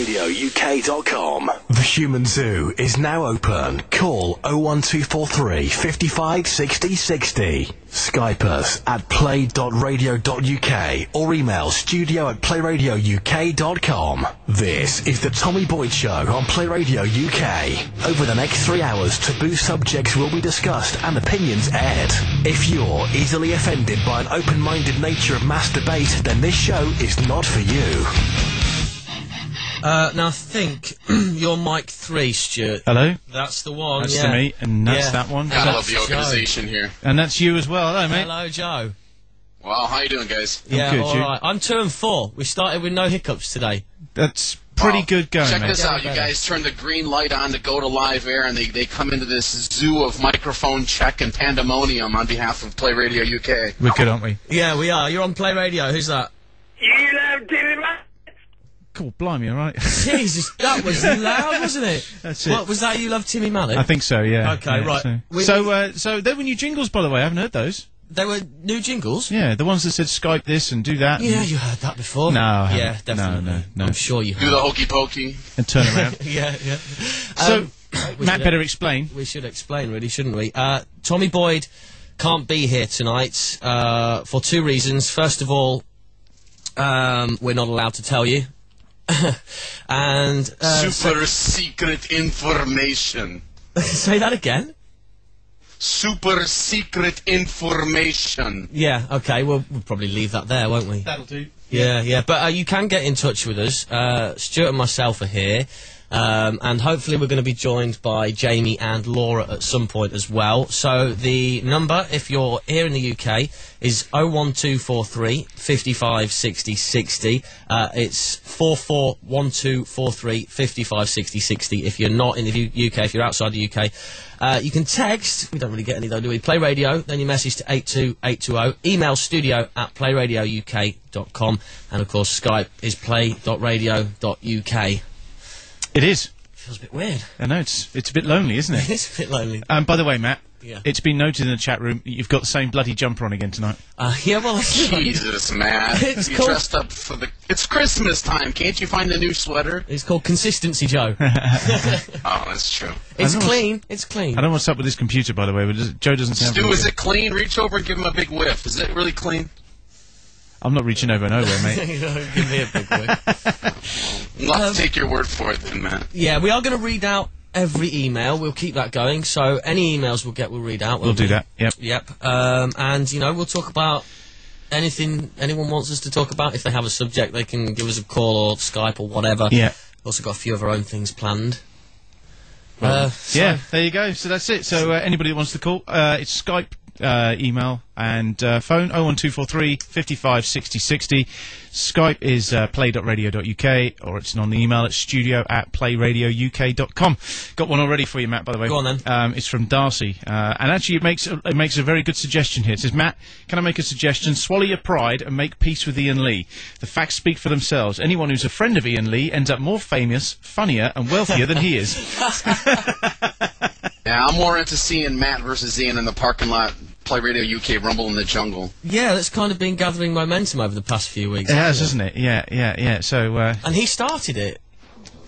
PlayRadioUK.com. The Human Zoo is now open. Call 01243 55 60 60. Skype us at play.radio.uk or email studio@playradiouk.com. This is the Tommy Boyd Show on Play Radio UK. Over the next 3 hours, taboo subjects will be discussed and opinions aired. If you're easily offended by an open-minded nature of mass debate, then this show is not for you. Now I think you're mic 3, Stuart. Hello. That's the one. That's to me, and that's that one. Gotta love the organisation here. And that's you as well. Hello, mate. Hello, Joe. Well, how you doing, guys? Yeah, good, all right. I'm 2 and 4. We started with no hiccups today. That's pretty good going, Check mate. this out. You guys turn the green light on to go to live air, and they come into this zoo of microphone check and pandemonium on behalf of Play Radio UK. We're good, aren't we? Yeah, we are. You're on Play Radio. Who's that? You love Timmy Matt. Cool, blimey, all right. Jesus, that was loud, wasn't it? That's it. What was that? You love Timmy Mallet? I think so, yeah. Okay, yeah, right. So there were new jingles, by the way. I haven't heard those. They were new jingles? Yeah, the ones that said Skype this and do that. Yeah, you heard that before. No, I haven't. Yeah, definitely. No. I'm sure you Do heard. the hokey pokey. And turn around. Yeah. So, Matt better explain. We should explain, really, shouldn't we? Tommy Boyd can't be here tonight for 2 reasons. First of all, we're not allowed to tell you. And Super secret information. say that again. Super secret information. Yeah, okay, we'll probably leave that there, won't we? That'll do. Yeah. But you can get in touch with us. Stuart and myself are here. And hopefully we're going to be joined by Jamie and Laura at some point as well. So the number, if you're here in the UK, is 01243 55 60 60. It's 441243 55 60 60 if you're not in the UK, if you're outside the UK. You can text, we don't really get any though, do we? Play Radio, then your message to 82820. Email studio@playradiouk.com. And of course Skype is play.radio.uk. It is. Feels a bit weird. I know, it's a bit lonely, isn't it? It's a bit lonely. By the way, Matt, Yeah. it's been noted in the chat room that you've got the same bloody jumper on again tonight. Yeah, well, Jesus, Matt. It's You called- dressed up for the... It's Christmas time. Can't you find a new sweater? it's called Consistency Joe. Oh, that's true. It's I know clean. It's clean. I don't know what's up with this computer, by the way, but Joe doesn't sound Stu, very is good. it clean? Reach over and give him a big whiff. Is it really clean? I'm not reaching over nowhere, mate. Give me a big whiff. I'll take your word for it then, Matt. Yeah, we are going to read out every email. We'll keep that going. So any emails we'll get, we'll read out. We'll do that, yep. Yep. And, you know, we'll talk about anything anyone wants us to talk about. If they have a subject, they can give us a call or Skype or whatever. Yeah. We've also got a few of our own things planned. Yeah, there you go. So that's it. So anybody that wants to call, it's Skype, email, and phone 01243 55 60 60. Skype is play.radio.uk, or it's on the email at studio@playradiouk.com. Got one already for you, Matt, by the way. Go on, then. It's from Darcy, and actually it makes a very good suggestion here. It says, Matt, can I make a suggestion? Swallow your pride and make peace with Ian Lee. The facts speak for themselves. Anyone who's a friend of Ian Lee ends up more famous, funnier, and wealthier than he is. Yeah, I'm more into seeing Matt versus Ian in the parking lot. Play Radio UK Rumble in the Jungle. Yeah, that's kind of been gathering momentum over the past few weeks. It has, hasn't it? Yeah. So, And he started it.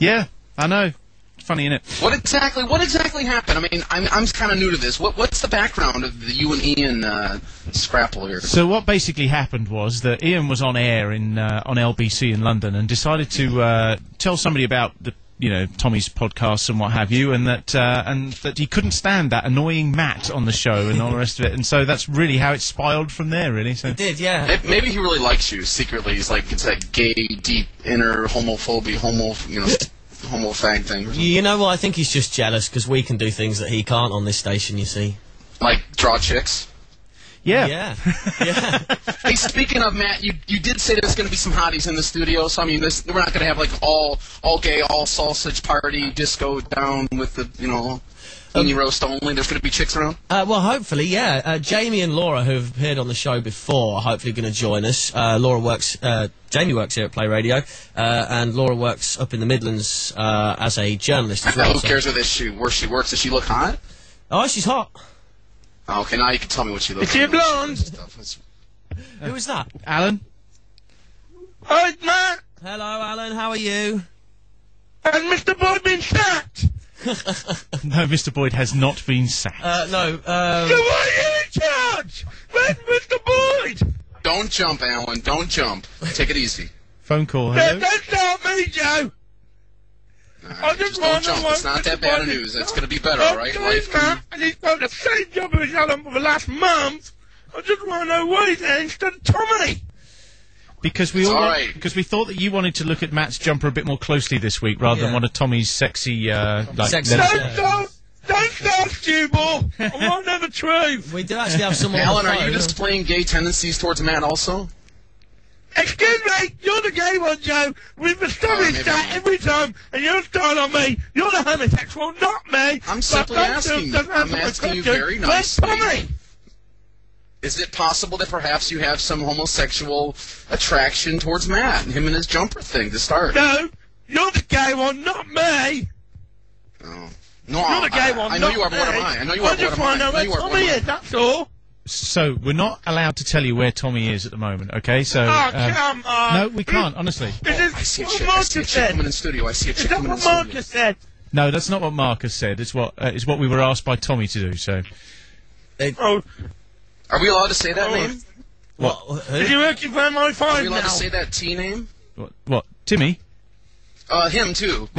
yeah, I know. Funny, innit? What exactly happened? I mean, I'm kind of new to this. What's the background of the you and Ian scrapple here? So what basically happened was that Ian was on air in on LBC in London and decided to tell somebody about Tommy's podcasts and what have you, and that he couldn't stand that annoying Matt on the show and all the rest of it, and so that's really how it spiraled from there, really. So It did, yeah. Maybe he really likes you secretly. He's like, it's that gay, deep, inner homophobia, homo fag thing. Or something. You know what? I think he's just jealous because we can do things that he can't on this station, you see. Like draw chicks. Yeah. Hey, speaking of Matt, you did say there's going to be some hotties in the studio. So I mean, we're not going to have like all gay, all sausage party disco down with the Beanie roast only. There's going to be chicks around. Well, hopefully, yeah. Jamie and Laura, who've appeared on the show before, are hopefully going to join us. Jamie works here at Play Radio, and Laura works up in the Midlands as a journalist as well. Who cares where she works? Does she look hot? Oh, she's hot. Oh, okay, now you can tell me what she looks Is like. she blonde? Who is that? Alan? Alright, Matt. Hello, Alan. How are you? Has Mr. Boyd been sacked? No, Mr. Boyd has not been sacked. No, So why are you in charge? Where's Mr. Boyd? Don't jump, Alan. Don't jump. Take it easy. Phone call, hello? Don't start me, Joe. I Just don't jump. It's not that bad of news. It's going to be better, all right? Life can... And he's got the same job as Alan for the last month. I just want to know why he's there instead of Tommy. Because we because we thought that you wanted to look at Matt's jumper a bit more closely this week, rather than one of Tommy's sexy, Sexy. Don't start, Stewball. I won't know the truth. we do actually have someone Alan, on are the you phone. displaying gay tendencies towards Matt also? Excuse me, you're the gay one, Joe. We've established that every time, and you're starting on me. You're the homosexual, not me. I'm simply asking you. I'm asking you very nicely. Where's Tommy? Is it possible that perhaps you have some homosexual attraction towards Matt and him and his jumper thing to start? No, you're the gay one, not me. Oh. No, You're the gay one, I know not you are, but what me. am I? I know you are, I but just what am want I? to know I know where you are, but Tommy what am I? is, that's all. So we're not allowed to tell you where Tommy is at the moment, okay? So Come on. no, we can't. Honestly, I see a what chick. I see a chick coming in studio. I see a Is chick that coming in what studio. Marcus said? no, that's not what Marcus said. It's what we were asked by Tommy to do. So Oh, Are we allowed to say that name? is he working for Are MI5 we allowed now? to say that T name? what? Timmy? Him too,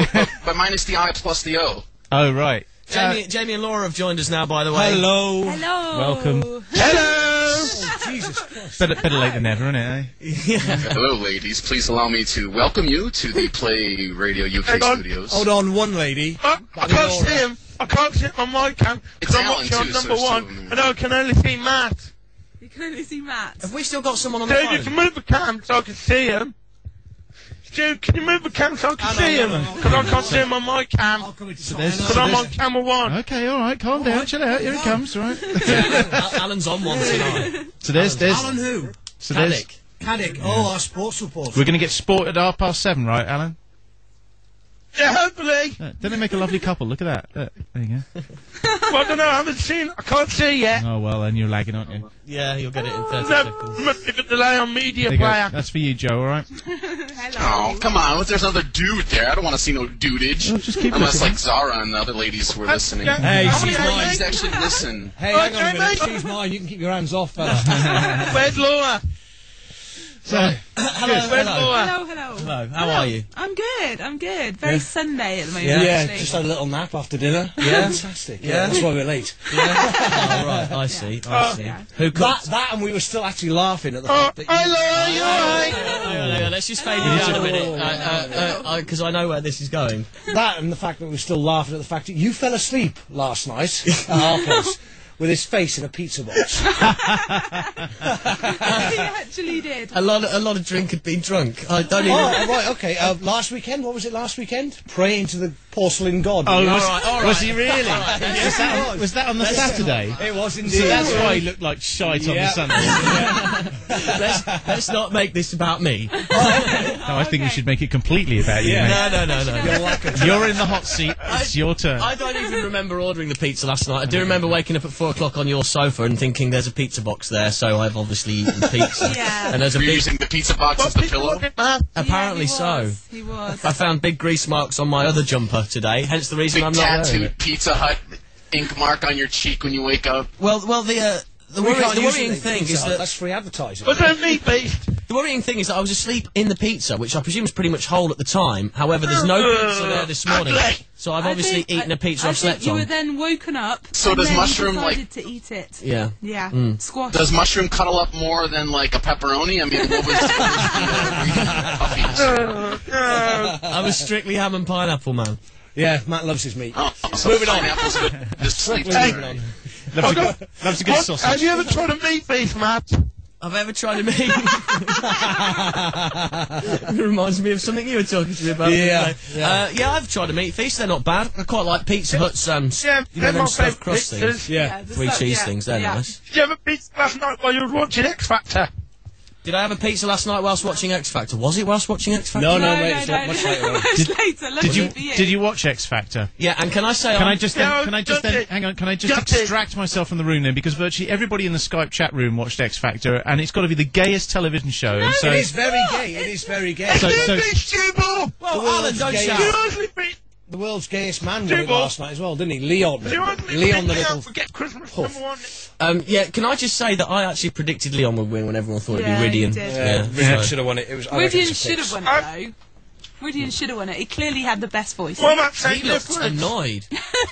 but minus the I plus the O. Oh right. Jamie and Laura have joined us now, by the way. Hello. Welcome. Hello! Jesus Christ. Better late than never, isn't it? Eh? Hello, ladies. Please allow me to welcome you to the Play Radio UK Hang on. studios. Hold on, one lady. I can't see him. I can't see him on my cam It's because I'm Alan watching on too, so number it's one, two. and I can only see Matt. You can only see Matt. Have we still got someone on the Dude, you phone? can move the cam so I can see him. Stu, can you move the cam so I can see him? Because I can't see him on my cam. Because I'm on camera one. Okay, all right. Calm down. Chill out. Here it comes. All right. Alan's on one tonight. So there's Alan who? so there's Caddick. Oh, our sports reporter. we're going to get sport at 7:30, right, Alan? Yeah, hopefully. Don't they make a lovely couple? Look at that. There you go. Well, I don't know, I haven't seen. I can't see yet. Oh well, then you're lagging, aren't you? Yeah, you'll get it in 30 No, seconds. must be a delay on media There you go. player. That's for you, Joe. All right. Hello. Oh, come on. There's another dude there. I don't want to see no dudage. Well, just keep Unless, listening. like, Zara and the other ladies who are listening. Yeah. Hey, How she's many mine. Please ladies? actually listen. Hey, hang on a Okay, minute. mate. She's mine. You can keep your hands off, fella. Where's Laura? Hello, Where's hello. Laura? Hello. Hello, how are you? I'm good. Very Sunday at the moment, Yeah, actually. just had a little nap after dinner. Yeah? Fantastic. Yeah? That's why we're late. Oh, right, I see, I see. Yeah. Who cooked? That and we were still actually laughing at the Oh, fact that hi you... Laura, you alright? Hang on, let's just fade it down a minute, because I know where this is going. That and the fact that we were still laughing at the fact that you fell asleep last night at our place with his face in a pizza box. He actually did. A lot of drink had been drunk. I don't even... Oh, right, okay. Last weekend, what was it last weekend? Praying to the porcelain god. Oh, all right. was he really? Yes, Was that on the Saturday? It was indeed. So that's why he looked like shite on the Yeah. Sunday. let's not make this about me. No, I think we should make it completely about you, mate. No. You're in the hot seat. It's your turn. I don't even remember ordering the pizza last night. I do remember waking up at 4 o'clock on your sofa and thinking there's a pizza box there, so I've obviously eaten pizza. Yeah. And there's a Were you big... using the pizza box as the pillow? Apparently so. He was. I found big grease marks on my other jumper today, hence the reason Big I'm not wearing tattooed it. Pizza Hut ink mark on your cheek when you wake up. Well, the worrying thing is that That's free advertising. Was that meat beast? the worrying thing is that I was asleep in the pizza, which I presume is pretty much whole at the time. However, there's no pizza there this morning, so I've obviously eaten a pizza I've slept you on. were then woken up. So and does then mushroom, decided to eat it. Yeah. Yeah. Squash. Does mushroom cuddle up more than, like, a pepperoni? I mean, what was the I was strictly ham and pineapple, man. Yeah, Matt loves his meat. So Moving on. pineapple's good to sleep Moving too. on. Loves a good Have sausage. you ever tried a meat beast, Matt? I've ever tried a meat. It reminds me of something you were talking to me about. Yeah, Yeah, I've tried a meat feast. They're not bad. I quite like Pizza Hut's, Yeah, you know, they're them my stuffed favourite crust things. pizzas. Yeah. the Three stuff- cheese yeah, things, they're yeah. nice. Did you have a pizza last night while you were watching X Factor? Did I have a pizza last night whilst watching X Factor? Was it whilst watching X Factor? No, No, mate, no, it's no, much no. later on. Much later. Luckily for you. Did you watch X Factor? Yeah, and can I say... Can I'm- I just hang on, can I just Got it. extract myself from the room then, because virtually everybody in the Skype chat room watched X Factor, and it's got to be the gayest television show. and so, It is very gay. It is very gay. so Well, Alan, don't gay- shout. The world's gayest man won it Jubal. last night as well, didn't he? Leon. Leon the little... Forget Christmas puff. #1. Yeah, can I just say that I actually predicted Leon would win when everyone thought Yeah, it'd be you Ridian. did. Yeah, Ridian so- should have won it. It was. I reckon Ridian it's a should fix. have won it, though. Ridian should have won it. He clearly had the best voice. What about He St. looked Nicholas? annoyed.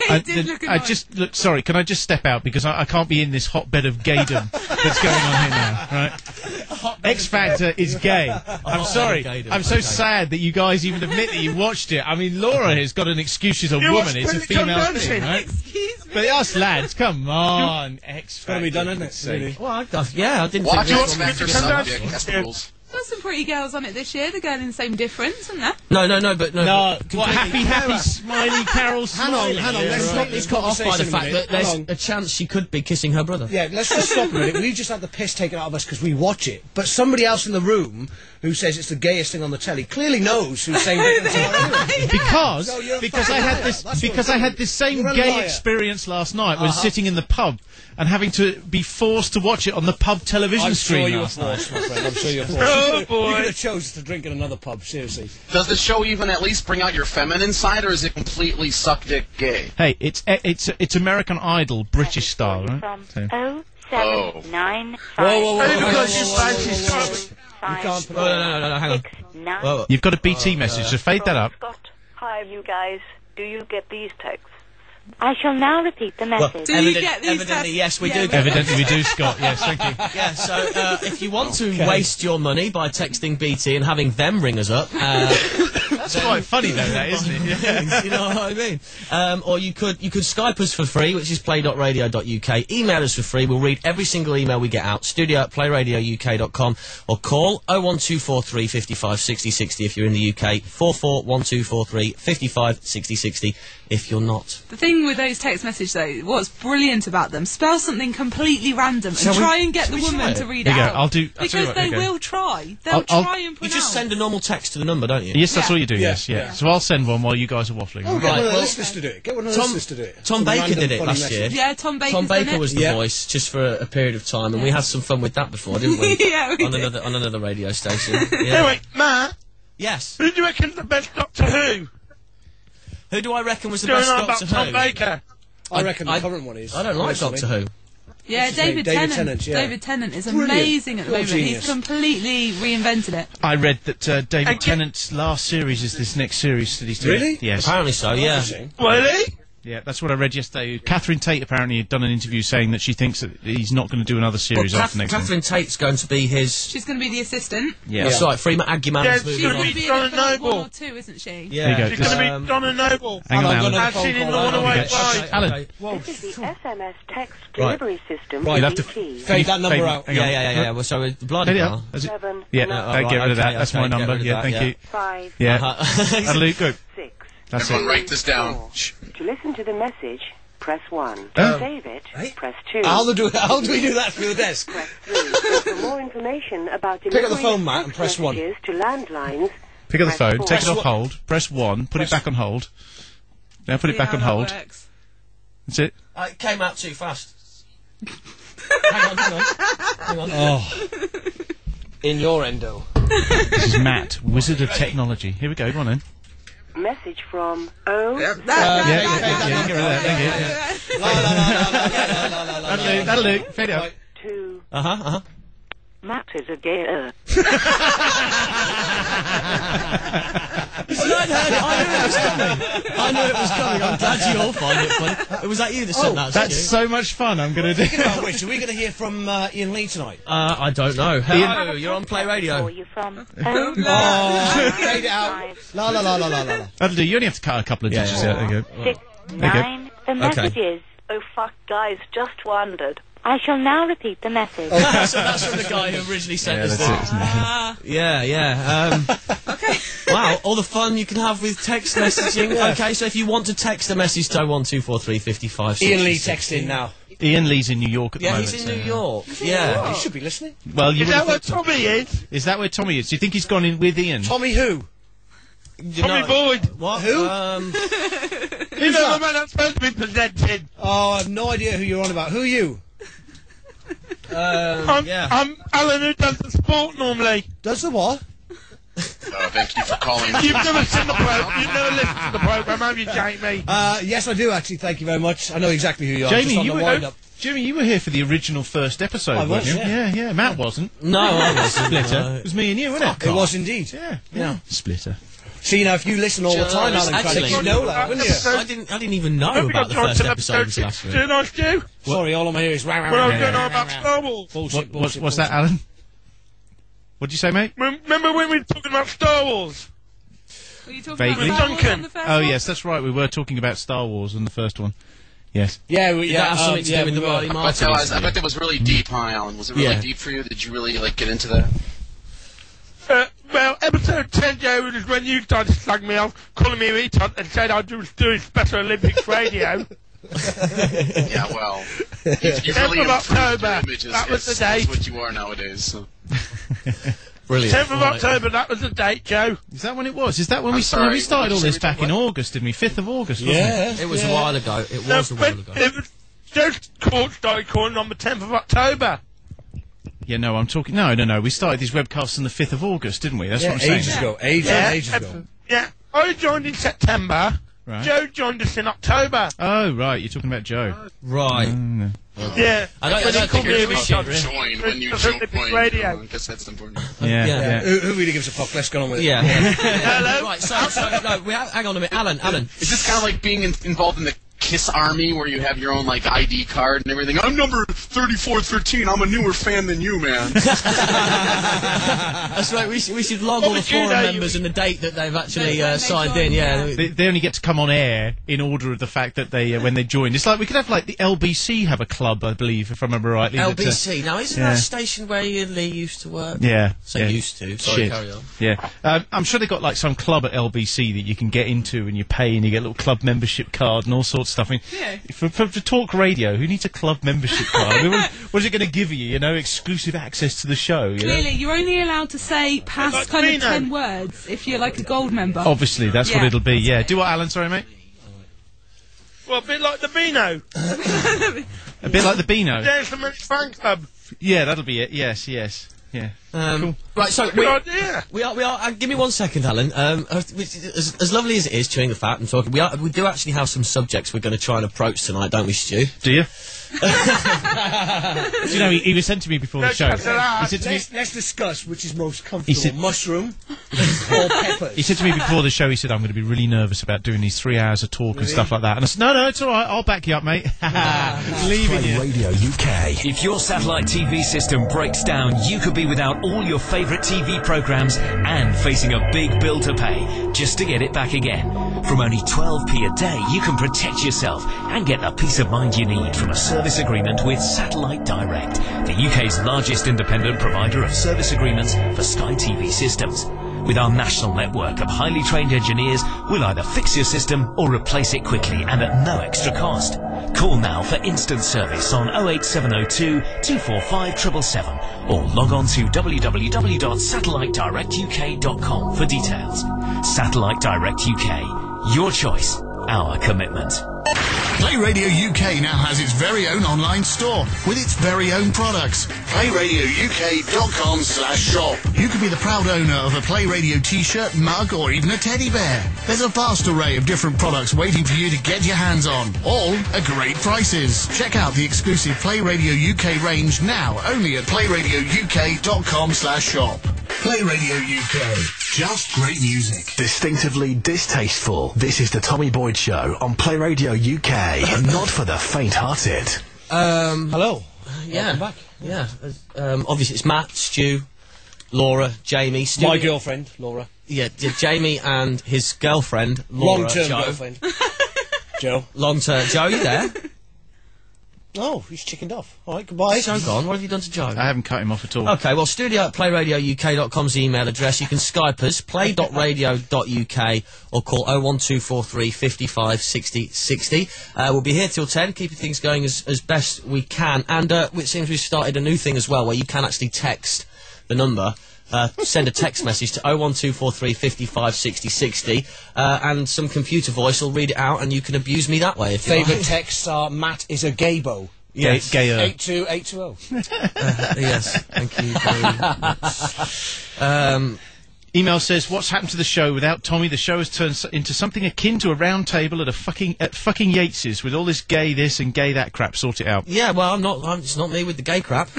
He did look annoyed. Sorry, can I just step out, because I can't be in this hotbed of gaydom that's going on here now, right? X Factor is gay. I'm sorry. gaydom, I'm so okay. sad that you guys even admit that you watched it. I mean, Laura has got an excuse. She's a You woman. watched It's a Pelican female Dancing. thing, right? Excuse me. But us lads, come on, X Factor. Gotta be done, isn't it? for goodness sake. Well, I didn't Watch think... X Factor subject. That's the rules. There's some pretty girls on it this year. They're going in the same difference, isn't there? No. No, What, happy, smiley Carol Hang on, Smiley? hang on. Yeah, Let's right. stop this It's got off by the conversation a fact minute. that there's Hang on. a chance she could be kissing her brother. Yeah, let's just stop a minute. We've just had the piss taken out of us because we watch it. But somebody else in the room who says it's the gayest thing on the telly clearly knows who's saying different things. Because No, you're a because fucking I had liar. this That's what because I'm I had saying. this same You're a gay liar. experience last night when sitting in the pub and having to be forced to watch it on the pub television I'm screen sure you were last night. forced, my friend. I'm sure you were forced. Oh, You boy. could have chosen to drink in another pub, seriously. Does the show even at least bring out your feminine side, or is it completely suck dick gay? Hey, it's American Idol British style, right? From So- 0795 Whoa. Only because you whoa, fancy whoa, whoa, Scott. You can't put No, hang on. 69. Whoa. You've got a BT message, so fade that up. Scott, hi, you guys. Do you get these texts? I shall now repeat the message. Do you get these evidently, tests? yes, we Yeah, do. we- Evidently we do, Scott. Yes, thank you. Yeah, so if you want to waste your money by texting BT and having them ring us up, That's quite funny though, that isn't it? Yeah. you know what I mean? Or you could Skype us for free, which is play.radio.uk. Email us for free. We'll read every single email we get out. studio@playradiouk.com, or call 01243 55 60 60 if you're in the UK. 441243 55 60 60 if you're not. The thing with those text messages, though, what's brilliant about them, spell something completely random and Shall we- try and get shall the we try woman it? to read There it you go. out. I'll tell you Because what, they there you go. will try. They'll I'll- try and You pronounce. just send a normal text to the number, don't you? Yes, that's Yeah. all you do. Yeah. Yes, yeah. Yeah. So I'll send one while you guys are waffling. Get one Right, of the well, listeners to do it. Get one of the Tom- listeners to do it. Tom Some Baker random did it funny last message. year. Yeah, Tom Baker's Tom done Baker it. was the Yeah. voice just for a period of time, and we had some fun with that before, didn't we? Yeah, we on did. another radio station. Yeah. Anyway, Matt, Yes. who do you reckon's the best Doctor Who? Who do I reckon was the Going best on about Doctor Tom Who? Baker. I reckon I- the current one is. I don't like personally. Doctor Who. Yeah, What's his name? David David Tennant. Tennant, yeah. David Tennant is Brilliant. amazing at the You're a moment. He's genius. completely reinvented it. I read that David And Tennant's last series is this next series that he's doing. Really? Yes. Apparently so, yeah. Interesting. Really? Yeah, that's what I read yesterday. Catherine Tate apparently had done an interview saying that she thinks that he's not going to do another series Well, after next one. Catherine Tate's going to be his... She's going to be the assistant. Yeah. That's right, Freeman Agyeman Yeah, is moving she's She's gonna on. going to be be Donna in Film Noble. 1 or 2, isn't she? Yeah. There you go. She's going to be Donna Noble. Hang on I've now. got I've seen in the Hold on. Runaway Okay. Bride. Alan. Okay. This is the SMS text delivery system. Right. You'll have to BT. Fade that number Fade- out. hang on. Yeah. Well, so bloody Fade it hell. up. Is it? 7 Yeah, nine, don't get rid of that. okay, That's my okay, get number. rid of Yeah, that, thank yeah. you. 5 Yeah. Uh-huh. That'll do. Good. 6. That's Everyone it. write this down. 4. To listen to the message, press 1. Oh. To save it, Hey? press 2. How do we do that through the desk? Press 3. For more information about Pick up the delivery phone, of Matt, and text press 1. messages to landlines, Pick up the press phone, 4. take it off Press hold, press 1, put it back on hold. Now put it See back how on that hold. works. That's it. It came out too fast. Hang on. Oh. In your endo. This is Matt, Wizard of Technology. Here we go, go on then. message from O. Yeah, get rid of that, thank you. That'll do, fade it up. To Uh-huh. Matt is a gayer. I'd heard it. I knew it was coming. I'm glad you all find it funny. Was that you that sent that? That's Stu? so much fun, I'm going to do. Speaking about which, are we going to hear from Ian Lee tonight? I don't know. Hello, you're on Play Radio. Or you from Oh, fade it out. La la la la la la. That'll do, you only have to cut a couple of digits out. There you go. 6 9. The message is, oh fuck guys, just wondered. I shall now repeat the message. So that's from the guy who originally sent us that's this. it, isn't it? Yeah. Okay. Wow, all the fun you can have with text messaging. Okay, so if you want to text a message to 01243 55 Ian Lee 60. text in now. Ian Lee's in New York at the Yeah, moment. he's in New York. Yeah. He should be listening. Well, you Is that where Tommy is? Is that where Tommy is? Do you think he's gone in with Ian? Tommy who? Tommy Boyd. What? Who? You know the man that's supposed to be presenting. Oh, I have no idea who you're on about. Who are you? I'm Alan, who does the sport normally. Does the what? Thank you for calling. You've never seen the program. You've never listened to the program, have you, Jamie? Yes, I do actually. Thank you very much. I know exactly who you are. Jamie, just on you the were wind-up. Jimmy, you were here for the original first episode, I was, weren't you? yeah. Yeah. Matt wasn't. No, I wasn't. Splitter. No. It was me and you, wasn't it? It was indeed. Yeah. Splitter. See, now, if you listen all the time, Alan, Actually, you'd know that, wouldn't you? I didn't even know about the first episode until last week. Didn't I, Stu? Sorry, all I'm hearing is... Well, I was going on about Star Wars. Bullshit, What's that, Alan? What'd you say, mate? Remember when we were talking about Star Wars? Were you talking Vaguely. about Star Wars on the first Oh, one? yes, that's right. We were talking about Star Wars on the first one. Yes. Yeah, Did that have something to do with the Riley I Martin? bet that was really deep, huh, Alan? Was it really deep for you? Did you really get into that? Well, episode 10, Joe, was when you started to slag me off, calling me a retard, and said I was doing Special Olympics radio. Yeah, well, you've really 10th of improved October, your image that was the as date. what you are nowadays. So. Brilliant. 10th of October, that was the date, Joe. Is that when it was? Is that when I'm we sorry, we started all what did you this say? back in What? August, didn't we? 5th of August, wasn't it? It was a while ago. It was a while ago. It was just started calling on the 10th of October. Yeah, no, I'm talking... No. We started these webcasts on the 5th of August, didn't we? That's what I'm saying. ages ago. Ages ago. Yeah, I joined in September. Right. Joe joined us in October. Oh, right, you're talking about Joe. Right. Yeah. I don't think me it a was retard. shit, Join when you Special join. Olympics radio. I guess that's important. Yeah. Who really gives a fuck? Let's go on with it. Yeah. Hello? Right, so no, hang on a minute. Alan. Is this kind of like being involved in the KISS Army, where you have your own ID card and everything? I'm number 3413. I'm a newer fan than you, man. That's right, we should log all the forum members and the date that they've actually signed in, yeah. They only get to come on air in order of the fact that they when they joined. It's like we could have the LBC have a club, I believe, if I remember rightly. LBC. Now, isn't that a station where Ian Lee used to work? Yeah. Used to. Sorry, Shit. carry on. Yeah. I'm sure they've got some club at LBC that you can get into and you pay and you get a little club membership card and all sorts of stuff. I mean, for talk radio, who needs a club membership card? I mean, what is it going to give you? Exclusive access to the show. Clearly, you're only allowed to say past kind of 10 words if you're like a gold member. Obviously, that's what it'll be. Yeah. Do what, Alan? Sorry, mate. Well, a bit like the Beano. A bit like the Beano. There's the Men's Fan Club. Yeah, that'll be it. Yes. Yeah. Cool. Right, so Good idea. we are. Give me 1 second, Alan. As lovely as it is chewing the fat and talking, we do actually have some subjects we're going to try and approach tonight, don't we, Stu? Do you? You know, he was sent to me before the show. He said to me, Let's discuss which is most comfortable. said- Mushroom or peppers. he said to me before the show, he said, I'm going to be really nervous about doing these 3 hours of talk and stuff like that. And I said, no, it's all right. I'll back you up, mate. Leaving Play you. Radio UK. If your satellite TV system breaks down, you could be without all your favourite TV programmes and facing a big bill to pay just to get it back again. From only 12p a day, you can protect yourself and get the peace of mind you need from a service agreement with Satellite Direct, the UK's largest independent provider of service agreements for Sky TV systems. With our national network of highly trained engineers, we'll either fix your system or replace it quickly and at no extra cost. Call now for instant service on 08702 245 777 or log on to www.satellitedirectuk.com for details. Satellite Direct UK. Your choice, our commitment. Play Radio UK now has its very own online store with its very own products. PlayRadioUK.com/shop. You could be the proud owner of a Play Radio t-shirt, mug or even a teddy bear. There's a vast array of different products waiting for you to get your hands on, all at great prices. Check out the exclusive Play Radio UK range now only at PlayRadioUK.com/shop. Play Radio UK. Just great music. Distinctively distasteful. This is the Tommy Boyd Show on Play Radio UK. Not for the faint-hearted. Hello. Yeah. Welcome back. Yeah. Obviously, it's Matt, Stu, Laura, Jamie, Stu. My girlfriend, Laura. Yeah, Jamie and his girlfriend, Laura. Long-term Joe. girlfriend. Joe. Long-term. Joe, you there? Oh, he's chickened off. All right, goodbye. Joe gone. What have you done to Joe? I haven't cut him off at all. Okay, well, studio@playradiouk.com's email address. You can Skype us, play.radio.uk, or call 01243 55 60 60. We'll be here till 10, keeping things going as best we can. And it seems we've started a new thing as well, where you can actually text the number. Send a text message to 01243 55 60 60, and some computer voice will read it out, and you can abuse me that way if you like. Favourite texts are Matt is a gaybo. Yes. Gayer. 82820. Yes, thank you very much. Email says, what's happened to the show? Without Tommy, the show has turned into something akin to a round table at fucking Yates's with all this gay this and gay that crap. Sort it out. Yeah, well, it's not me with the gay crap.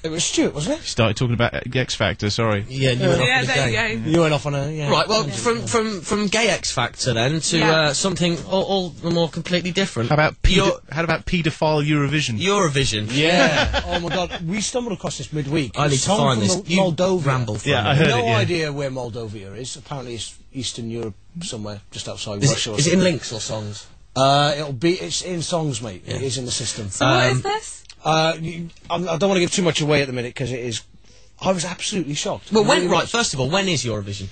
It was Stuart, wasn't it? Started talking about X Factor, sorry. Yeah, you went off on the there gay. you go. You went off on a... Yeah. Right, well, from gay X Factor then to something all more completely different. How about paedophile Eurovision? Eurovision. Yeah. Oh my God, we stumbled across this midweek. I need to find this. Moldova. Ramble from Yeah, I heard no it, yeah. idea where Moldova is. Apparently it's Eastern Europe somewhere, just outside Is Russia. it in links or songs? It's in songs, mate. Yeah. It is in the system. So what is this? I don't want to give too much away at the minute because it is. I was absolutely shocked. Well, Really was. first of all, when is Eurovision?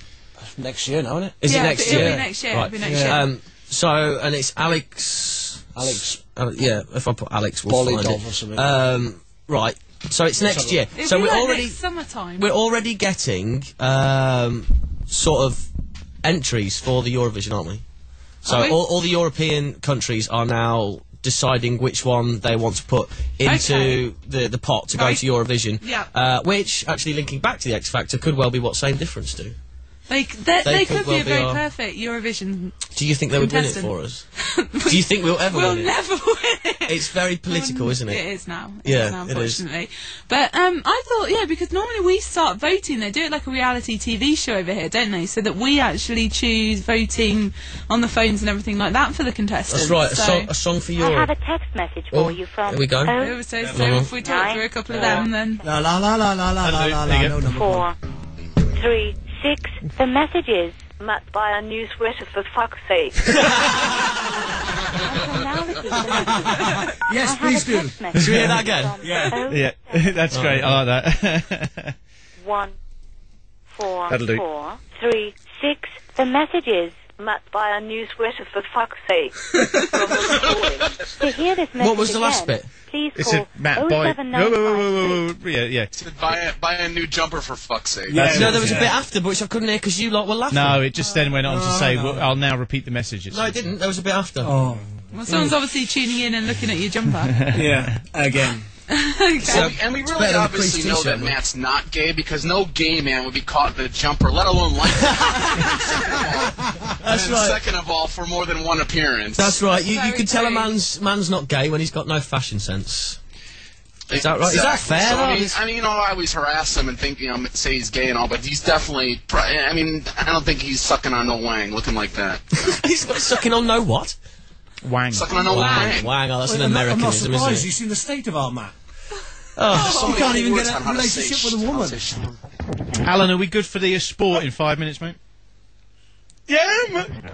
Next year now, isn't it? Is it next year? It'll be next year. Right. It'll be next year. So, and it's Alex. Yeah, if I put Alex, we'll find Bolidov it. or something. Right. So it's next year. It'll So be we're like already next summertime. we're already getting sort of entries for the Eurovision, aren't we? So Are we? all the European countries are now deciding which one they want to put into the pot to go to Eurovision. Yeah. Which, actually linking back to the X Factor, could well be what Same Difference do. They They could could be well a be very our- perfect Eurovision. Do you think they would win it Contestant. for us? Do you think we'll ever We'll win it? never win it. It's very political, isn't it? It is now. Yeah, is now, it is. unfortunately. But I thought, yeah, because normally we start voting. They do it like a reality TV show over here, don't they? So that we actually choose voting on the phones and everything like that for the contestants. That's right. So A song for I Europe. have a text message Oh, for you from here we go. So if we talk through a couple of them, then La la la la la la la la. No number one. 4, 3, 6. The message is Matt, buy a new sweater for fuck's sake. Yes, please do. Should we hear that again? Yeah, that's great. I like that. 1, 4, That'll do. 4, 3, 6. The message is Matt, buy a new sweater for fuck's sake. To hear this message What was the last again, bit? please It's call a Matt buy. 07956. Yeah. Buy a new jumper for fuck's sake. That's No, it, there was a yeah. bit after, which I couldn't hear because you lot were laughing. No, it just then went on to say, well, I'll now repeat the message. No, it didn't. There was a bit after. Oh. well, someone's obviously tuning in and looking at your jumper. Yeah. Again. Okay. And we really better than obviously Priest know t-shirt, that man. Matt's not gay because no gay man would be caught in a jumper, let alone like that. That's and right. second of all, for more than one appearance. That's right. You Very can tell a true. man's not gay when he's got no fashion sense. Is that right? Is that Exactly. fair? So, though? I mean, I always harass him and think, say he's gay and all, but he's definitely. I don't think he's sucking on no wang looking like that. He's not sucking on no what? Wang. Sucking on no Wang. wang. Wang. Oh, that's an I'm not Americanism, surprised. isn't You've it? seen the state of our Matt. Oh, You can't even Words get on a how to say relationship with a woman. Alan, are we good for the sport in 5 minutes, mate? Yeah,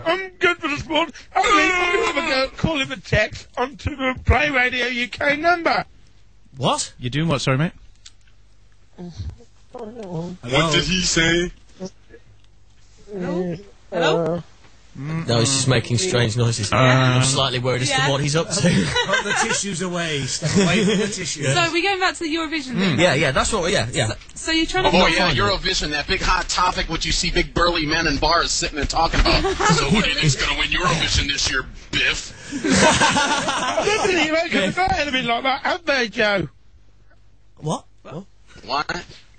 I'm good for the sport. I'm going to have a go, call him a text onto the Play Radio UK number. what? You're doing what, sorry, mate? What did he say? Hello? No, he's just making strange noises. I'm slightly worried as to what he's up to. Put the tissues away. Step away from the tissues. So we're going back to the Eurovision thing. Yeah, that's what. Yeah. So you're trying to. Oh yeah, find it. Eurovision, that big hot topic which you see big burly men in bars sitting and talking about. So who do you think's going to win Eurovision this year, Biff? I don't believe I could have got anything like that, have they, Joe? What? What?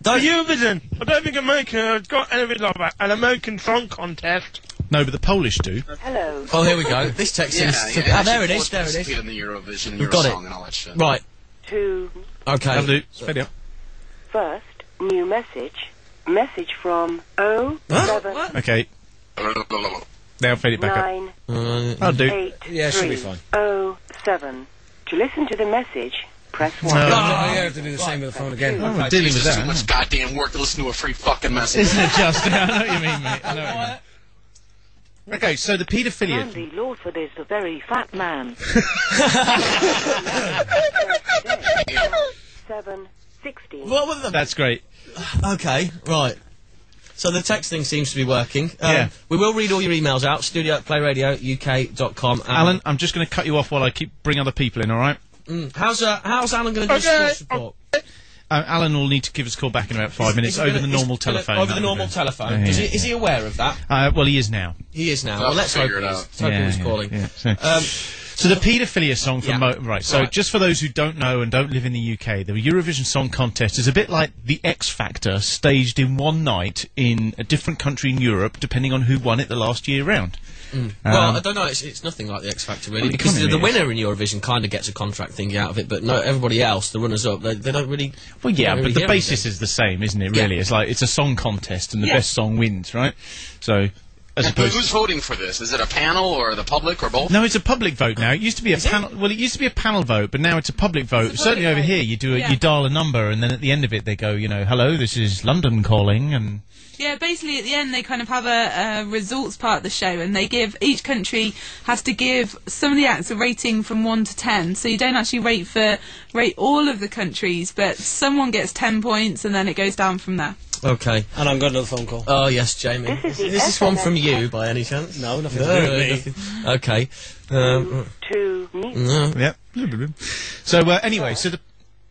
Eurovision. I don't think America has got anything like that. An American song contest. No, but the Polish do. Hello. Oh, here we go. This text seems. Ah, there it is. There it is. In the Eurovision, We've got it. Eurosong and all that shit. Right. 2. Okay. That'll do. Steady up. First, new message. Message from 07 Okay, now fade it back up. 9 That'll do. 8 Yeah, it should be fine. 07. To listen to the message, press 1. No. You have to do the same with the phone again. Oh, we're dealing with It's too that. much goddamn work to listen to a free fucking message. Isn't it just? I know what you mean, mate. I know what you mean. Okay, so the paedophilia... Andy Lawford is a very fat man. 7:16. Well, That's great. okay, right. So the texting seems to be working. Yeah. We will read all your emails out, studio@playradiouk.com. Alan, I'm just going to cut you off while I bring other people in, all right? How's Alan going to do sports report? Alan will need to give us a call back in about 5 minutes over the normal telephone. Over the normal telephone. Yeah, Is he aware of that? Well, he is now. He is now. Well, let's hope figure it out. he's calling. Yeah. So the paedophilia song from right. So Right. just for those who don't know and don't live in the UK, the Eurovision Song Contest is a bit like the X Factor staged in one night in a different country in Europe, depending on who won it the last year round. Well, I don't know. It's nothing like the X Factor really, because the winner in Eurovision kind of gets a contract thingy out of it, but no, everybody else, the runners-up, they don't really. Well, yeah, don't really but the hear basis anything. is the same, isn't it? Really, it's like it's a song contest, and the best song wins, right? So. Who's voting for this? Is it a panel or the public or both? No, it's a public vote now. It used to be a panel. Well, it used to be a panel vote, but now it's a public vote. Certainly over here, you do you dial a number, and then at the end of it, they go, hello, this is London calling, and. Yeah, basically at the end they kind of have a results part of the show, and they give, each country has to give some of the acts a rating from 1 to 10, so you don't actually rate all of the countries, but someone gets 10 points and then it goes down from there. Okay. And I've got another phone call. Oh, yes, Jamie. Is this one from you, by any chance? No, nothing to do with me. Nothing. Okay. To me. No. Yeah. So, anyway, so the...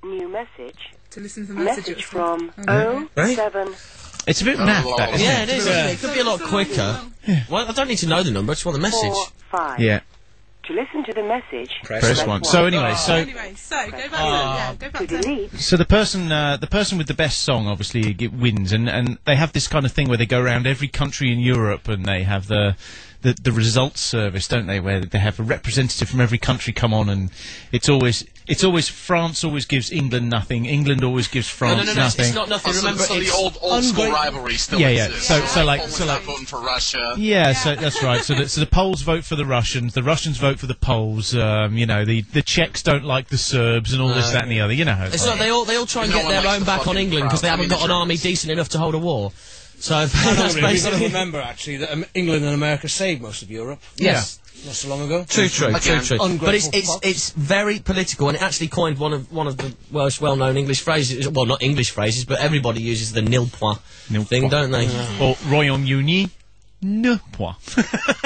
New message. To listen to the Message from Right? 07. It's a bit naff, that, isn't Yeah, it? it is. It could be a lot quicker. Well, I don't need to know the number, I just want the message. 4-5. Yeah. To listen to the message, Press 1. So anyway, So go back to to delete. So the person with the best song obviously wins, and they have this kind of thing where they go around every country in Europe and they have the results service, don't they? Where they have a representative from every country come on, and it's always France always gives England nothing. England always gives France nothing. It's not nothing. Remember, so it's the old school rivalry still exists. So like Poland's not voting for Russia. Yeah, so that's right. So the Poles vote for the Russians vote for the Poles. The Czechs don't like the Serbs, and all this, that, and the other. You know how It's like they all try and get their own back on England because they haven't got an army decent enough to hold a war. So that's We've got to basically. remember, actually, that England and America saved most of Europe. Yes. Not so long ago. True. Ungrateful But it's fucks. very political, and it actually coined one of the most well-known English phrases. Well, not English phrases, but everybody uses the nil point thing, don't they? Or Royaume-Uni, ne point.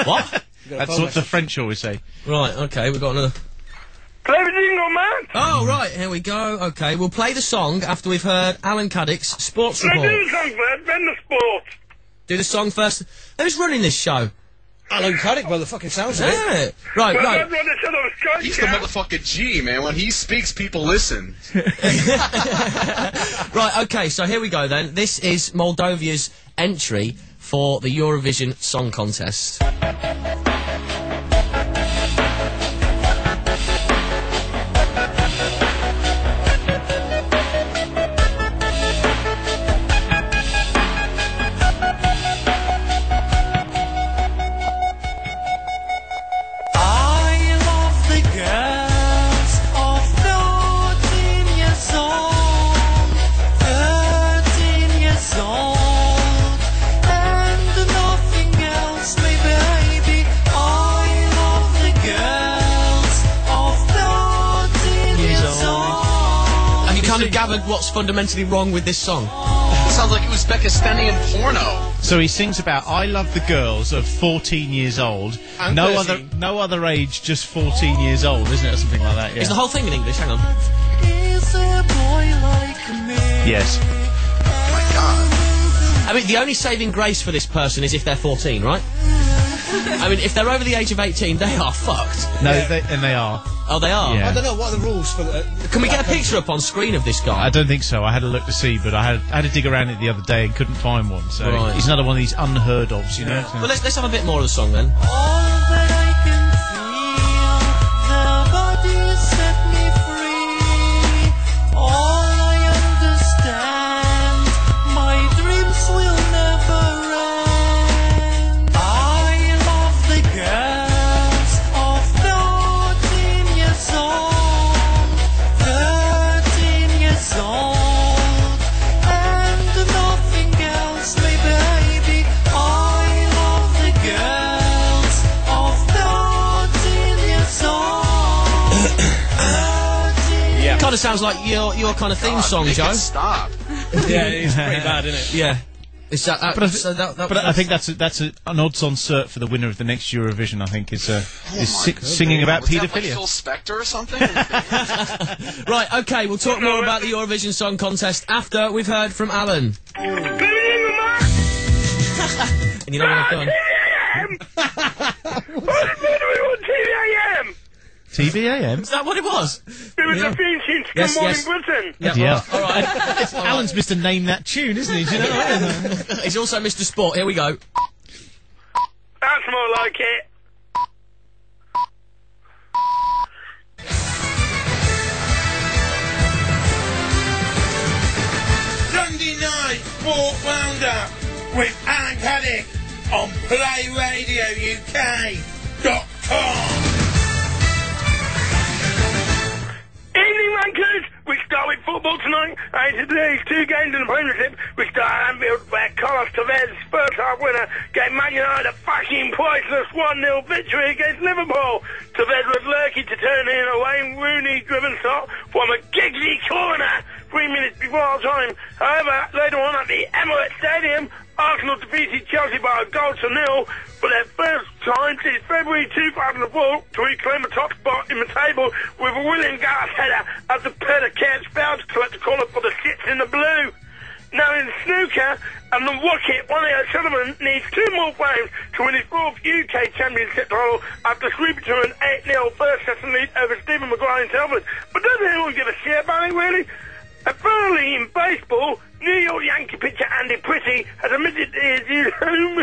What? That's what the French always say. Right. Okay, we've got another. Play the jingle, man! Oh, right, here we go. Okay, we'll play the song after we've heard Alan Caddick's sports report. Do the song first, then the sport. Do the song first. Who's running this show? Alan Caddick, by the fucking sounds of it. Yeah. Right. He's the motherfucking G, man. When he speaks, people listen. Right, okay, so here we go then. This is Moldova's entry for the Eurovision Song Contest. Gathered what's fundamentally wrong with this song. It sounds like Uzbekistani porno. So he sings about I love the girls of 14 years old. And no 13. other age, just 14 years old, isn't it? Or something like that. Yeah. Is the whole thing in English? Hang on. Yes. Oh my god. I mean, the only saving grace for this person is if they're 14, right? I mean, if they're over the age of 18, they are fucked. No, they are. Oh, they are? Yeah. I don't know, what are the rules for the... Can we get a picture up on screen of this guy? I don't think so. I had a look to see, but I had to dig around it the other day and couldn't find one. So Right. he's another one of these unheard ofs, you know. So. Well, let's have a bit more of the song then. kind of sounds like your kind of theme song, Joe. Stop. Yeah, it's pretty bad, isn't it? Yeah. Is that, But I think that's an odds-on cert for the winner of the next Eurovision. I think is singing about Was that like paedophilia. Phil Spector or something? Right, okay, we'll talk more about the Eurovision Song Contest after we've heard from Alan. And you know what I've done? TVAM? Is that what it was? It was a theme tune to Good Morning Britain. Yeah. All right. Alan's Mr. Name That Tune, isn't he? Do you know what I mean? He's also Mr. Sport. Here we go. That's more like it. Sunday night sport roundup with Alan Caddick on PlayRadioUK.com. Evening rankers, we start with football tonight. Today's 2 games in the Premiership. We start at Anfield, where Carlos Tevez's first half winner gave Man United a fucking priceless 1-0 victory against Liverpool. Tevez was lucky to turn in a Wayne Rooney-driven shot from a Giggsy corner 3 minutes before our time. However, later on at the Emirates Stadium, Arsenal defeated Chelsea by a goal to 0 for their first time since February 2004 to reclaim a top spot in the table with a William Gallas header as the Pelicans failed to collect the corner for the Shits in the blue. Now in snooker, and the Rocket, Wally O'Sullivan needs 2 more frames to win his 4th UK Championship title after sweeping to an 8-0 first session lead over Stephen Maguire in Telford. But doesn't anyone give a shit about it, really? And finally, in baseball, New York Yankee pitcher Andy Pretty has admitted he has used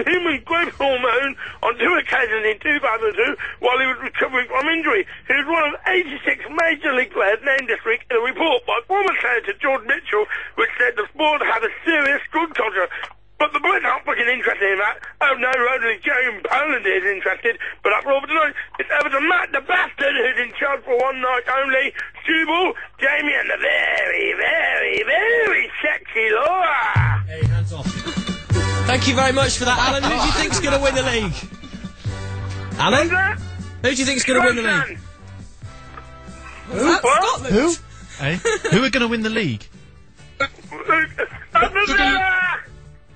human growth hormone on 2 occasions in 2002 while he was recovering from injury. He was one of 86 Major League players named this week in a report by former Senator George Mitchell, which said the sport had a serious drug culture. But the Brits aren't fucking interested in that. Oh no, only Joe in Poland is interested. But that's all for tonight. It's over to Matt the Bastard, who's in charge for one night only. Stubble, Jamie, and the very, very, very sexy Laura. Hey, hands off. Thank you very much for that, Alan. Who do you think's going to win the league? Alan? Who do you think's going to win the league? Scotland. Who? Hey? Who are going to win the league?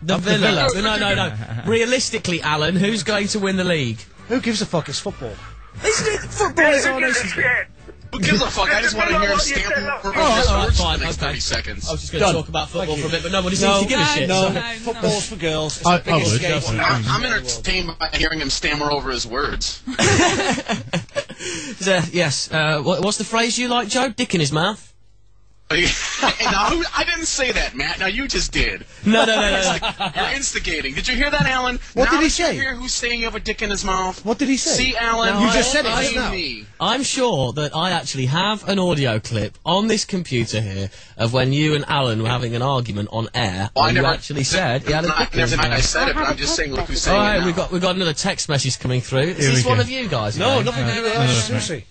The Villa. No. Realistically, Alan, who's going to win the league? Who gives a fuck? It's football. Football is our nation's... Who gives a fuck? I just want to hear him stamp over All his right, words for fine, the next okay. 30 seconds. I was just going to talk about football for a bit, but nobody seems to give a shit. No, so- football's for girls. It's I the biggest would, game. definitely. I'm entertained by hearing him stammer over his words. Yes. What's the phrase you like, Joe? Dick in his mouth? No, I didn't say that, Matt. Now you just did. No. You're instigating. Did you hear that, Alan? What did he Now say? you hear who's saying you have a dick in his mouth? What did he say? See, Alan, No, You just said it don't just blame now. me. I'm sure that I actually have an audio clip on this computer here of when you and Alan were having an argument on air. Well, I and you never actually said he had a dick in his Never mind, I mouth. said it, but I'm just saying, look who's All saying right, it now. we've got another text message coming through. Is Here this we one go. of you guys? No, again? nothing to do with that. Seriously.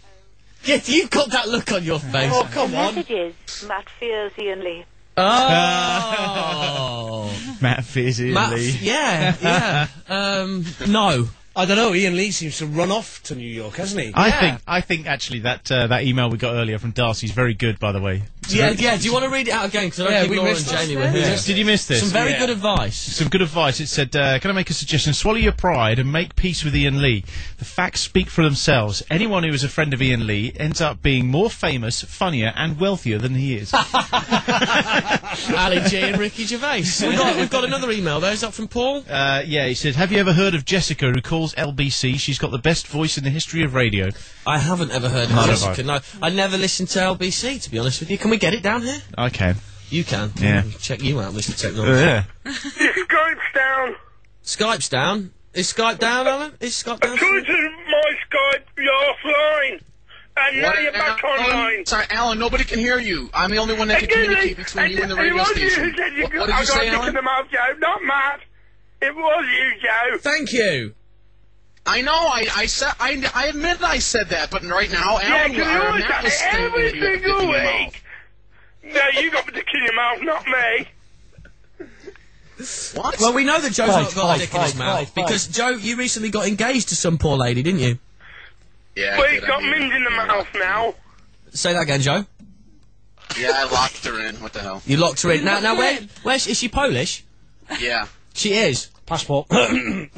Yeah, you've got that look on your face. Oh, come on. Messages. Matt fears Ian Lee. Oh. Matt Fizzy Matt, Lee. yeah. No. I don't know. Ian Lee seems to run off to New York, hasn't he? I think actually that email we got earlier from Darcy's very good, by the way. Yeah. Do you want to read it out again? Because I don't think we Laura and missed Jamie it. were here. Did you miss this? Some very good advice. Some good advice. It said, can I make a suggestion? Swallow your pride and make peace with Ian Lee. The facts speak for themselves. Anyone who is a friend of Ian Lee ends up being more famous, funnier, and wealthier than he is. Ali G and Ricky Gervais. We've got another email there. Is that from Paul? Yeah, he said, have you ever heard of Jessica who calls LBC? She's got the best voice in the history of radio. I haven't ever heard of None of Jessica. No, I never listened to LBC, to be honest with you. Can we get it down here? Okay. You can. Yeah. Check you out, Mr. Technology. Yeah. Skype's down. Skype's down. Is Skype down, Alan? Is Skype down? According to my Skype, you're offline. And now you're back online. Sorry, Alan, nobody can hear you. I'm the only one that can communicate between you and the radio station. What did you say, I got Alan? the mouth, Joe, not Matt. It was you, Joe. Thank you. I know, I admit I said that, but right now, Yeah, Alan, because you always Matt say was it saying every that you have a dick single in your week. mouth. No, you got the dick in your mouth, not me. What? Well, we know that Joe's not got a dick in his fight, mouth fight. because Joe, you recently got engaged to some poor lady, didn't you? Yeah, But I he's did, got I mean, minge in the mouth now. Say that again, Joe. Yeah, I locked her in. What the hell? You locked her in. Now, where is she Polish? Yeah. She is. Passport. Actually,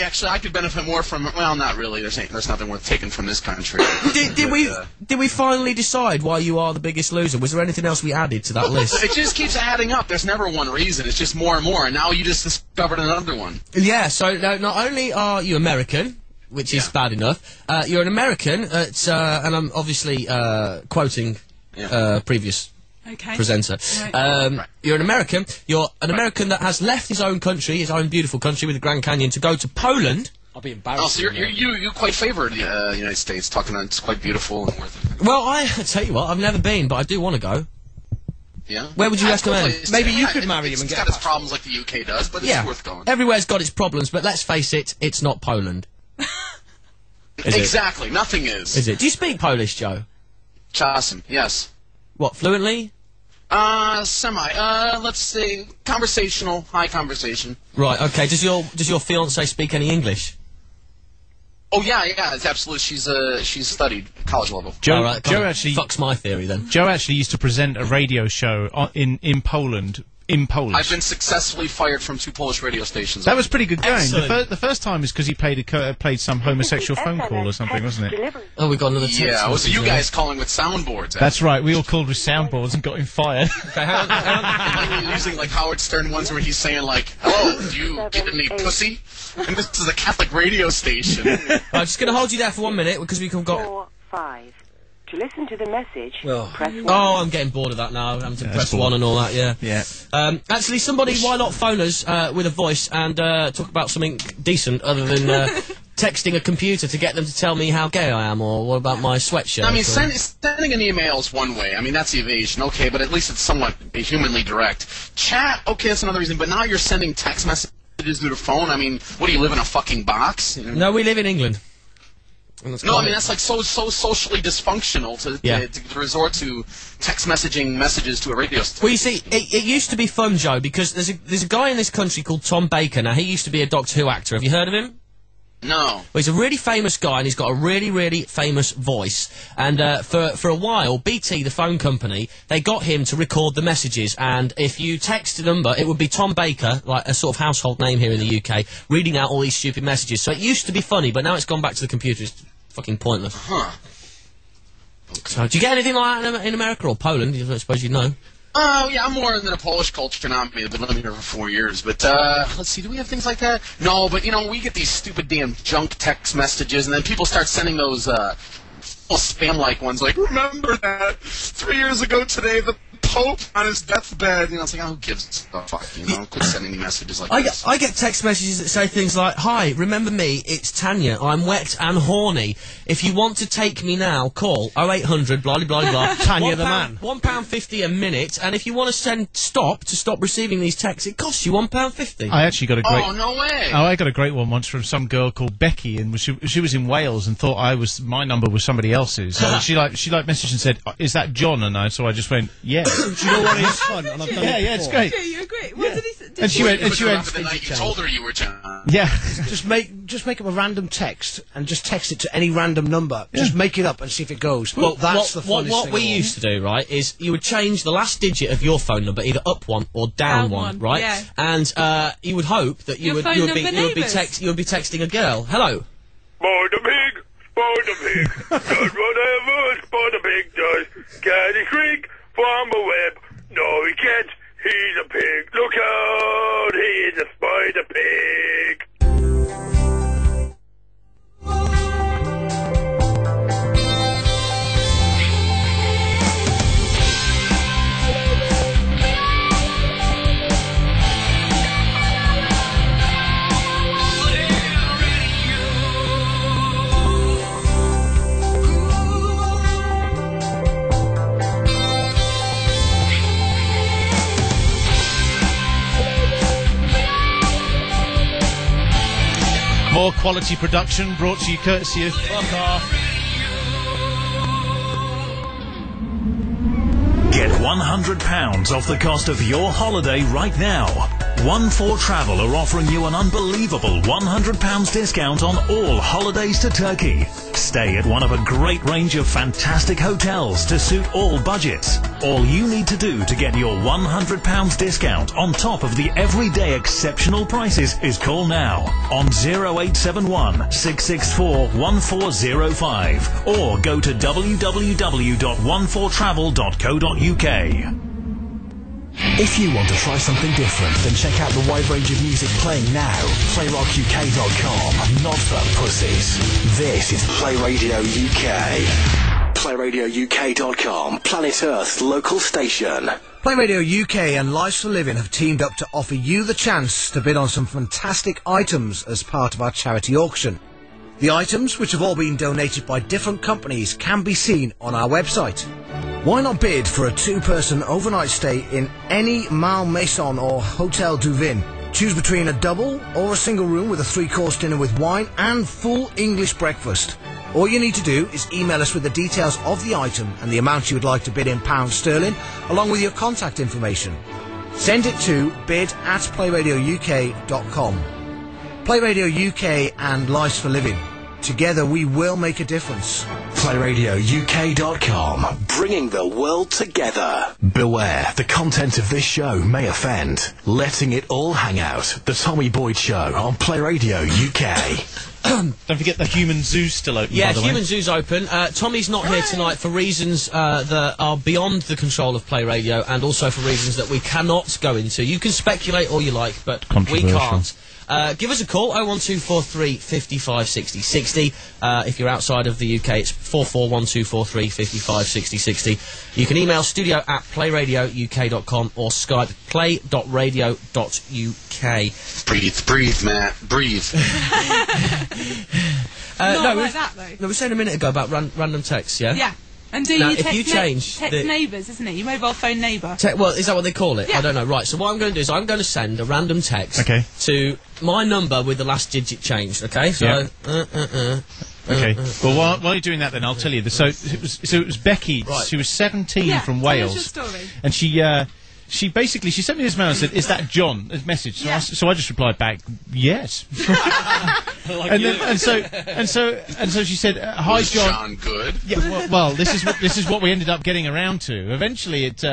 actually, I could benefit more from. Well, not really. There's nothing worth taking from this country. Did we finally decide why you are the biggest loser? Was there anything else we added to that list? It just keeps adding up. There's never one reason. It's just more and more. And now you just discovered another one. Yeah. So not only are you American, which is bad enough, you're an American. And I'm obviously quoting previous. Okay. Presenter. Right. You're an American. You're an American that has left his own country, his own beautiful country with the Grand Canyon, to go to Poland. I'll be embarrassed. Oh, so you quite favor the United States, talking about it's quite beautiful and worth it. Well, I tell you what, I've never been, but I do want to go. Yeah. Where would you recommend? Maybe you could marry him and get got its problems like the UK does, but it's worth going. Everywhere's got its problems, but let's face it, it's not Poland. Exactly. Nothing is. Is it? Do you speak Polish, Joe? Czasem, yes. What, fluently? Semi. Let's say conversational, high conversation. Right. Okay. Does your fiancée speak any English? Oh yeah, it's absolutely. She's studied college level. Joe actually fucks my theory then. Joe actually used to present a radio show in Poland. In Polish. I've been successfully fired from 2 Polish radio stations. That was pretty good going. The first time is because he played some homosexual phone call or something, wasn't it? Oh, we got another text. Yeah, it was you guys calling with soundboards. That's right. We all called with soundboards and got him fired. Okay, hang on. Like using like Howard Stern ones where he's saying like, "Hello, do you get any pussy?" And this is a Catholic radio station. I'm just going to hold you there for 1 minute because we've got 4, 5. To listen to the message, press 1. Oh, I'm getting bored of that now. I'm having to press 1 and all that, yeah. Actually, somebody, why not phone us with a voice and talk about something decent other than texting a computer to get them to tell me how gay I am, or what about my sweatshirt? I mean, sending an email is one way. I mean, that's evasion, okay, but at least it's somewhat humanly direct. Chat, okay, that's another reason, but now you're sending text messages through the phone. I mean, what do you live in a fucking box? You know? No, we live in England. No, I mean, that's like so socially dysfunctional to resort to text messages to a radio station. Well, you see, it used to be fun, Joe, because there's a guy in this country called Tom Baker. Now, he used to be a Doctor Who actor. Have you heard of him? No. Well, he's a really famous guy, and he's got a really, really famous voice. And for a while, BT, the phone company, they got him to record the messages. And if you text a number, it would be Tom Baker, like a sort of household name here in the UK, reading out all these stupid messages. So it used to be funny, but now it's gone back to the computer. It's fucking pointless. Huh. Okay. So, do you get anything like that in America or Poland? I suppose you know. Yeah, I'm more into the Polish culture now. I've been living here for 4 years, but let's see, do we have things like that? No, but we get these stupid damn junk text messages, and then people start sending those spam-like ones, like, remember that 3 years ago today, the Pope on his deathbed. It's like, who gives a fuck? Quit sending me messages like this. I get text messages that say things like, "Hi, remember me? It's Tanya. I'm wet and horny. If you want to take me now, call 0800 blah blah blah blah." Tanya the man. £1.50 a minute, and if you want to stop receiving these texts, it costs you £1.50. I actually got a great. Oh, no way! Oh, I got a great one once from some girl called Becky, and she was in Wales and thought my number was somebody else's. So she messaged and said, "Is that John?" And so I just went, "Yeah." Do you know what is fun? And I've done it it's great. Okay, you agree. What did he say? And she went. The night you told her you were John. Yeah. Just make up a random text and just text it to any random number. Yeah. Just make it up and see if it goes. Well, that's the funnest what thing we used to do, right, is you would change the last digit of your phone number, either up one or down one, right? Yeah. And you would hope that you would be texting a girl. Hello. Spider pig, does whatever Spider pig does. Can he shriek from a web? No, he can't. He's a pig. Look out! He is a spider pig. More quality production brought to you courtesy of Fuck Off. Get £100 off the cost of your holiday right now. 14Travel are offering you an unbelievable £100 discount on all holidays to Turkey. Stay at one of a great range of fantastic hotels to suit all budgets. All you need to do to get your £100 discount on top of the everyday exceptional prices is call now on 0871 664 1405 or go to www.14travel.co.uk. If you want to try something different, then check out the wide range of music playing now. PlayRockUK.com, not for pussies. This is Play Radio UK. PlayRadioUK.com, Planet Earth's local station. Play Radio UK and Lives for Living have teamed up to offer you the chance to bid on some fantastic items as part of our charity auction. The items, which have all been donated by different companies, can be seen on our website. Why not bid for a two-person overnight stay in any Mal Maison or Hotel du Vin? Choose between a double or a single room with a 3-course dinner with wine and full English breakfast. All you need to do is email us with the details of the item and the amount you would like to bid in pounds sterling, along with your contact information. Send it to bid@playradiouk.com. Play Radio UK and Lives for Living. Together we will make a difference. PlayRadioUK.com, bringing the world together. Beware, the content of this show may offend. Letting it all hang out. The Tommy Boyd Show on Play Radio UK. Don't forget the Human Zoo's still open, by the way. Human Zoo's open. Tommy's not here tonight for reasons that are beyond the control of Play Radio, and also for reasons that we cannot go into. You can speculate all you like, but we can't. Give us a call, 01243 55 60 60. If you're outside of the UK, it's 441243 55 60 60. You can email studio@playradiouk.com or Skype play.radio.uk. Breathe, Matt, breathe. Not like that, though. No, we were saying a minute ago about random texts, yeah? Yeah. And do now, you if you change text neighbours, isn't it? Your mobile phone neighbour. Well, is that what they call it? Yeah. I don't know. Right, so what I'm going to do is I'm going to send a random text Okay. to my number with the last digit changed, okay? So, Okay. Well, while you're doing that, then I'll tell you. So it was Becky. Right. She was 17 from tell us Wales, your story. and she basically sent me this mail and said, "Is that John?" A message. So, so I just replied back, "Yes." and so she said, "Hi, John." John good. Yeah. Well, this is what we ended up getting around to. Eventually, it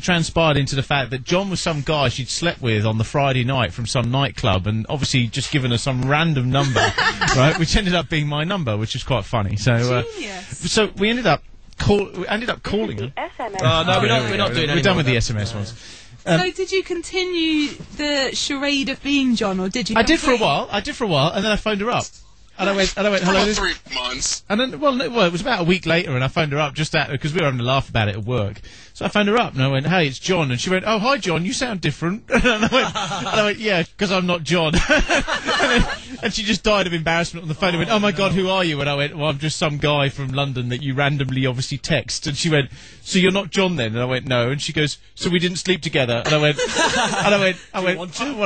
transpired into the fact that John was some guy she'd slept with on the Friday night from some nightclub, and obviously just given her some random number, right? Which ended up being my number, which is quite funny. So, so we ended up calling her. Oh, no, we're not doing it. We're done with the SMS ones. So did you continue the charade of being John, or did you? I did for a while, and then I phoned her up. And I went, hello. About 3 months. And then, well, it was about a week later, and I phoned her up just because we were having a laugh about it at work. So I phoned her up, and I went, "Hey, it's John." And she went, "Oh, hi, John. You sound different." And I went, "Yeah, because I'm not John." and she just died of embarrassment on the phone. And went, "Oh my God, who are you?" And I went, "Well, I'm just some guy from London that you randomly obviously text." And she went, "So you're not John then?" And I went, "No." And she goes, "So we didn't sleep together?" And I went, "Well,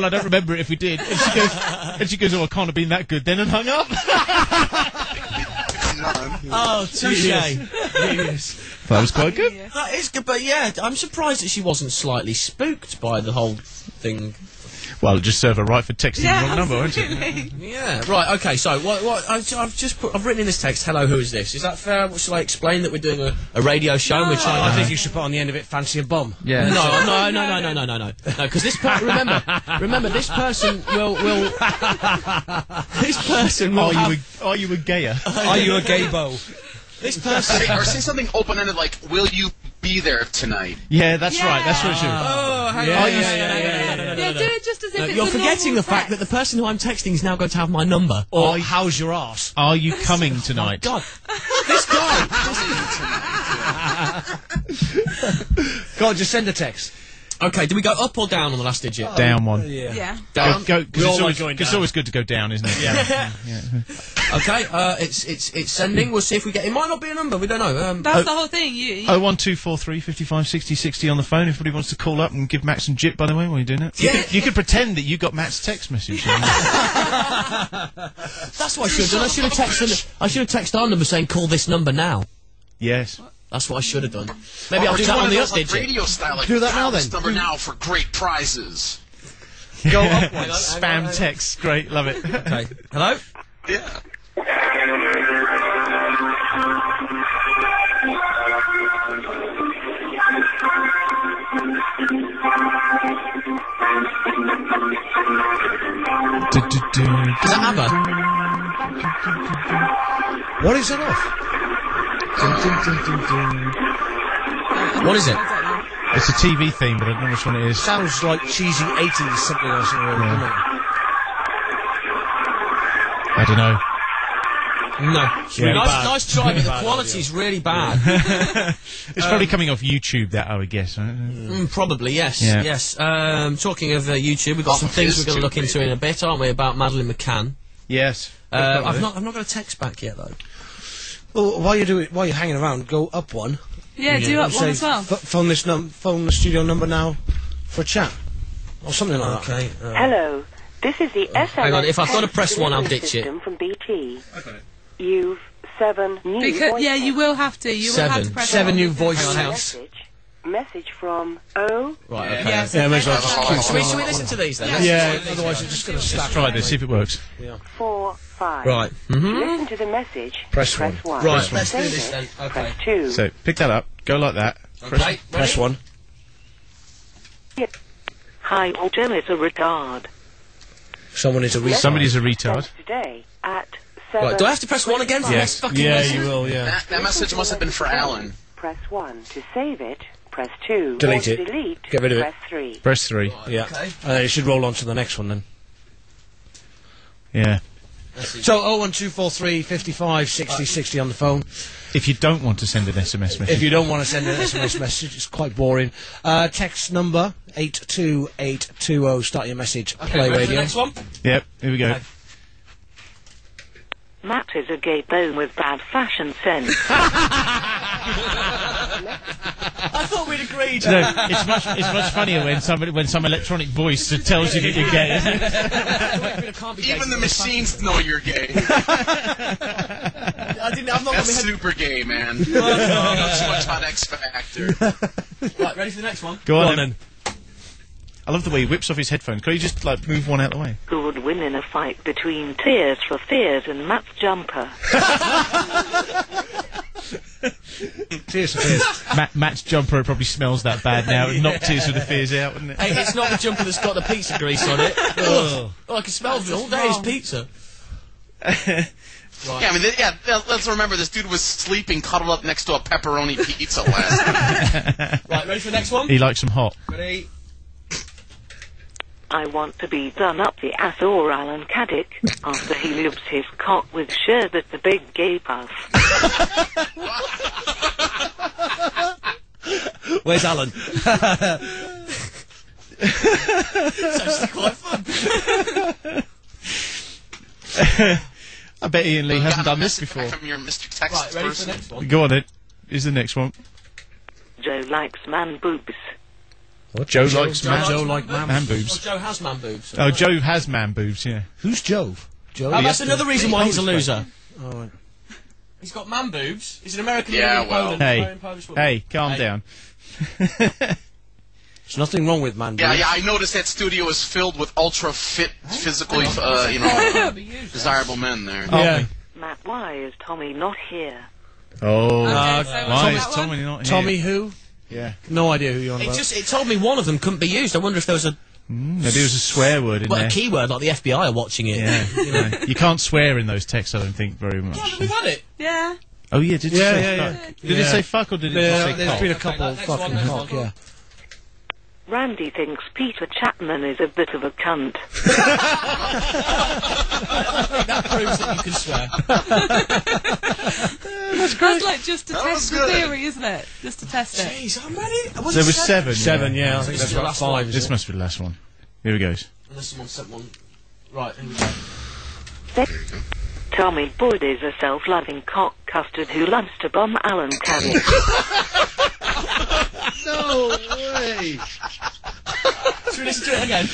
I don't remember it if we did." And she goes, "Oh, I can't have been that good then," and hung up. Oh, touche. That was quite good. That is good, but yeah, I'm surprised that she wasn't slightly spooked by the whole thing. Well, just serve her right for texting the wrong number, won't it? Yeah, right, okay, so what I've written in this text, "Hello, who is this?" Is that fair? Shall I explain that we're doing a radio show? I think you should put on the end of it, "Fancy a bomb." Yeah. No, because this remember, this person will this person will Are you a gayer? Are you a gay-bo? This person... Or say something open-ended like, "Will you be there tonight?" Yeah, that's right. That's what it should be. Oh, hang on. Yeah, do it just as if it's You're a forgetting normal the fact that the person who I'm texting is now going to have my number. Or how's your arse? Are you coming tonight? God, this guy. God, just send a text. Okay, do we go up or down on the last digit? Down one. Yeah. Down. It's always good to go down, isn't it? Yeah. Okay, it's sending. We'll see if we get. It might not be a number. We don't know. That's the whole thing. 01243 55 60 60 on the phone. If anybody wants to call up and give Max some jip, by the way, while you're doing it, you could pretend that you got Matt's text message. That's what I should have done. I should have texted our number saying, "Call this number now." Yes. That's what I should have done. Maybe I'll do that on the up digit. Radio style, like, do that now then. This number now for great prizes. Go up one. Spam text, great, love it. Okay. Hello? Yeah. Is that ABBA? What is that off? What is it? It's a TV theme, but I don't know which one it is. Sounds like cheesy 80s something or something. Yeah. I don't know. No. Yeah, Nice try, but the quality's really bad. It's probably coming off YouTube, that, I would guess. Probably, yes. Yeah. Yes. Talking of YouTube, we've got some things we're going to look into in a bit, aren't we, about Madeleine McCann? Yes. I've not got a text back yet, though. Well, while you're hanging around, go up one. Yeah, do up one as well. Phone the studio number now for a chat. Or something like that. Okay. Hello, this is the SMS. Hang on, if I've got to press one, I'll ditch it. From BT. You've 7 new Yeah, you will have to. You will have to press 7 one. new voicemails. Message from O. Right, okay. Yes. Yeah, may as well just keep Should we listen to these then? Yeah, otherwise you're just going to let's try this, see if it works. 4 5. Right. To listen to the message, Press one. one. Right, To let's do save this it, then. Okay. Press 2. So, pick that up, go like that. Okay, Press ready? 1. Hi, Joe is a retard. Somebody's a Somebody's a retard. Today at 7. Right, do I have to press 1 again for the next fucking message? will, yeah. That message must have been for Alan. Press 1 to save it. Press 2. Delete or it. to delete. Get rid of it. Press 3. Press 3. Yeah. Okay. You should roll on to the next one then. Yeah. So 01243 55 60 60 on the phone. If you don't want to send an SMS message. If you don't want to send an SMS message, it's quite boring. Text number 82820. Start your message. Okay, Play ready for the radio. next one? Yep, here we go. Okay. Matt is a gay bone with bad fashion sense. I thought we'd agreed. No, it's much funnier when some electronic voice tells you that you're gay, isn't it? Even the machines know you're gay. I'm not That's super gay, man. Not so much on X Factor. Right, ready for the next one? Go on then. I love the way he whips off his headphones. Could you just, like, move one out of the way? Who would win in a fight between Tears for Fears and Matt's jumper? Tears for Fears. Matt's jumper probably smells that bad now. It knocked Tears for the Fears out, wouldn't it? Hey, it's not the jumper that's got the pizza grease on it. Oh, I can smell it all day. It's pizza. Right. Yeah, I mean, let's remember this dude was sleeping cuddled up next to a pepperoni pizza last night. Right, ready for the next one? He likes them hot. Ready? I want to be done up the ass or Alan Caddick after he lubes his cock with sherbet the big gay puff. Where's Alan? It's actually quite fun. I bet Ian Lee hasn't done this before. From your Mr. Text Right, ready for person. the next one? Go on then. Here's the next one. Joe likes man boobs. What? Joe likes man Oh, boobs. Joe has man boobs. Oh, Joe has man boobs, yeah. Who's Jove? Joe? Oh, that's another reason why he's a loser. Oh, right. He's got man boobs. He's an American Yeah, living in well. Poland. playing Polish football. Hey, calm down. There's nothing wrong with man. Yeah, I noticed that studio is filled with ultra fit, physically, desirable men there. Yeah. Matt, why is Tommy not here? Oh, Okay, so why what's is that one? Tommy not here? Tommy who? Yeah. No idea who you're on about. It told me one of them couldn't be used. I wonder if there was a Maybe there was a swear word in there. a keyword like the FBI are watching it. Yeah, you can't swear in those texts, I don't think, very much. Yeah, but we've had it. Yeah. Oh, yeah, did it say yeah, fuck? Did it say fuck or did it just say There's cock? been a couple Okay, fucking next cock, one. yeah. Randy thinks Peter Chapman is a bit of a cunt. That proves that you can swear. That's like just to test the theory, isn't it? Just to test it. Jeez, how many? There was 7. Seven, yeah. I think This that's is the about last 5. one. This must be the last one. Here it goes. Unless someone sent one. Right, here we go. Tommy Boyd is a self-loving cock custard who loves to bomb Alan Caddick. No way! Should we listen to it again?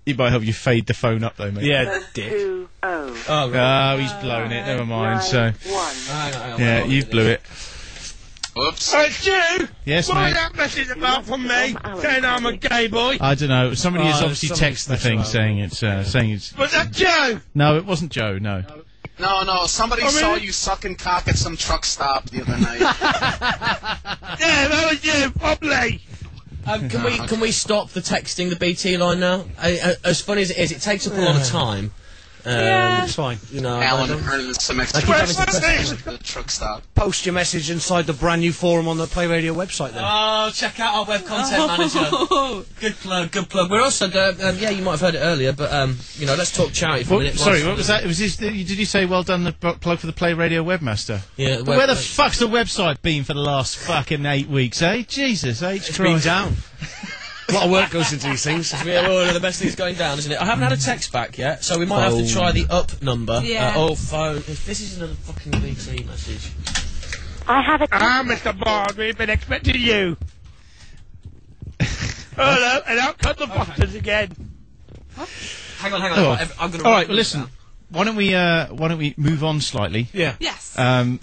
It might help you fade the phone up, though, mate. Yeah, dick. 2-0. Oh, right. Oh, he's blown it. Never mind. So, 1. yeah, you blew it. Oops. Stu! Yes, what mate. was that message about from me? Saying I'm a gay boy? I don't know. Somebody has obviously somebody texted the thing saying it's Was that Joe? No, it wasn't Joe. No. No, somebody saw you sucking cock at some truck stop the other night. Yeah, that was you, probably. Can we stop the texting the BT line now? As funny as it is, it takes up a lot of time. Yeah. It's fine. You know, Alan earning some extra Where's at my the truck stop. Post your message inside the brand new forum on the Play Radio website then. Oh, check out our web content manager. Good plug. We're also, yeah, you might have heard it earlier, but you know, let's talk charity for a minute. Sorry, what was that? Did you say well done the plug for the Play Radio webmaster? Yeah. But where the fuck's the website been for the last fucking 8 weeks, eh? Jesus, It's been down. A lot of work goes into these things. Yeah, well, the best thing's going down, isn't it? I haven't had a text back yet, so we might have to try the up number. Yeah. Phone. If this is another fucking BT message. I have a... Mr. Bard, we've been expecting you. Hello, and out cut the Fosters again. Hang on. Oh. I'm gonna. All right, well, listen. Why don't we move on slightly? Yeah. Yes. And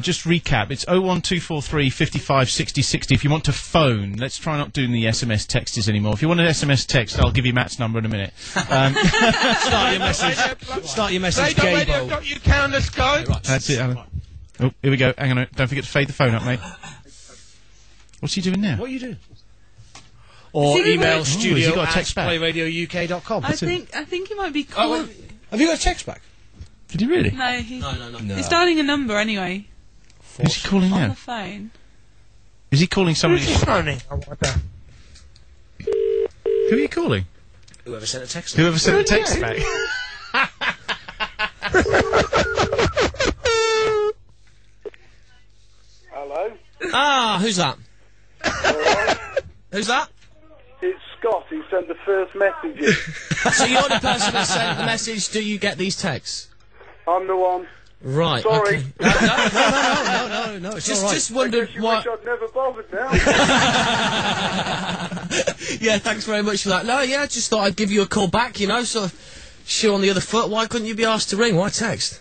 just recap. It's 01243 55 60 60. If you want to phone, let's try not doing the SMS texters anymore. If you want an SMS text, I'll give you Matt's number in a minute. Start your message, Gabo. Radio.uk on the Skype. Right. That's it, Alan. Oh, here we go. Hang on. Don't forget to fade the phone up, mate. What's he doing now? What are you doing? Or Is he email has he studio got a at text back? playradiouk.com. I think he might be Oh, called. have you got a text back? Did he really? No, No. he's dialing a number anyway Who's he calling on now? the phone. Is he calling somebody? Funny. Who are you calling? Whoever sent a text. Whoever sent the text back. Hello. Ah, who's that? Who's that? It's Scott. He sent the first messages. So you're the person that sent the message. Do you get these texts? I'm the one. Right. Sorry. Okay. No, it's Just, all right. just wondered why. Wish I'd never bothered now. Yeah, thanks very much for that. No, yeah, just thought I'd give you a call back. You know, sort of shoe on the other foot. Why couldn't you be asked to ring? Why text?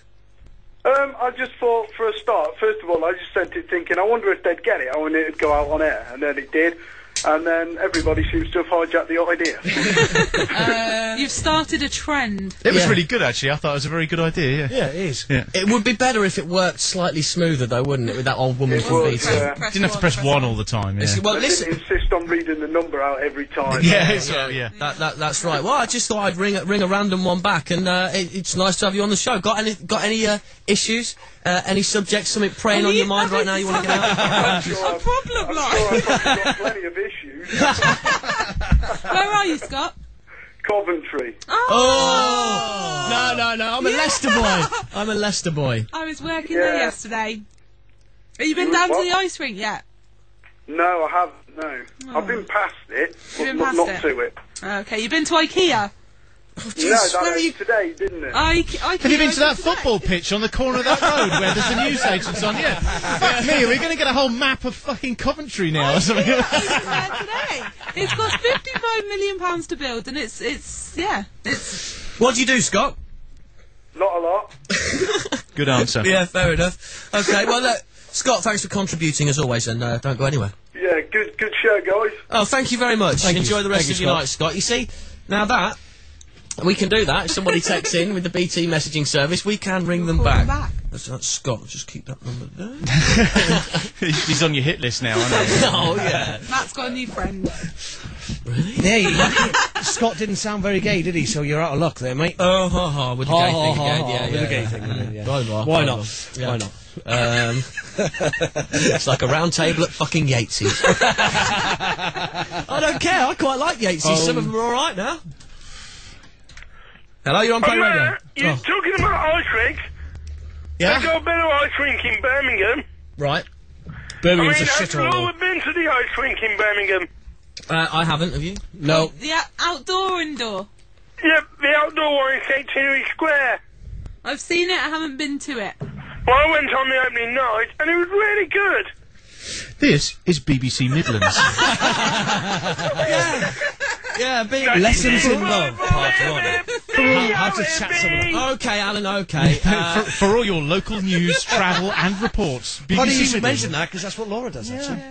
I just thought, for a start, first of all, I just sent it thinking, I wonder if they'd get it. I wanted it to go out on air, and then it did. And then everybody seems to have hijacked the idea. You've started a trend. It was Yeah. really good, actually. I thought it was a very good idea. Yeah. Yeah, it is. Yeah. It would be better if it worked slightly smoother, though, wouldn't it? With that old woman It from would, BT. yeah. Didn't have to press one all the time. Yeah. Well, I listen. didn't insist on reading the number out every time. Yeah. That's right. Well, I just thought I'd ring a random one back, and it's nice to have you on the show. Got any issues? Any subjects? Something preying on your mind right now? You want to get out? I'm sure I've probably got plenty of issues. Where are you, Scott? Coventry. Oh! No. I'm a Leicester boy. I'm a Leicester boy. I was working there yesterday. Have you been down to the ice rink yet? No, I haven't, no. I've been past it, but been not past it? to it. Okay, you've been to IKEA? No, that was today, didn't it? Have you been to that football pitch on the corner of that road where there's the newsagents on? Yeah. Fuck me, we're going to get a whole map of fucking Coventry now or something. I was there today. It's cost £55 million to build, and it's. What do you do, Scott? Not a lot. Good answer. Yeah, fair enough. Okay, well, look, Scott, thanks for contributing as always, and don't go anywhere. Yeah, good show, guys. Oh, thank you very much. Enjoy the rest of your night, Scott. You see, now that we can do that, if somebody texts in with the BT messaging service, we can ring them back. That's Scott. Just keep that number there. He's on your hit list now, isn't he? Oh yeah. Matt's got a new friend. Really? Yeah, Scott didn't sound very gay, did he? So you're out of luck there, mate. Oh, with the gay thing again. With the gay thing. Yeah. Why not? Yeah. Why not? It's like a round table at fucking Yatesy's. I don't care. I quite like Yatesy's. Some of them are all right now. Hello, you're on Play Radio. You're talking about ice rinks. Yeah. They got a better ice rink in Birmingham. Right. Birmingham's a have you shithole. all been to the ice rink in Birmingham? I haven't. Have you? No. The outdoor indoor. Yep, the outdoor one in St. Henry Square. I've seen it, I haven't been to it. Well, I went on the opening night, and it was really good. This is BBC Midlands. Yeah, being Lessons in Love, part 1. How to chat someone. Okay, Alan, okay. For all your local news, travel and reports. Funny you BBC should Video. mention that, because that's what Laura does, actually.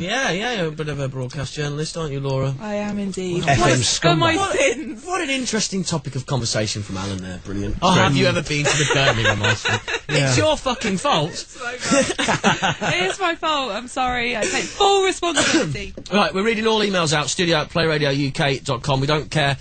Yeah, you're a bit of a broadcast journalist, aren't you, Laura? I am indeed. FM For my scumbag. sins. What an interesting topic of conversation from Alan there. Brilliant. Oh, have you ever been to the Birmingham Hospital? It's your fucking fault. It is my fault. I'm sorry. I take full responsibility. Right, we're reading all emails out. studio@playradiouk.com. We don't care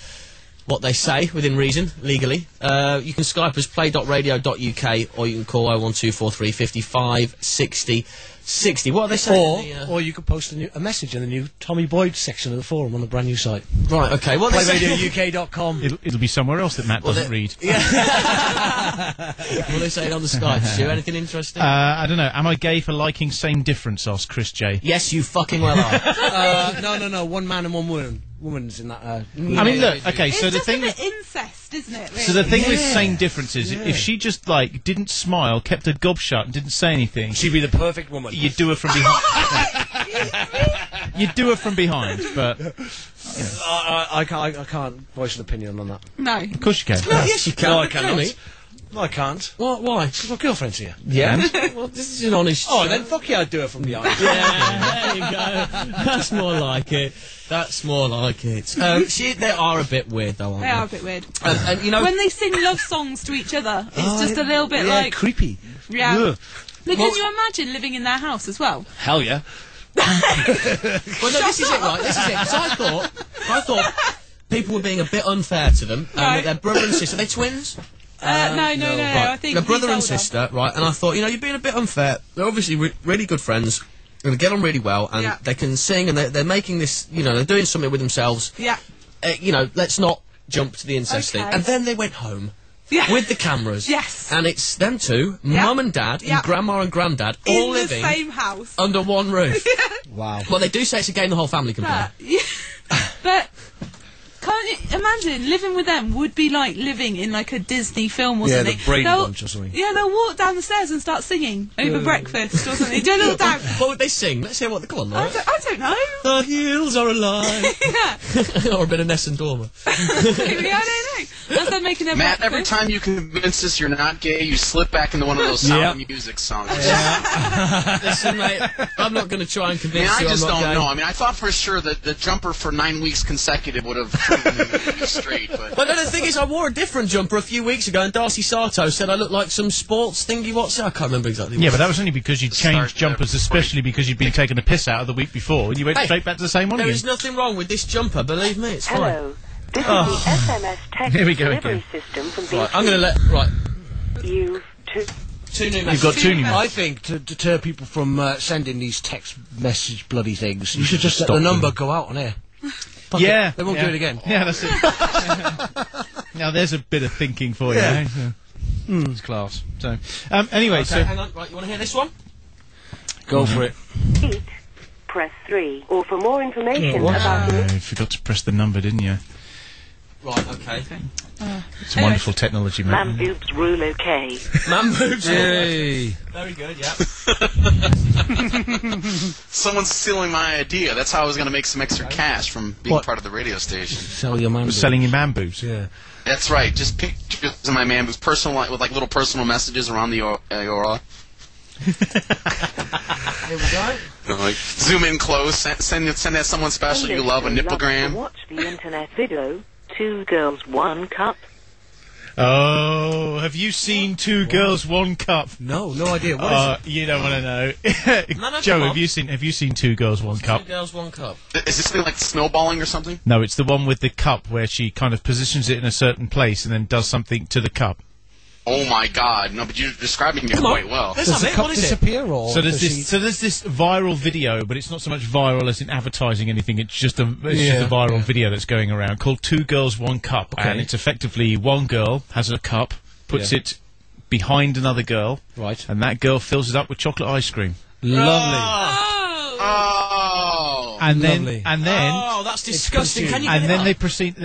what they say, within reason, legally. You can Skype us play.radio.uk, or you can call 01243 55 60 60. What are they saying? Or you could post a message in the new Tommy Boyd section of the forum on the brand new site. Right, okay. What are they saying? PlayRadioUK.com. It'll be somewhere else that Matt doesn't read. What are they saying on the Skype, Stu? Anything interesting? I don't know. Am I gay for liking Same Difference? Asked Chris J. Yes, you fucking well are. No. One man and one woman. Woman's in that. I mean, look. Okay, so the It's thing. just a bit incest, isn't it? Really? So the thing with Same Difference is, if she just didn't smile, kept her gob shut, and didn't say anything, she'd be the perfect woman. You'd do her from behind. You'd do her from behind, but I can't voice an opinion on that. No. of course you can. Yes, you can. No, I cannot. Really? No, I can't. Why? Because my girlfriend's here. Yeah. Well, this is an honest. Oh, then fuck yeah, I'd do it from behind. Yeah, there you go. That's more like it. That's more like it. They are a bit weird, though, aren't they? They are a bit weird. And you know, When they sing love songs to each other, it's just a little bit like... creepy. Yeah. Ugh. But can you imagine living in their house as well? Hell yeah. well, no, this is it, right? This is it. Because I thought people were being a bit unfair to them. Right. Their brother and sister, are they twins? No. Right. I think They're brother and he's older. sister, right? And I thought, you're being a bit unfair. They're obviously really good friends. And they get on really well, and Yeah. they can sing, and they're making this, they're doing something with themselves. Yeah. Let's not jump to the incest thing. Okay. And then they went home. Yeah. With the cameras. Yes. And it's them two, Yeah. mum and dad, Yeah. and grandma and granddad, In all the living same house. under one roof. Wow. Well, they do say it's a game the whole family can play. Yeah. But can't you imagine living with them would be like living in like a Disney film or Yeah, something. the Brady They'll- Bunch or something. Yeah, they'll walk down the stairs and start singing over breakfast or something. Do a little dance. What would they sing? Let's hear what they call on, Laura. I don't know. The hills are alive. Yeah. Or a bit of Ness and Dormer. I don't know. That's them making their Matt, breakfast. every time you convince us you're not gay, you slip back into one of those Sound of Music songs. Listen, mate, I'm not going to try and convince I you just I'm not don't gay. know. I mean, I thought for sure that the jumper for 9 weeks consecutive would have proven me straight, but... But no, the thing is, I wore a different jumper a few weeks ago, and Darcy Sarto said I looked like some sports thingy. What's it? I can't remember exactly. Yeah, what but that was only because you'd changed jumpers, especially because you'd been taking a piss out of the week before, and you went straight back to the same one There again. is nothing wrong with this jumper. Believe me, it's fine. Hello. This is the SMS text Here we go delivery again. system from Right, BT. I'm going to let You two. two new You've messages. got two new I think to deter people from sending these text message bloody things, you should just let stop the number them. go out on air. Fuck Yeah. it. They won't do it again. Yeah, that's it. Now there's a bit of thinking for you. Yeah. Eh? It's class. So, anyway, Okay, hang on. Right, you want to hear this one? Go for it. Eat. Press 3. Or for more information what? about the... You forgot to press the number, didn't you? Right, okay. It's wonderful technology, Man mate. boobs rule okay. Man boobs. Yay. Very good, yeah. Someone's stealing my idea. That's how I was going to make some extra cash from being What? part of the radio station. Sell your man. Selling your man boobs. Yeah. That's right. Just pictures of my man who's personal, with like little personal messages around the aura. Here we go. Like zoom in close, send that someone special you love a nipplegram. Watch the internet video. 2 girls, 1 cup. Oh, have you seen Two Girls, One Cup? No idea. What is it? You don't want to know. No, Joe, come on. have you seen Two Girls, One Cup? 2 girls, 1 cup. Is this something like snowballing or something? No, it's the one with the cup where she kind of positions it in a certain place and then does something to the cup. Oh my God! No, but you're describing it Come on. quite well. Let's Does have the it. cup What is it? disappear or So there's does this viral video, but it's not so much viral as in advertising anything. It's just a viral video that's going around called Two Girls, One Cup, and it's effectively one girl has a cup, puts it behind another girl, Right. and that girl fills it up with chocolate ice cream. Lovely. Oh! Oh, And then, Lovely. Oh, that's disgusting. Can you get and it then up?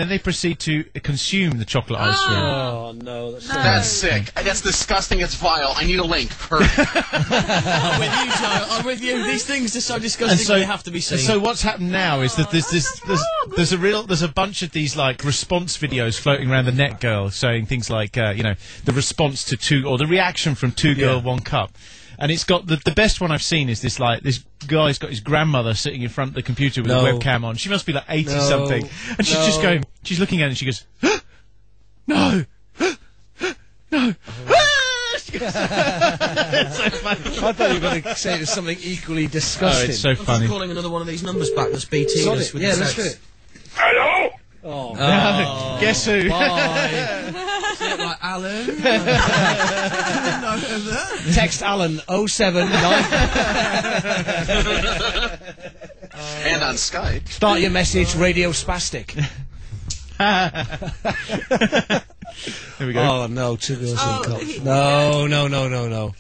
they proceed to consume the chocolate ice cream. Oh no, that's That's sick. That's disgusting. It's vile. I need a link. Hurry. I'm with you, Joe. I'm with you. These things are so disgusting. They have to be seen. So what's happened now is that there's a bunch of these like response videos floating around the net, girl, saying things like the response to the reaction from Two Girl One Cup. And it's got the best one I've seen is this guy's got his grandmother sitting in front of the computer with a webcam on. She must be like 80 something, and she's just going. She's looking at it and she goes, "No, no." It's so funny. I thought you were going to say it was something equally disgusting. Oh, it's so funny. I'm calling another one of these numbers back. That's BT. Let's do it. Hello? Oh, guess who? Like Alan. Text Alan 079. And on Skype. Start your message, Radio Spastic. There we go. Oh no, Two Girls One Cup. No.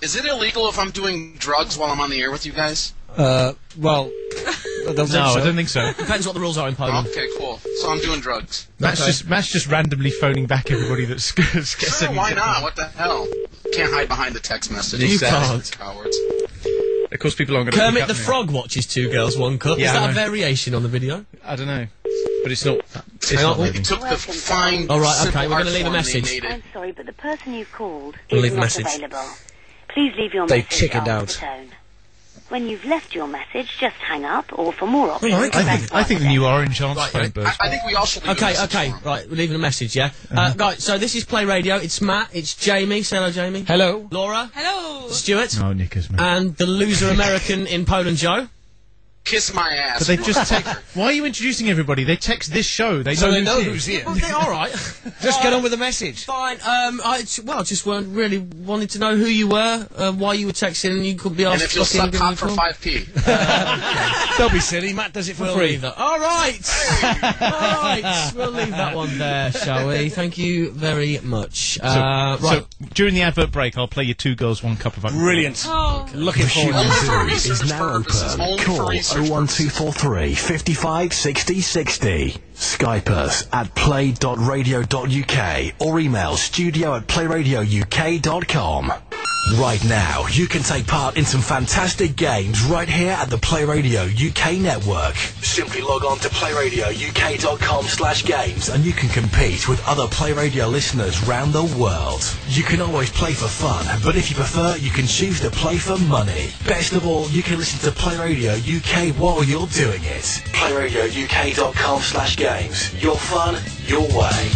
Is it illegal if I'm doing drugs while I'm on the air with you guys? Well, I don't think so. I don't think so. Depends what the rules are in Poland. Okay, cool. So I'm doing drugs. Matt's just randomly phoning back everybody that's Sure, why not? What the hell? Can't hide behind the text message. You can't. Cowards. Of course, people aren't going to. Kermit the Frog watches Two Girls One Cup. Yeah, Is that I a know. variation on the video? I don't know, but it's not. Hang on. They took the fine. All right, simple okay, we're art gonna leave a form and they message. made I'm it. sorry, but the person you've called We'll is leave a not message. available. Please leave your They message chickened after the out. tone. When you've left your message, just hang up, or for more options, I think the new Orange Answer phone I burst. think we all should leave a Okay, message for 'em. right, we're leaving a message, yeah? Right, so this is Play Radio, it's Matt, it's Jamie, say hello, Jamie. Hello. Laura. Hello. Stuart. Oh, Nickers, man. And the loser American in Poland, Joe. Kiss my ass. But they just text. Why are you introducing everybody? They text this show. They So know they know who's who's here. here. All right. Just get on with the message. Fine. I just weren't really wanting to know who you were, why you were texting, and you could be asked. And if you'll suck cock for 5p. Don't be silly. Matt does it for free. All right. All right. We'll leave that one there, shall we? Thank you very much. Right. So during the advert break, I'll play you Two Girls, One Cup of. Brilliant. Oh. Looking forward Human to it. Series is now purposes, open. only for Call research 01243 55 60 60. Skype us at play.radio.uk or email studio@playradiouk.com. Right now, you can take part in some fantastic games right here at the Play Radio UK network. Simply log on to playradiouk.com/games and you can compete with other Play Radio listeners round the world. You can always play for fun, but if you prefer, you can choose to play for money. Best of all, you can listen to Play Radio UK while you're doing it. playradiouk.com/games. Your fun, your way.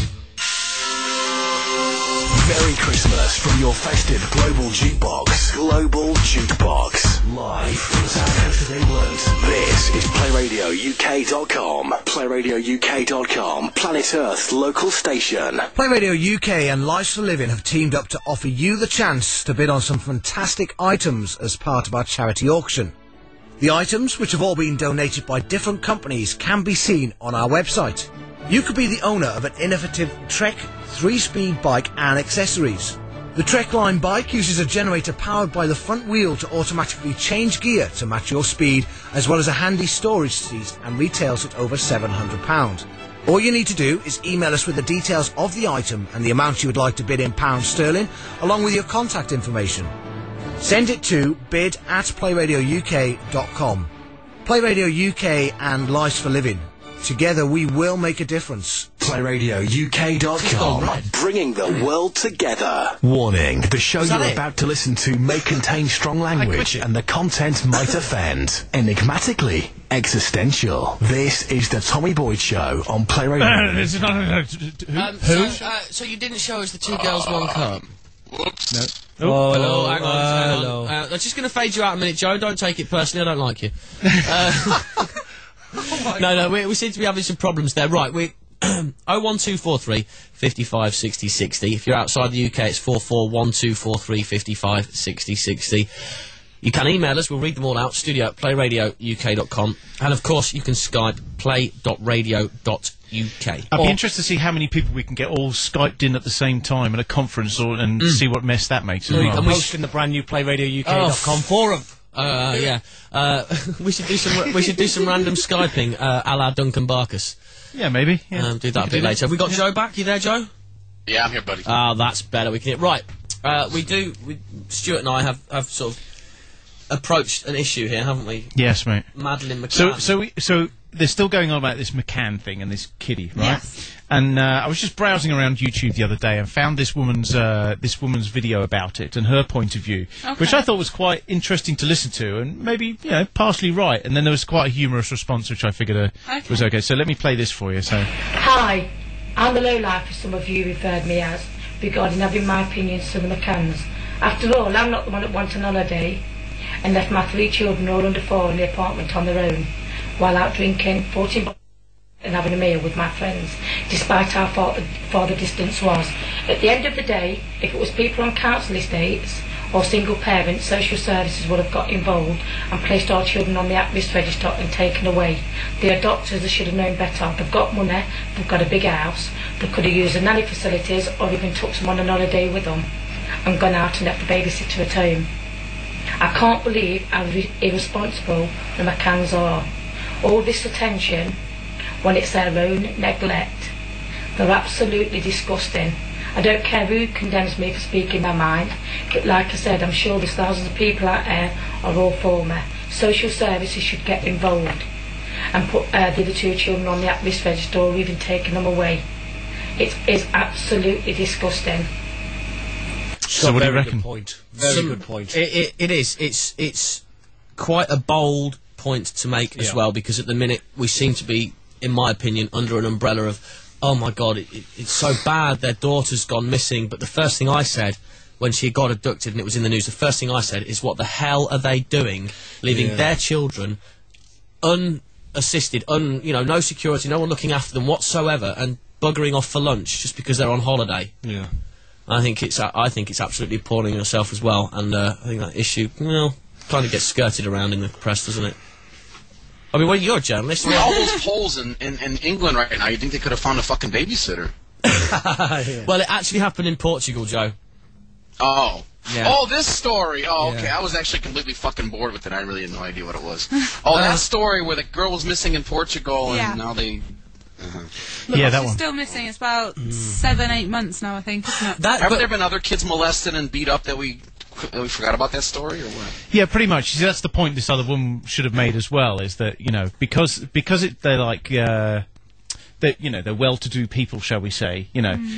Merry Christmas from your festive global jukebox. Global Jukebox. Live from the south coast of England. This is playradiouk.com. playradiouk.com. Planet Earth's local station. Play Radio UK and Lives for Living have teamed up to offer you the chance to bid on some fantastic items as part of our charity auction. The items, which have all been donated by different companies, can be seen on our website. You could be the owner of an innovative Trek 3-speed bike and accessories. The Trekline bike uses a generator powered by the front wheel to automatically change gear to match your speed, as well as a handy storage seat, and retails at over £700. All you need to do is email us with the details of the item and the amount you would like to bid in pounds sterling, along with your contact information. Send it to bid@playradiouk.com. Play Radio UK and Lives for Living. Together we will make a difference. playradiouk.com. Bringing the world together. Warning, the show you're about to listen to may contain strong language and the content might offend. Enigmatically existential. This is the Tommy Boyd Show on Play Radio. Who? So you didn't show us the Two Girls, One Cup? Whoops. No. Oh, hello. Hang on. I'm just going to fade you out a minute, Joe. Don't take it personally. I don't like you. No, we seem to be having some problems there. Right, we 01243 55 60 60. If you're outside the UK, it's 441243 55 60 60. You can email us. We'll read them all out. studio@playradiouk.com. And, of course, you can Skype play.radio.uk. I'd be interested to see how many people we can get all Skyped in at the same time at a conference and see what mess that makes as well. I'm hosting the brand new playradiouk.com forum. Yeah. We should do some random Skyping, a la Duncan Barkus. Yeah, maybe. Yeah. Do that a bit later. Have we got Joe back? You there, Joe? Yeah, I'm here, buddy. Ah, that's better. We can. Right. Stuart and I have sort of approached an issue here, haven't we? Yes, mate. Madeleine McCann. So they're still going on about this McCann thing and this kiddie, right? Yes. And I was just browsing around YouTube the other day and found this woman's video about it and her point of view, which I thought was quite interesting to listen to and maybe partially right. And then there was quite a humorous response, which I figured was okay. So let me play this for you. So. Hi, I'm the lowlife, as some of you referred me as, regarding having my opinions to the McCanns. After all, I'm not the one that went on holiday and left my 3 children all under 4 in the apartment on their own, while out drinking 14 bottles and having a meal with my friends, despite how far the distance was. At the end of the day, if it was people on council estates or single parents, social services would have got involved and placed our children on the at-risk register and taken away. The adopters, they should have known better. They've got money, they've got a big house, they could have used the nanny facilities or even took someone on holiday with them and gone out and left the babysitter at home. I can't believe how irresponsible the McCanns are. All this attention when it's their own neglect. They're absolutely disgusting. I don't care who condemns me for speaking my mind, but like I said, I'm sure there's thousands of people out there are all for me. Social services should get involved and put the other 2 children on the at-risk register or even taking them away. It is absolutely disgusting. So what do you reckon? Good point. Very good point. It is. It's quite a bold point to make as well, because at the minute we seem to be, in my opinion, under an umbrella of, oh my God, it's so bad, their daughter's gone missing. But the first thing I said when she got abducted and it was in the news, the first thing I said is, what the hell are they doing, leaving their children unassisted, no security, no one looking after them whatsoever, and buggering off for lunch just because they're on holiday? Yeah. I think it's absolutely appalling yourself as well, and I think that issue, kind of gets skirted around in the press, doesn't it? I mean, well, you're a journalist. I mean, all those polls in England right now, you think they could have found a fucking babysitter? Well, it actually happened in Portugal, Joe. Oh. Yeah. Oh, this story. Oh, okay. I was actually completely fucking bored with it. I really had no idea what it was. Oh, that story where the girl was missing in Portugal and now they... Look, that she's one. still missing. It's about 7-8 months now, I think, isn't it? Have there been other kids molested and beat up that we forgot about that story, or what? Yeah, pretty much. See, that's the point this other woman should have made as well, is that, because they're like, they're well-to-do people, shall we say,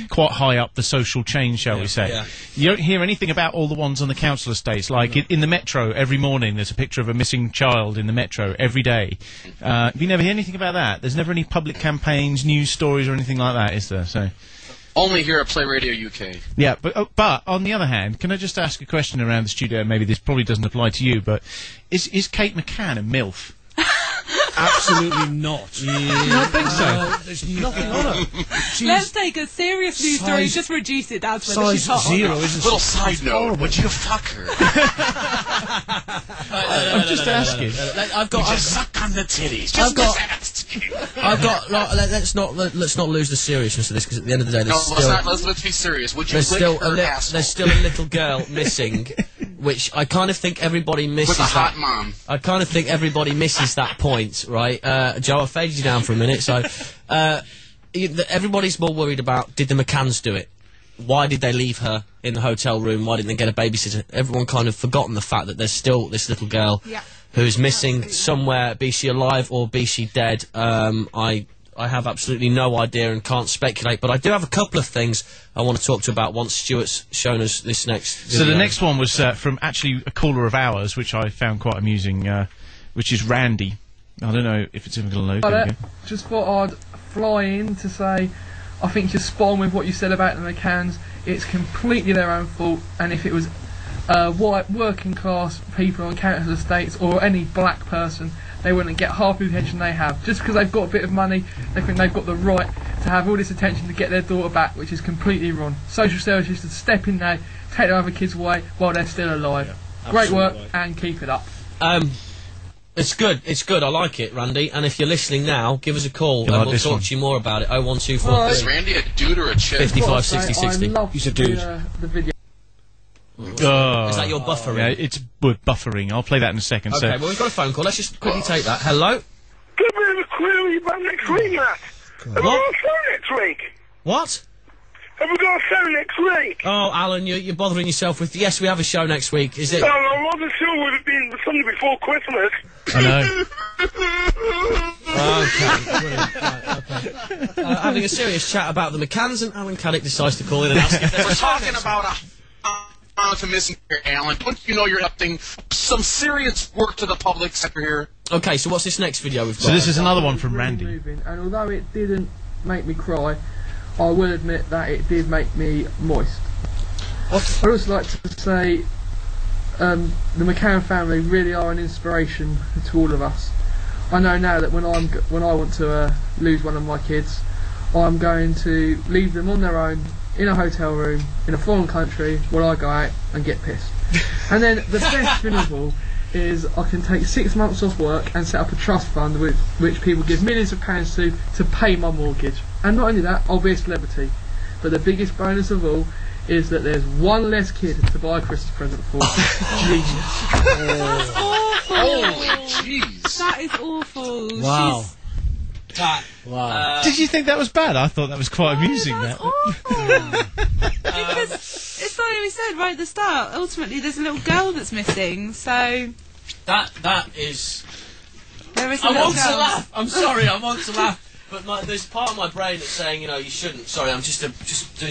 quite high up the social chain, shall we say. Yeah. You don't hear anything about all the ones on the council estates. Like, in the metro, every morning there's a picture of a missing child in the metro every day. You never hear anything about that. There's never any public campaigns, news stories, or anything like that, is there? So. Only here at Play Radio UK. Yeah, but on the other hand, can I just ask a question around the studio? Maybe this probably doesn't apply to you, but is Kate McCann a MILF? Absolutely not. You don't think so? There's nothing on her. Let's take a serious news story, just reduce it down to whether she's hot or 0, not. isn't Little side note, would you fuck her? I'm just asking. I've got. Just suck on the titties. Let's not lose the seriousness of this, because at the end of the day, let's be serious. Would you lick her asshole? There's still a little girl missing, which I kind of think everybody misses. With a hot mom. I kind of think everybody misses that point, right? Joe, I faded you down for a minute, so everybody's more worried about, did the McCanns do it? Why did they leave her in the hotel room? Why didn't they get a babysitter? Everyone kind of forgotten the fact that there's still this little girl who's missing somewhere, be she alive or be she dead. I have absolutely no idea and can't speculate, but I do have a couple of things I want to talk to you about once Stuart's shown us this next video. So the next one was from actually a caller of ours, which I found quite amusing, which is Randy. I don't know if it's even going to load. There we go. Just thought I'd fly in to say I think you're spot on with what you said about the McCanns. It's completely their own fault, and if it was white working class people on council estates or any black person, they wouldn't get half the attention they have. Just because they've got a bit of money, they think they've got the right to have all this attention to get their daughter back, which is completely wrong. Social services should step in there, take their other kids away while they're still alive. Great work, and keep it up. It's good, I like it, Randy, and if you're listening now, give us a call and we'll talk to you more about it. 01243. Is Randy a dude or a chick? 55 60 60. I love He's a dude. The video. Oh. Is that your buffering? Yeah, it's buffering. I'll play that in a second. Okay, so. well, we've got a phone call. Let's just quickly take that. Hello? Give me a query about next week, Matt. Have we got a show next week? What? Have we got a show next week? Oh, Alan, you're bothering yourself with... Yes, we have a show next week. Is it... No, I wasn't sure it would have been something before Christmas. I know. Okay, brilliant. Right, okay. Having a serious chat about the McCanns, and Alan Caddick decides to call in and ask if there's We're talking about a missing here, Alan. Don't you know you're upping some serious work to the public sector here? Okay, so what's this next video we've got? So this is another one from Randy. Moving, and although it didn't make me cry, I will admit that it did make me moist. I'd also like to say the McCann family really are an inspiration to all of us. I know now that when I want to lose one of my kids, I'm going to leave them on their own in a hotel room in a foreign country where I go out and get pissed. And then the best thing of all is I can take 6 months off work and set up a trust fund which people give millions of pounds to pay my mortgage. And not only that, I'll be a celebrity. But the biggest bonus of all is that there's one less kid to buy a Christmas present for. Genius. That's awful. Holy jeez. That is awful. Wow. Wow. Did you think that was bad? I thought that was quite amusing. That's That. awful. Because it's like we said right at the start. Ultimately, there's a little girl that's missing. So That is... there is a I little want to girl. laugh. I'm sorry, I want to laugh. But there's part of my brain that's saying, you know, you shouldn't. Sorry, I'm just doing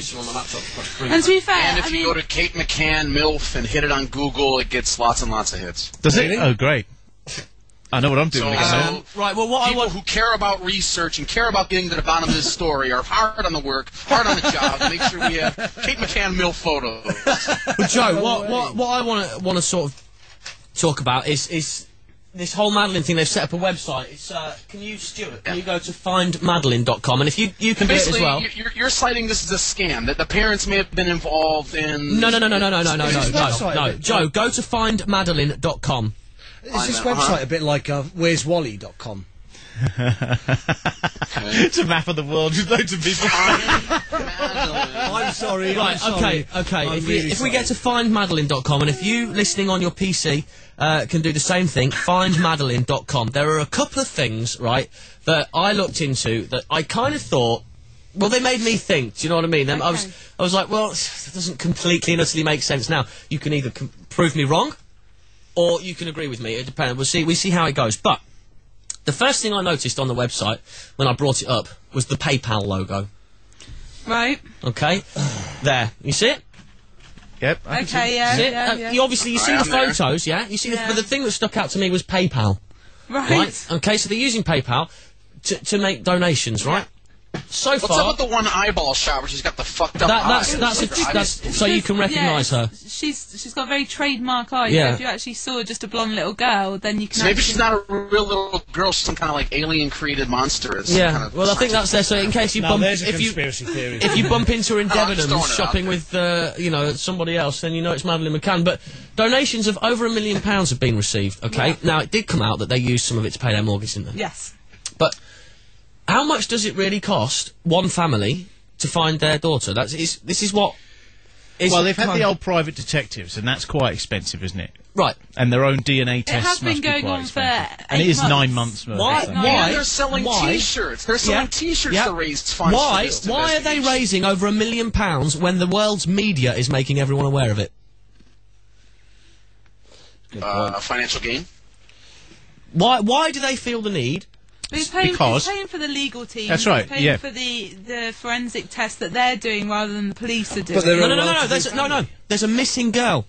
something on my laptop. And to be fair, And if I you mean, go to Kate McCann MILF and hit it on Google, it gets lots and lots of hits. Does it? Oh, great. I know what I'm doing. So, again. right, well, what people who care about research and care about getting to the bottom of this story are hard on the work, hard on the job. Make sure we have Kate McCann MILF photos. Well, Joe, what I want to sort of talk about is this whole Madeline thing. They've set up a website. It's can you go to findmadeline.com, and if you can do it as well. You're citing this as a scam that the parents may have been involved in. No. Joe, go to findmadeline.com. Is this website a bit like where'swally.com? It's a map of the world with loads of people. I'm sorry. Right, okay. If we get to findmadeline.com, and if you listening on your PC can do the same thing, findmadeline.com. There are a couple of things, right, that I looked into that I kind of thought, well, they made me think. Do you know what I mean? Okay. I was like, well, that doesn't completely and utterly make sense. Now, you can either prove me wrong, or you can agree with me. It depends. We see how it goes. But the first thing I noticed on the website when I brought it up was the PayPal logo. right? Okay, there. You see it? Yep. Okay, yeah. You obviously see the photos, yeah. You see, but the thing that stuck out to me was PayPal. Right. Okay, so they're using PayPal to make donations, right? So What's far, up with the one eyeball shot where she's got the fucked up eyes? That's so you can recognise her. She's got very trademark eyes. Yeah. So if you actually saw just a blonde little girl, then you can. So maybe she's not a real little girl, she's some kind of like alien created monster. It's Yeah. kind of Well, I think that's there. So in case you bump, there's a if you conspiracy theory. if you bump into her in I'm just Debenhams throwing it shopping with somebody else, then you know it's Madeline McCann. But donations of over £1 million have been received. Okay. Yeah. Now it did come out that they used some of it to pay their mortgage, didn't they? Yes. But how much does it really cost one family to find their daughter? This is what. Well, they've had the old private detectives, and that's quite expensive, isn't it? Right. And their own DNA tests has been must be going quite on for expensive. 8 And it is months. 9 months. Why? And they're selling T-shirts. They're selling T-shirts to raise funds. Why are they raising over £1 million when the world's media is making everyone aware of it? Financial gain. Why do they feel the need? It's paying Because- for the legal team. That's right, It's paying yeah. for the forensic test that they're doing rather than the police are doing. But they're No. There's a missing girl.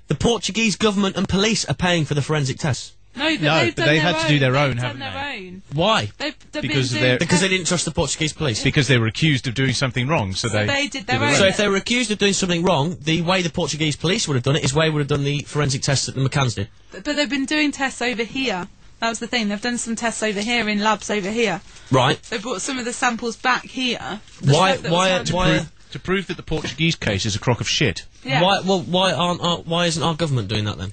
The Portuguese government and police are paying for the forensic tests. No, but No, they've but done they've their had to do their own, They've haven't done they? their own. Why? They've Because been they're- doing Because they didn't trust the Portuguese police. Because they were accused of doing something wrong, so they did their own. So if they were accused of doing something wrong, the way the Portuguese police would have done it is way would have done the forensic tests that the McCanns did. But they've been doing tests over here. That was the thing. They've done some tests over here in labs over here. Right. They brought some of the samples back here. Why to prove that the Portuguese case is a crock of shit. Yeah. Why isn't our government doing that then?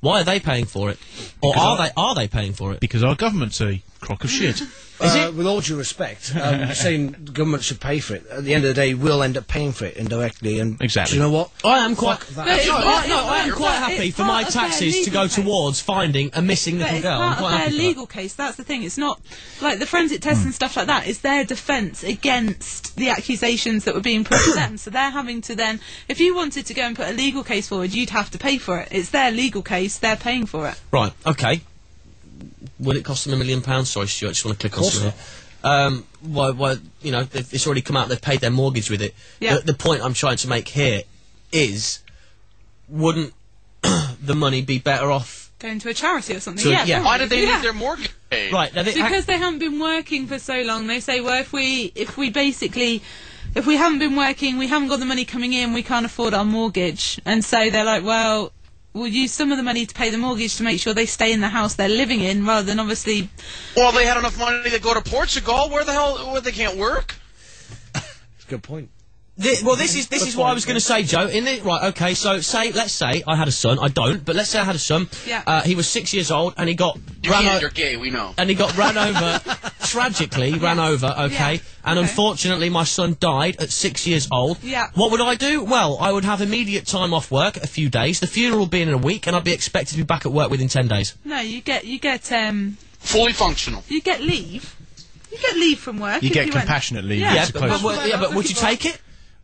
Why are they paying for it? Or Because are they paying for it? Because our government's a crock of shit. with all due respect, you're saying the government should pay for it. At the end of the day, we'll end up paying for it indirectly. And exactly. Do you know what? I am quite. I am quite happy for my taxes to go towards finding a missing little girl. I'm quite happy. Their legal case. That's the thing. It's not like the forensic tests and stuff like that. It's their defence against the accusations that were being put to them. So they're having to then, if you wanted to go and put a legal case forward, you'd have to pay for it. It's their legal case. They're paying for it. Right. Okay. Will it cost them £1 million? Sorry, Stuart. I just want to click on something here. Well, you know, it's already come out. They've paid their mortgage with it. Yeah. The point I'm trying to make here is, wouldn't the money be better off going to a charity or something? So, yeah. Why did they need their mortgage paid? Right. Because they haven't been working for so long. They say, well, if we haven't been working, we haven't got the money coming in, we can't afford our mortgage, and so they're like, well, we'll use some of the money to pay the mortgage to make sure they stay in the house they're living in, rather than obviously... Well, they had enough money to go to Portugal. Where the hell... they can't work? That's a good point. This is what I was going to say, Joe. Right, okay, so let's say I had a son. I don't, but let's say I had a son. Yeah. He was 6 years old, and he got You're gay, we know. And he got ran over, tragically ran over, okay? Yeah. And unfortunately, my son died at 6 years old. Yeah. What would I do? Well, I would have immediate time off work, a few days. The funeral will be in a week, and I'd be expected to be back at work within 10 days. No, you get fully functional. You get leave. You get leave from work. You get compassionate leave. Yeah, but would you take it?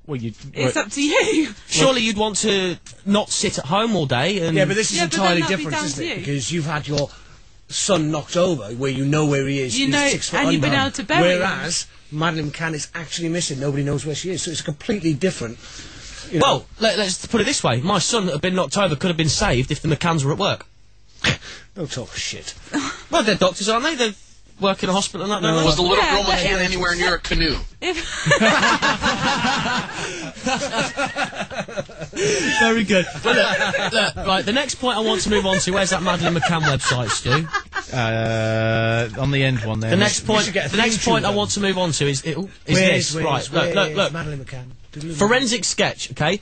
Well, it's up to you. Surely you'd want to not sit at home all day. And yeah, but this is entirely different, isn't it? Because you've had your son knocked over, where you know where he is. You know, 6 foot and you've been under. able to bury him. Whereas Madeleine McCann is actually missing. Nobody knows where she is. So it's completely different. You know. Well, let's put it this way: my son that had been knocked over could have been saved if the McCanns were at work. Don't talk shit. Well, they're doctors, aren't they? They work in a hospital and that. No. Was the little girl McCann anywhere near a canoe? Very good. Well, look, right, the next point I want to move on to, where's that Madeleine McCann website, Stu? On the end one there. The next point I want to move on to is this. Right, look. Madeleine McCann. Forensic sketch, okay?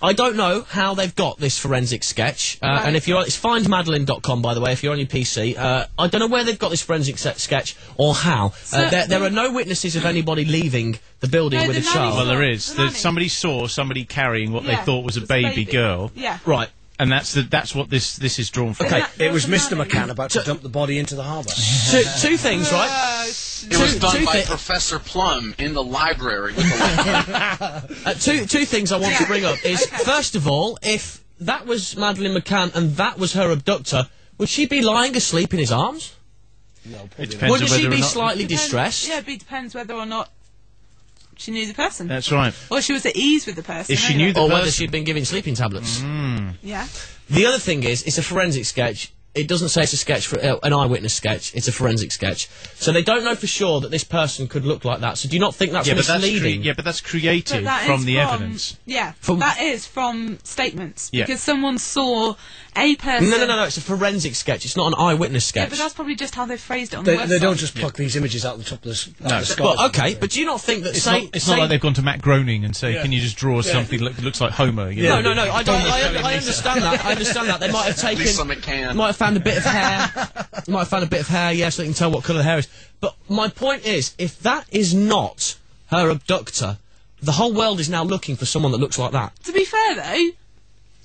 I don't know how they've got this forensic sketch, and if it's findmadeline.com, by the way, if you're on your PC. I don't know where they've got this forensic sketch or how. There are no witnesses of anybody leaving the building with a child. Well, there is. Somebody saw somebody carrying what they thought was a baby girl. Yeah. Right. And that's what this is drawn from. Okay, it was Mr. McCann about to dump the body into the harbour. Two things, right? It was done by Professor Plum in the library with the two things I want to bring up is, first of all, if that was Madeleine McCann and that was her abductor, would she be lying asleep in his arms? No, probably Wouldn't she be slightly distressed? Yeah, it depends whether or not she knew the person. That's right. Or she was at ease with the person. If she knew the or person. whether she'd been given sleeping tablets. Yeah. The other thing is, it's a forensic sketch. It doesn't say it's a sketch for an eyewitness sketch. It's a forensic sketch. So they don't know for sure that this person could look like that. So do you not think that's misleading? But that's created from the evidence. Yeah, that is from statements. Yeah. Because someone saw a person... No, it's a forensic sketch. It's not an eyewitness sketch. Yeah, but that's probably just how they've phrased it on the website. They don't just pluck these images out the top of the sky. Well, okay, but do you not think that... It's not like they've gone to Matt Groening and say, can you just draw something that looks like Homer? You know? No, I understand that. I understand that. They might have taken... Lisa McCann. Might have found a bit of hair. You might have found a bit of hair, yeah, so they can tell what colour the hair is. But my point is, if that is not her abductor, the whole world is now looking for someone that looks like that. To be fair, though...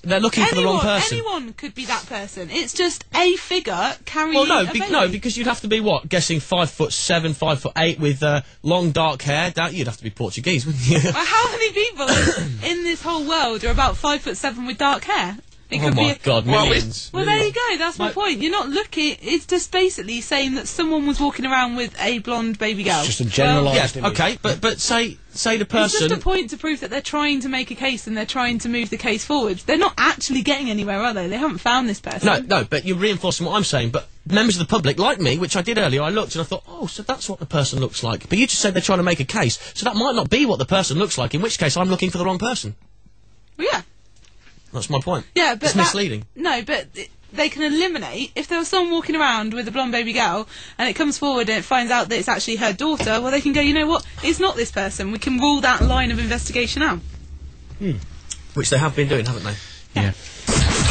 They're looking for the wrong person. Anyone could be that person. It's just a figure carrying a baby. No, because you'd have to be, guessing 5'7", 5'8", with long dark hair. You'd have to be Portuguese, wouldn't you? Well, how many people in this whole world are about 5'7" with dark hair? It could my God, millions. Well, there you go. That's my point. You're not looking... It's just basically saying that someone was walking around with a blonde baby girl. It's just a generalised image. Okay, but say the person... It's just a point to prove that they're trying to make a case and they're trying to move the case forward. They're not actually getting anywhere, are they? They haven't found this person. No, but you're reinforcing what I'm saying. But members of the public, like me, which I did earlier, I looked and I thought, oh, so that's what the person looks like. But you just said they're trying to make a case, so that might not be what the person looks like, in which case I'm looking for the wrong person. Well, yeah. That's my point. Yeah, but it's misleading. No, but they can eliminate... If there was someone walking around with a blonde baby girl and it comes forward and it finds out that it's actually her daughter, well, they can go, you know what, it's not this person. We can rule that line of investigation out. Which they have been doing, haven't they? Yeah.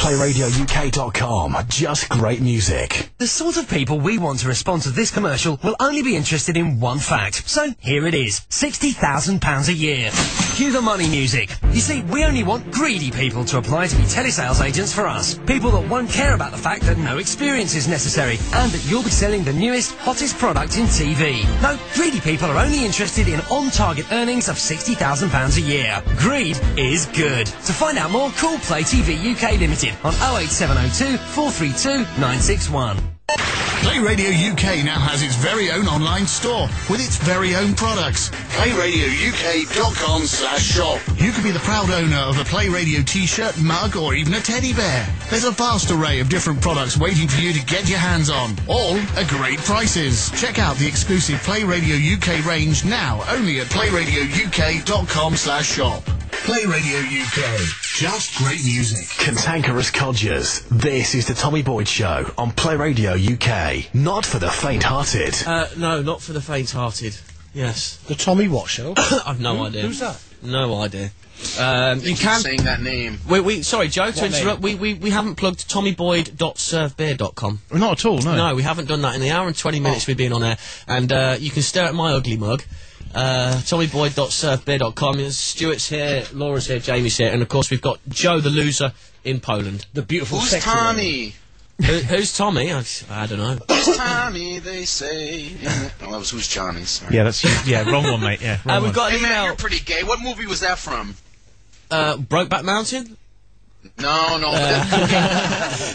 PlayRadioUK.com. Just great music. The sort of people we want to respond to this commercial will only be interested in one fact. So here it is, £60,000 a year. Cue the money music. You see, we only want greedy people to apply to be telesales agents for us. People that won't care about the fact that no experience is necessary and that you'll be selling the newest, hottest product in TV. No, greedy people are only interested in on-target earnings of £60,000 a year. Greed is good. To find out more, call Play TV UK Limited on 08702 432 961. Play Radio UK now has its very own online store with its very own products. PlayRadioUK.com/shop. You could be the proud owner of a Play Radio t-shirt, mug, or even a teddy bear. There's a vast array of different products waiting for you to get your hands on, all at great prices. Check out the exclusive Play Radio UK range now, only at PlayRadioUK.com/shop. Play Radio UK. Just great music. Cantankerous codgers. This is the Tommy Boyd Show on Play Radio UK. Not for the faint-hearted. No, not for the faint-hearted. Yes. The Tommy what show? I've no idea. Who's that? No idea. You can saying that name. Sorry, Joe, to interrupt. We haven't plugged tommyboyd.servebeer.com. Not at all, no. No, we haven't done that in the hour and 20 minutes we've been on air. And you can stare at my ugly mug. tommyboyd.servebeer.com. Stuart's here, Laura's here, Jamie's here, and of course we've got Joe the loser in Poland. The beautiful Who's sexy Tommy? Who's Tommy? I don't know. Who's Tommy, they say. Oh, that was Who's Johnny, sorry. Yeah, that's wrong one, mate. Yeah, wrong we've got an Hey man, email. you're pretty gay. What movie was that from? Brokeback Mountain? No.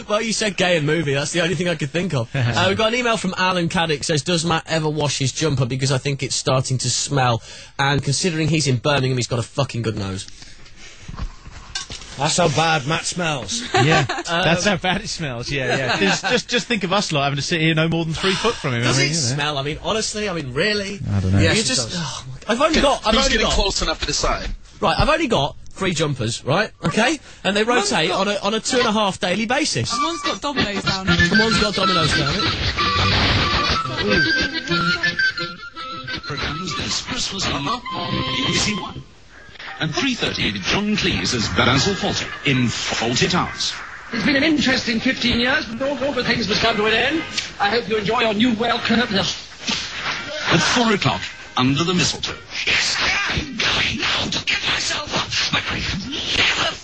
Well, you said gay and movie. That's the only thing I could think of. We've got an email from Alan Caddick. Says, does Matt ever wash his jumper? Because I think it's starting to smell. And considering he's in Birmingham, he's got a fucking good nose. That's how bad Matt smells. Yeah, that's how bad it smells. Yeah. Just think of us lot having to sit here no more than 3 foot from him. Does it smell? I mean, honestly, really? I don't know. Yes, You just, I've only got. Who's getting close enough to decide? Right, I've only got 3 jumpers, right? Okay, and they rotate on a 2.5 daily basis. And one's got dominoes down it. And one's got dominoes down it. Programs this Christmas Eve on BBC One. At 3:30, John Cleese as Basil Fawlty in Fawlty Towers. It's been an interesting 15 years, but all good things must come to an end. I hope you enjoy your new welcome. At 4 o'clock, Under the Mistletoe. Yes, I'm going now to get myself up, but I have never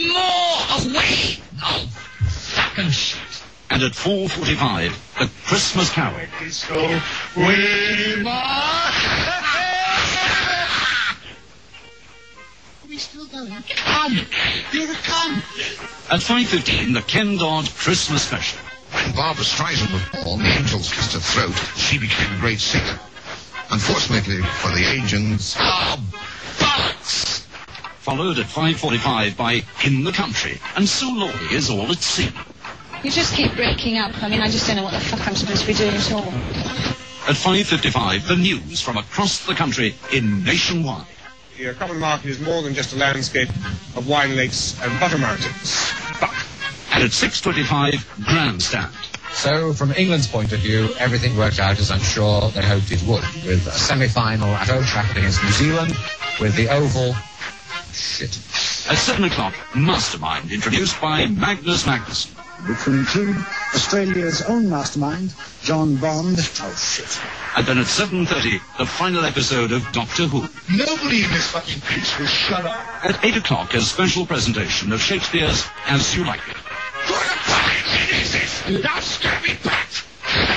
more away. Oh, fucking shit. And at 4:45, The Christmas Carol. Are we still going? Come! Here it comes! At 5:15, The Ken Dodd Christmas Special. When Barbara Streisand was born, the angels kissed her throat. She became a great singer. Unfortunately for the agents... Oh, bollocks! Followed at 5:45 by In the Country, and Sue Laurie is all at sea. You just keep breaking up. I mean, I just don't know what the fuck I'm supposed to be doing at all. At 5:55, the news from across the country in Nationwide. The common market is more than just a landscape of wine lakes and butter mountains. And at 6:25, Grandstand. So, from England's point of view, everything worked out as I'm sure they hoped it would, with a semi-final at Old Trafford against New Zealand, with the Oval... shit. At 7 o'clock, Mastermind, introduced by Magnus Magnuson. Which will include Australia's own mastermind, John Bond. Oh, shit. And then at 7:30, the final episode of Doctor Who. Nobody in this fucking piece will shut up. At 8 o'clock, a special presentation of Shakespeare's As You Like It. What a fucking is this? Now scare me back!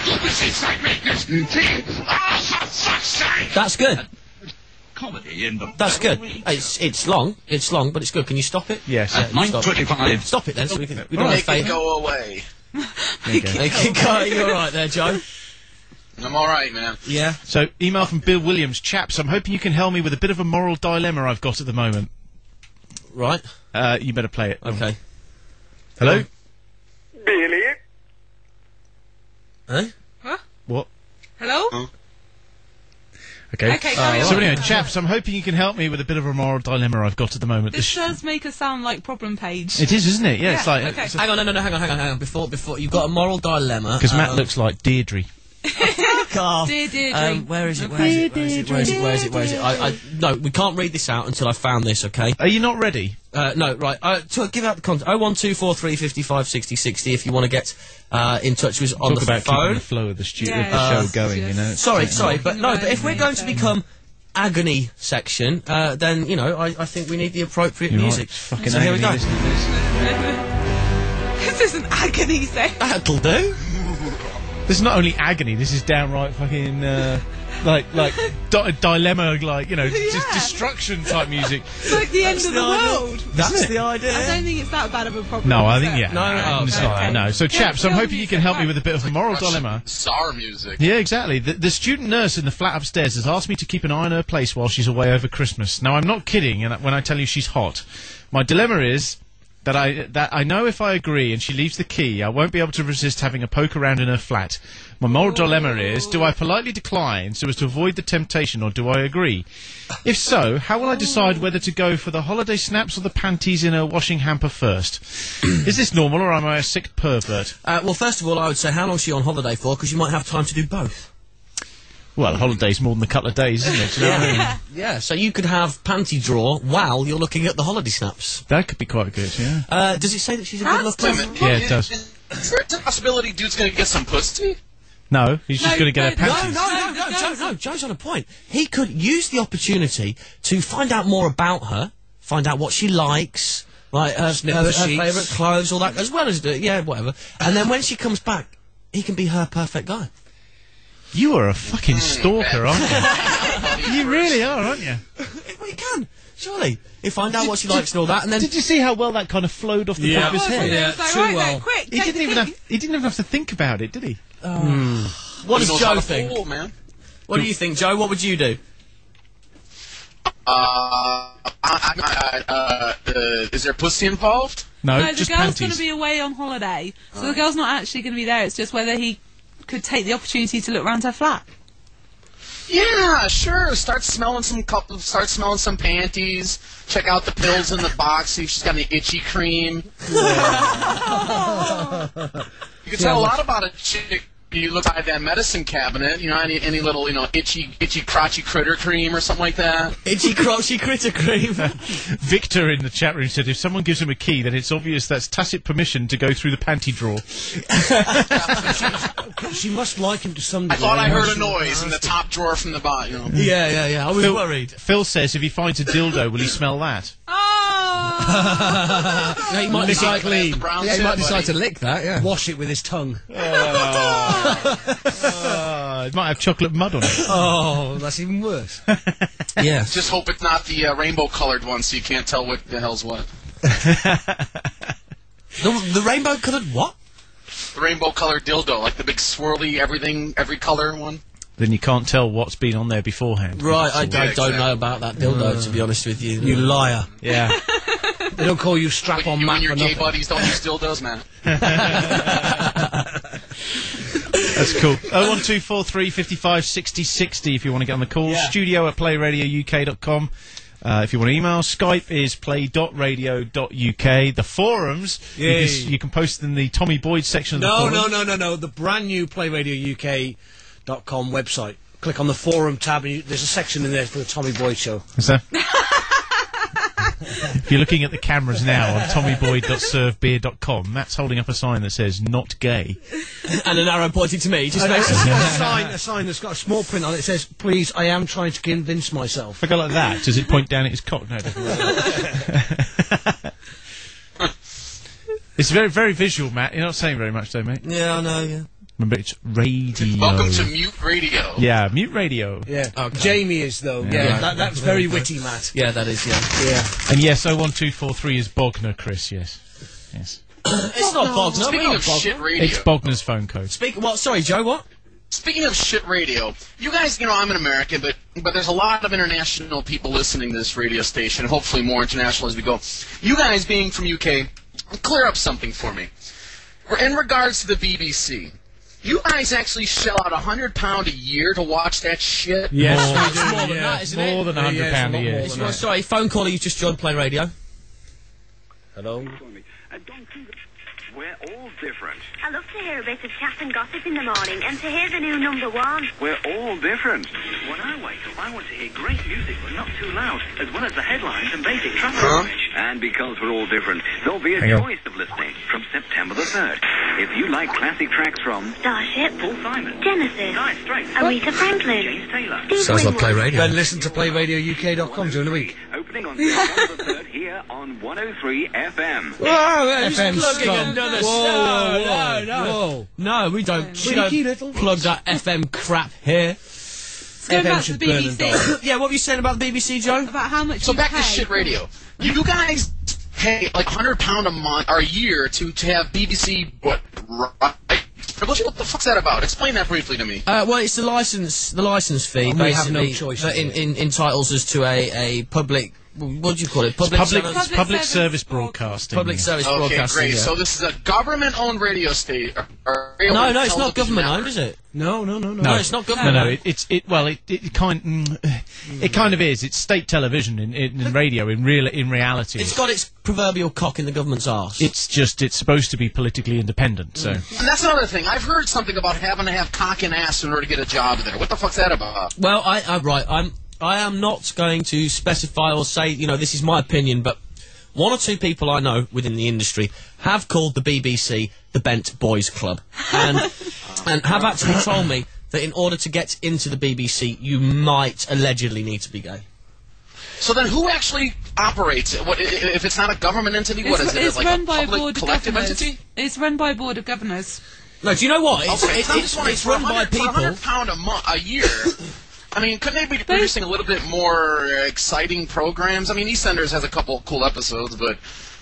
You'll be inside Magnus! Oh, for fuck's sake! That's good. Comedy in the... That's good. It's long, but it's good. Can you stop it? Yes. At 9:25... Stop it then, so we don't Make it go away. Make it go. You're right there, Joe. I'm alright, man. Yeah. So, email from Bill Williams. Chaps, I'm hoping you can help me with a bit of a moral dilemma I've got at the moment. Right. You better play it. Okay. Hello? Billy? Huh? What? Hello? Huh? Okay. Carry on. So anyway, chaps, I'm hoping you can help me with a bit of a moral dilemma I've got at the moment. This does make us sound like problem page. It is, isn't it? Yeah, it's like... Okay. Hang on, hang on. Before, you've got a moral dilemma. Because Matt looks like Deirdre. Fuck off. Dear where is it? Where is it? No, we can't read this out until I found this, okay? Are you not ready? No, right. To give out the contact, 01243 55 60 60 if you want to get in touch with us on Talk the about phone. keeping the flow of the show going, you know. Sorry, but if we're going to become agony section, then, you know, I think we need the appropriate music. Fucking so here we go. This is an agony section. That'll do. This is not only agony, this is downright fucking, dilemma, like, you know, just destruction type music. It's like the end of the world. That's the idea. I don't think it's that bad of a problem. No, I think, yeah. No. It's not, no. So, chaps, I'm hoping you can help me with a bit of a moral dilemma. Bizarre music. Yeah, exactly. The student nurse in the flat upstairs has asked me to keep an eye on her place while she's away over Christmas. Now, I'm not kidding when I tell you she's hot. My dilemma is that I know if I agree and she leaves the key, I won't be able to resist having a poke around in her flat. My moral dilemma is, do I politely decline so as to avoid the temptation, or do I agree? If so, how will I decide whether to go for the holiday snaps or the panties in her washing hamper first? Is this normal, or am I a sick pervert? Well, first of all, I would say, how long is she on holiday for? Because you might have time to do both. Well, a holiday's more than a couple of days, isn't it? Do you know what I mean? Yeah, so you could have panty draw while you're looking at the holiday snaps. That could be quite good, yeah. Does it say that she's a good looker? Yeah, it does. Is there a possibility dude's going to get some pussy? No, he's just going to get her panties. No, Joe's on a point. He could use the opportunity to find out more about her, find out what she likes, like her favourite clothes, all that, as well as, whatever. And then when she comes back, he can be her perfect guy. You are a fucking stalker, aren't you? You really are, aren't you? Well, you can, surely. You find out what she likes and all that, and then... Did you see how well that kind of flowed off the top of his head? Yeah, too well. Quick, He didn't even have to think about it, did he? What does Joe think? Fool, man. What do you think, Joe? What would you do? Is there pussy involved? No, the just girl's panties. going to be away on holiday, so the girl's not actually going to be there. It's just whether he could take the opportunity to look around her flat. Yeah, sure. Start smelling some panties. Check out the pills in the box. See if she's got any itchy cream. You can tell a lot about a chick. You look at that medicine cabinet. You know, any little, itchy crotchy critter cream or something like that. Itchy crotchy critter cream. Victor in the chat room said if someone gives him a key, then it's obvious that's tacit permission to go through the panty drawer. She must like him to some degree. I thought I heard a noise in the top drawer from the bottom. Yeah. I was worried. Phil says if he finds a dildo, will he smell that? Yeah, he might decide to lick that, yeah. Wash it with his tongue. It might have chocolate mud on it. Oh, that's even worse. Yeah. Just hope it's not the rainbow-colored one, so you can't tell what the hell's what. The rainbow-coloured what? The rainbow-colored dildo, like the big swirly every color one. Then you can't tell what's been on there beforehand. Right, I don't know about that dildo, to be honest with you. You liar. Yeah. They don't call you strap-on Matt and your for gay nothing. buddies don't use dildos, man. That's cool. 01243 55 60 60 if you want to get on the call. Yeah. studio@playradiouk.com. If you want to email, Skype is play.radio.uk. The forums, you can post in the Tommy Boyd section of the forum. No. The brand new PlayRadioUK.com website. Click on the forum tab, and there's a section in there for the Tommy Boyd show. Is there? If you're looking at the cameras now on tommyboyd.servebeer.com, Matt's holding up a sign that says "not gay" and an arrow pointing to me. Just makes a sign that's got a small print on it. It says, "Please, I am trying to convince myself." If I go like that, does it point down at his cock? No, it doesn't. It's very, very visual, Matt. You're not saying very much, though, mate. Yeah, I know. Yeah. Remember, it's radio. Welcome to Mute Radio. Yeah, Mute Radio. Yeah. Okay. Jamie is, though. Yeah, that's very witty, Matt. Yeah, that is, yeah. And yes, 01243 is Bogner, Chris, yes. It's not Bogner. Speaking of shit radio. It's Bogner's phone code. Sorry, Joe, what? Speaking of shit radio, you guys, I'm in America, but there's a lot of international people listening to this radio station, and hopefully more international as we go. You guys being from UK, clear up something for me. In regards to the BBC, you guys actually shell out £100 a year to watch that shit? Yes, we do. More than that, isn't it? More than £100 a year. Sorry, phone caller, you just joined Play Radio. Hello? We're all different. I love to hear a bit of chat and gossip in the morning and to hear the new number one. We're all different. When I wake up, I want to hear great music but not too loud, as well as the headlines and basic traffic knowledge. And because we're all different, there'll be a choice of listening from September the 3rd. If you like classic tracks from Starship, Paul Simon, Genesis, Dire Straits, Aretha Franklin, James Taylor. Sounds like Play Radio. Then listen to PlayRadioUK.com during the week. Opening on September the 3rd here on 103 FM. Whoa, who's FM plugging scum. another Whoa. No, we don't. We Cheeky don't little- plug that FM crap here. Let's go back to the BBC. Yeah, what were you saying about the BBC, Joe? About how much So you back pay. to shit radio. You guys pay like £100 a month or a year to have BBC privilege? What the fuck's that about? Explain that briefly to me. Well, it's the license fee, And we have basically, no choice that in it. entitles us to a public. What do you call it? Public service broadcasting. Public service Okay, broadcasting. great. Yeah. So this is a government-owned radio station. No, it's not government-owned, is it? No, it's not government. No, it kind of is. It's state television in radio in reality. It's got its proverbial cock in the government's arse. It's supposed to be politically independent. So And that's another thing. I've heard something about having to have cock and ass in order to get a job there. What the fuck's that about? Well, I am not going to specify or say, this is my opinion, but one or two people I know within the industry have called the BBC the Bent Boys Club, and have actually told me that in order to get into the BBC, you might allegedly need to be gay. So then who actually operates it? What, if it's not a government entity, what is it? It's like run a by a public board of collective governors. entity? It's run by a board of governors. No, do you know what? It's run by people. For £100 a year. I mean, couldn't they be producing a little bit more exciting programs? I mean, EastEnders has a couple cool episodes, but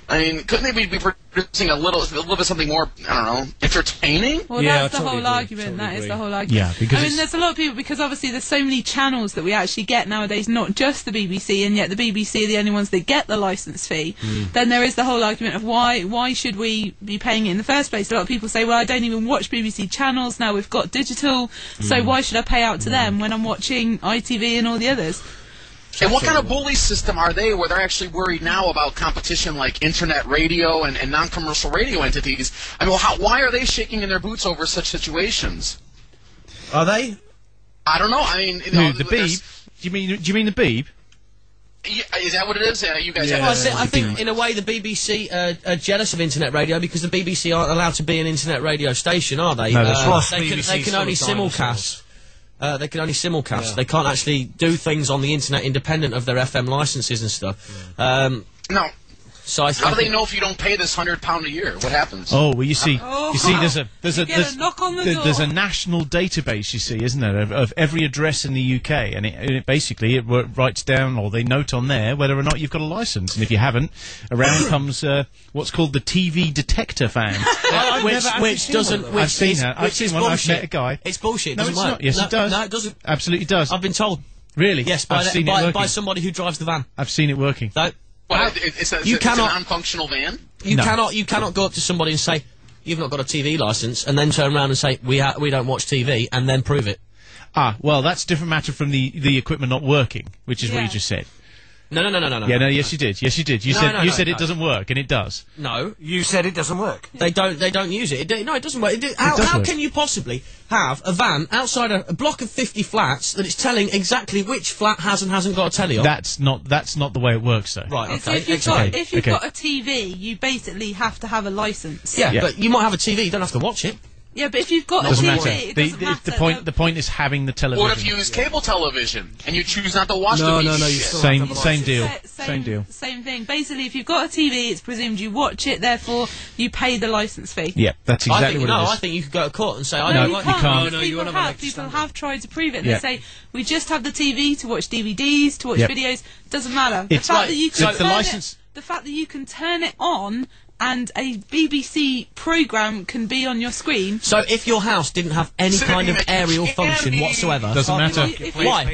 I mean, couldn't they be producing a little bit something more, I don't know, entertaining? Well, that's the whole argument. That is the whole argument. Yeah, because I mean, there's a lot of people, because obviously there's so many channels that we actually get nowadays, not just the BBC, and yet the BBC are the only ones that get the licence fee. Then there is the whole argument of why should we be paying it in the first place? A lot of people say, well, I don't even watch BBC channels, now we've got digital, so why should I pay out to them when I'm watching ITV and all the others? And what kind of bully system are they where they're actually worried now about competition like internet radio and non-commercial radio entities? I mean, why are they shaking in their boots over such situations? Are they? I don't know. I mean, the Beeb? Do you mean the Beeb? Yeah, is that what it is? You guys Well, have I think in a way the BBC are jealous of internet radio because the BBC aren't allowed to be an internet radio station, are they? No, that's right. They can only simulcast. They can only simulcast. Yeah. They can't actually do things on the internet independent of their FM licenses and stuff. No. So how do they know if you don't pay this £100 a year? What happens? Oh, well, you see, there's a knock on the door. There's a national database, you see, isn't there, of every address in the UK, and it basically writes down, or they note on there, whether or not you've got a license, and if you haven't, around comes what's called the TV detector van, which doesn't. I've seen one. I've met a guy. It's bullshit. It No, doesn't it's work. not. Yes, it does. No, it doesn't. Absolutely does. I've been told. Really? Yes, I've seen it working. by somebody who drives the van. I've seen it working. No. Well, it's a non-functional van? You cannot go up to somebody and say, you've not got a TV licence, and then turn around and say, we don't watch TV, and then prove it. Ah, well, that's a different matter from the equipment not working, which is what you just said. No. Yeah, no, yes, you did. Yes, you did. You said it doesn't work, and it does. No. You said it doesn't work. They don't use it. It doesn't work. How can you possibly have a van outside a block of 50 flats that is telling exactly which flat has and hasn't got a telly on? That's not the way it works, though. Right, So okay. if you've got a TV, you basically have to have a licence. Yeah, but you might have a TV, you don't have to watch it. Yeah, but if you've got a Doesn't TV, matter. it doesn't matter. The point is having the television. What if you use cable television and you choose not to watch the BBC? No, you still have to watch same it. deal. Same deal. Same thing. Basically, if you've got a TV, it's presumed you watch it, therefore you pay the licence fee. Yeah, that's exactly what it is. I think you could go to court and say, No, you like can't. No, you People have tried to prove it. And they say, we just have the TV to watch DVDs, to watch videos. Doesn't matter. The fact that you can turn it on and a BBC programme can be on your screen. So if your house didn't have any kind of aerial function whatsoever... Doesn't matter.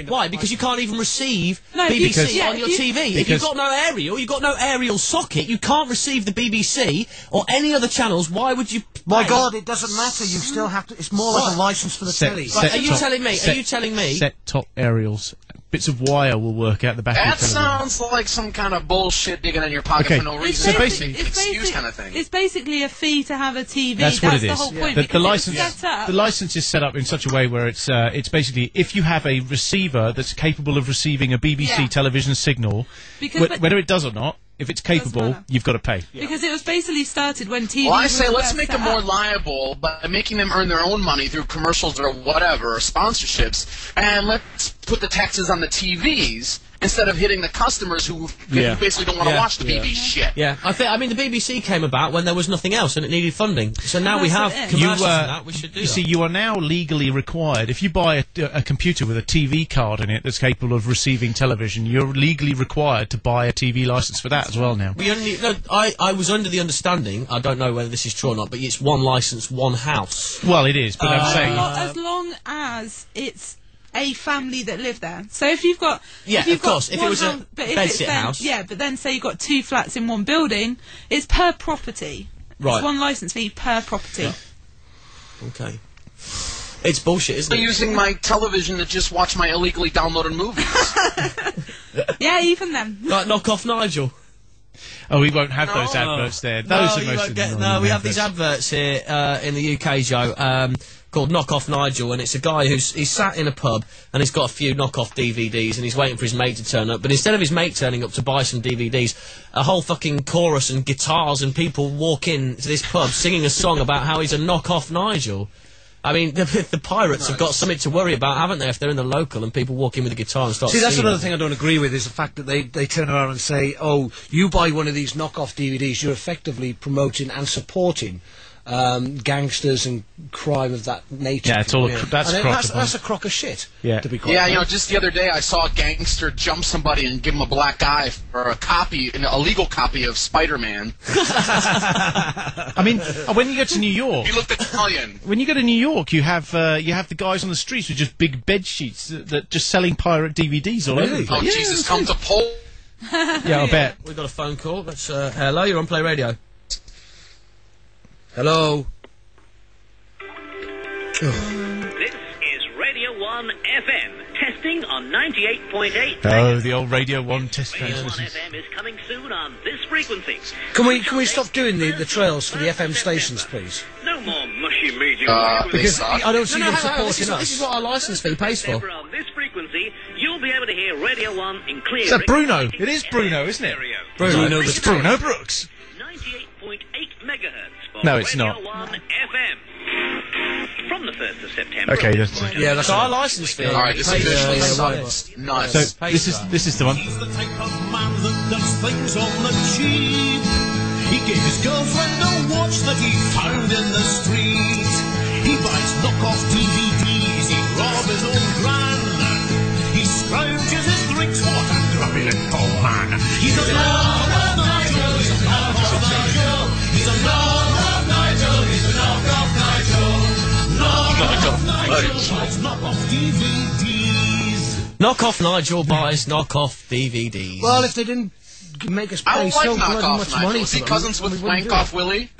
Why? Because you can't even receive No, BBC on your if TV. If you've got no aerial, you've got no aerial socket, you can't receive the BBC or any other channels, why would you... My God, it doesn't matter, you still have to... It's more like a licence for the telly. Are you telling me... Set-top aerials bits of wire will work out the back of That the television. sounds like some kind of bullshit digging in your pocket Okay, for no so reason. basically- excuse kind of thing. It's basically a fee to have a TV. That's what it the is. whole point. The because license, it's set up. the license is set up in such a way where it's basically if you have a receiver that's capable of receiving a BBC television signal, Because- whether it does or not, if it's capable, you've got to pay. Because it was basically started when TV. Well, I was say let's first make set them more up. liable by making them earn their own money through commercials or whatever, or sponsorships, and let's put the taxes on the TVs instead of hitting the customers who basically don't want to watch the BBC shit. Yeah, I mean, the BBC came about when there was nothing else and it needed funding. So now we have commercials and that. We should do You see, you are now legally required. If you buy a computer with a TV card in it that's capable of receiving television, you're legally required to buy a TV license for that as well now. I was under the understanding, I don't know whether this is true or not, but it's one license, one house. Well, it is, but I'm saying... As long as it's a family that live there. So if you've got... Yeah, of course, if it was a bedsit house. Yeah, but then say you've got 2 flats in one building, it's per property. Right. It's one licence fee per property. Yeah. Okay. It's bullshit, isn't it? I'm using my television to just watch my illegally downloaded movies. Yeah, even then. Like Knock Off Nigel. Oh, we won't have those adverts there. Those are most annoying No, we have adverts. these adverts here in the UK, Joe, called Knock Off Nigel, and it's a guy he's sat in a pub and he's got a few knock-off DVDs and he's waiting for his mate to turn up. But instead of his mate turning up to buy some DVDs, a whole fucking chorus and guitars and people walk in to this pub singing a song about how he's a knock-off Nigel. I mean, the pirates have got something to worry about, haven't they, if they're in the local and people walk in with a guitar and start See, that's singing. another thing I don't agree with, is the fact that they turn around and say, oh, you buy one of these knockoff DVDs, you're effectively promoting and supporting gangsters and crime of that nature. Yeah, it's all that's a crock of shit. Yeah. To be quite Yeah, honest. just the other day I saw a gangster jump somebody and give him a black eye for an illegal copy of Spider-Man. I mean, when you go to New York... He looked Italian. When you go to New York, you have the guys on the streets with just big bed sheets that just selling pirate DVDs all over the place. Oh, Jesus, come to Pole. Yeah, I bet. We've got a phone call. That's, hello, you're on Play Radio. Hello. This is Radio 1 FM, testing on 98.8. Oh, the old Radio 1 test Radio 1 transmissions. FM is coming soon on this frequency. Can we stop doing the trails for the FM stations, please? No more mushy meeting. Because I don't see them supporting this us. is what our licence fee pays for. On this frequency, you'll be able to hear Radio 1 in clear. Is that Bruno? It is Bruno, isn't it? It's Bruno Brooks. 98.8 megahertz. For No, it's Radio not. 1 FM. From the 1st of September. Okay, that's that's our licence fee. Alright, this pays, officially uh, sucks. Nuts. So this is the one. He's the type of man that does things on the cheap. He gave his girlfriend a watch that he found in the street. He buys knockoff DVDs, he robs his own gran. He scrouges his drinks, what a grubby little man. He's a knock-off Nigel, he's a knock-off Nigel. He's a knock-off Nigel, he's a knock-off Nigel. Knock-off Nigel buys knockoff DVDs. Knock Off Nigel buys knockoff DVDs. Well, if they didn't make us I pay don't so like bloody knockoff much Nigel. money Is for he them, cousins with we wouldn't Wank do Off it. Willie?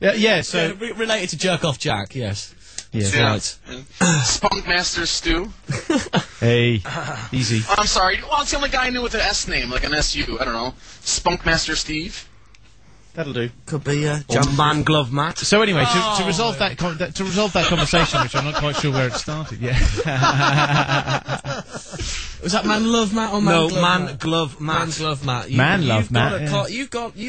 Yeah, so... Yeah, related to Jerk Off Jack, yes. Yes. Yeah. Right. Spunkmaster Stu. Hey, easy. I'm sorry. Well, it's the only guy I knew with an S name, like an SU. I don't know. Spunkmaster Steve. That'll do. Could be Or Man Glove Matt. So anyway, to resolve that conversation, which I'm not quite sure where it started. Yeah. Was that Man Love Matt or Man Glove Man Matt? Glove Matt. Man Glove Matt. Man Love Matt,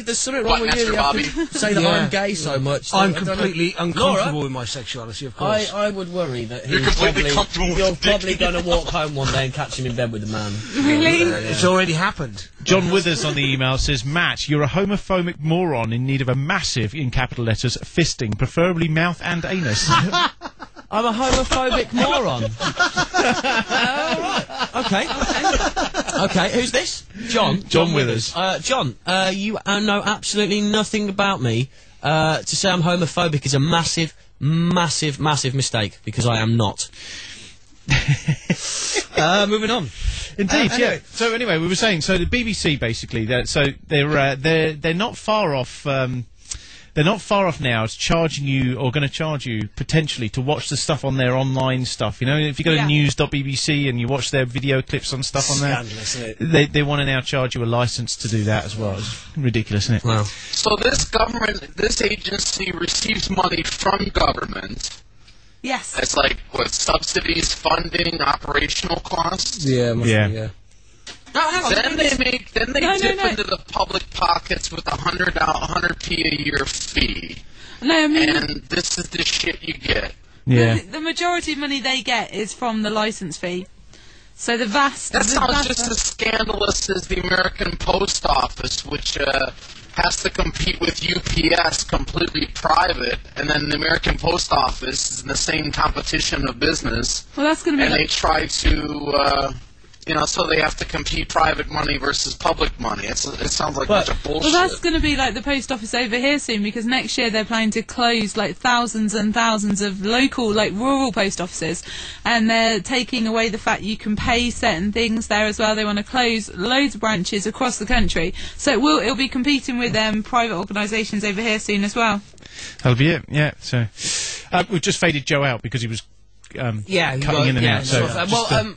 There's something wrong with you. You have to say that I'm gay so much. I'm I don't know. completely uncomfortable Laura? with my sexuality, of course. I would worry that You're completely comfortable with you're the dick. probably going to walk home one day and catch him in bed with a man. Really? It's already happened. John Withers on the email says, Matt, you're a homophobic moron in need of a massive, in capital letters, fisting, preferably mouth and anus. I'm a homophobic moron. Right. Okay, who's this? John? John Withers. John, you know absolutely nothing about me. To say I'm homophobic is a massive, massive, massive mistake, because I am not. Moving on. Indeed, anyway. yeah. So anyway, we were saying, so the BBC basically, they're not far off they're not far off now. It's charging you, or going to charge you potentially to watch the stuff on their online stuff. You know, if you go to news.bbc and you watch their video clips on stuff on there, Scandalous, isn't it? they want to now charge you a license to do that as well. It's ridiculous, isn't it? Wow. So this agency receives money from government. Yes. It's like what, subsidies, funding, operational costs. Yeah, yeah. Then they dip into the public pockets with $100p a year fee. No, I mean, and this is the shit you get. Yeah. The majority of money they get is from the license fee. So the vast... That sounds just as scandalous as the American Post Office, which has to compete with UPS, completely private, and then the American Post Office is in the same competition of business. Well, that's going to be... And they try to... so they have to compete private money versus public money. It sounds like a bunch of bullshit. Well, that's going to be like the post office over here soon, because next year they're planning to close like thousands and thousands of local, like rural post offices, and they're taking away the fact you can pay certain things there as well. They want to close loads of branches across the country, so it'll be competing with private organisations over here soon as well. That'll be it. Yeah. So we've just faded Joe out because he was cutting in and out. So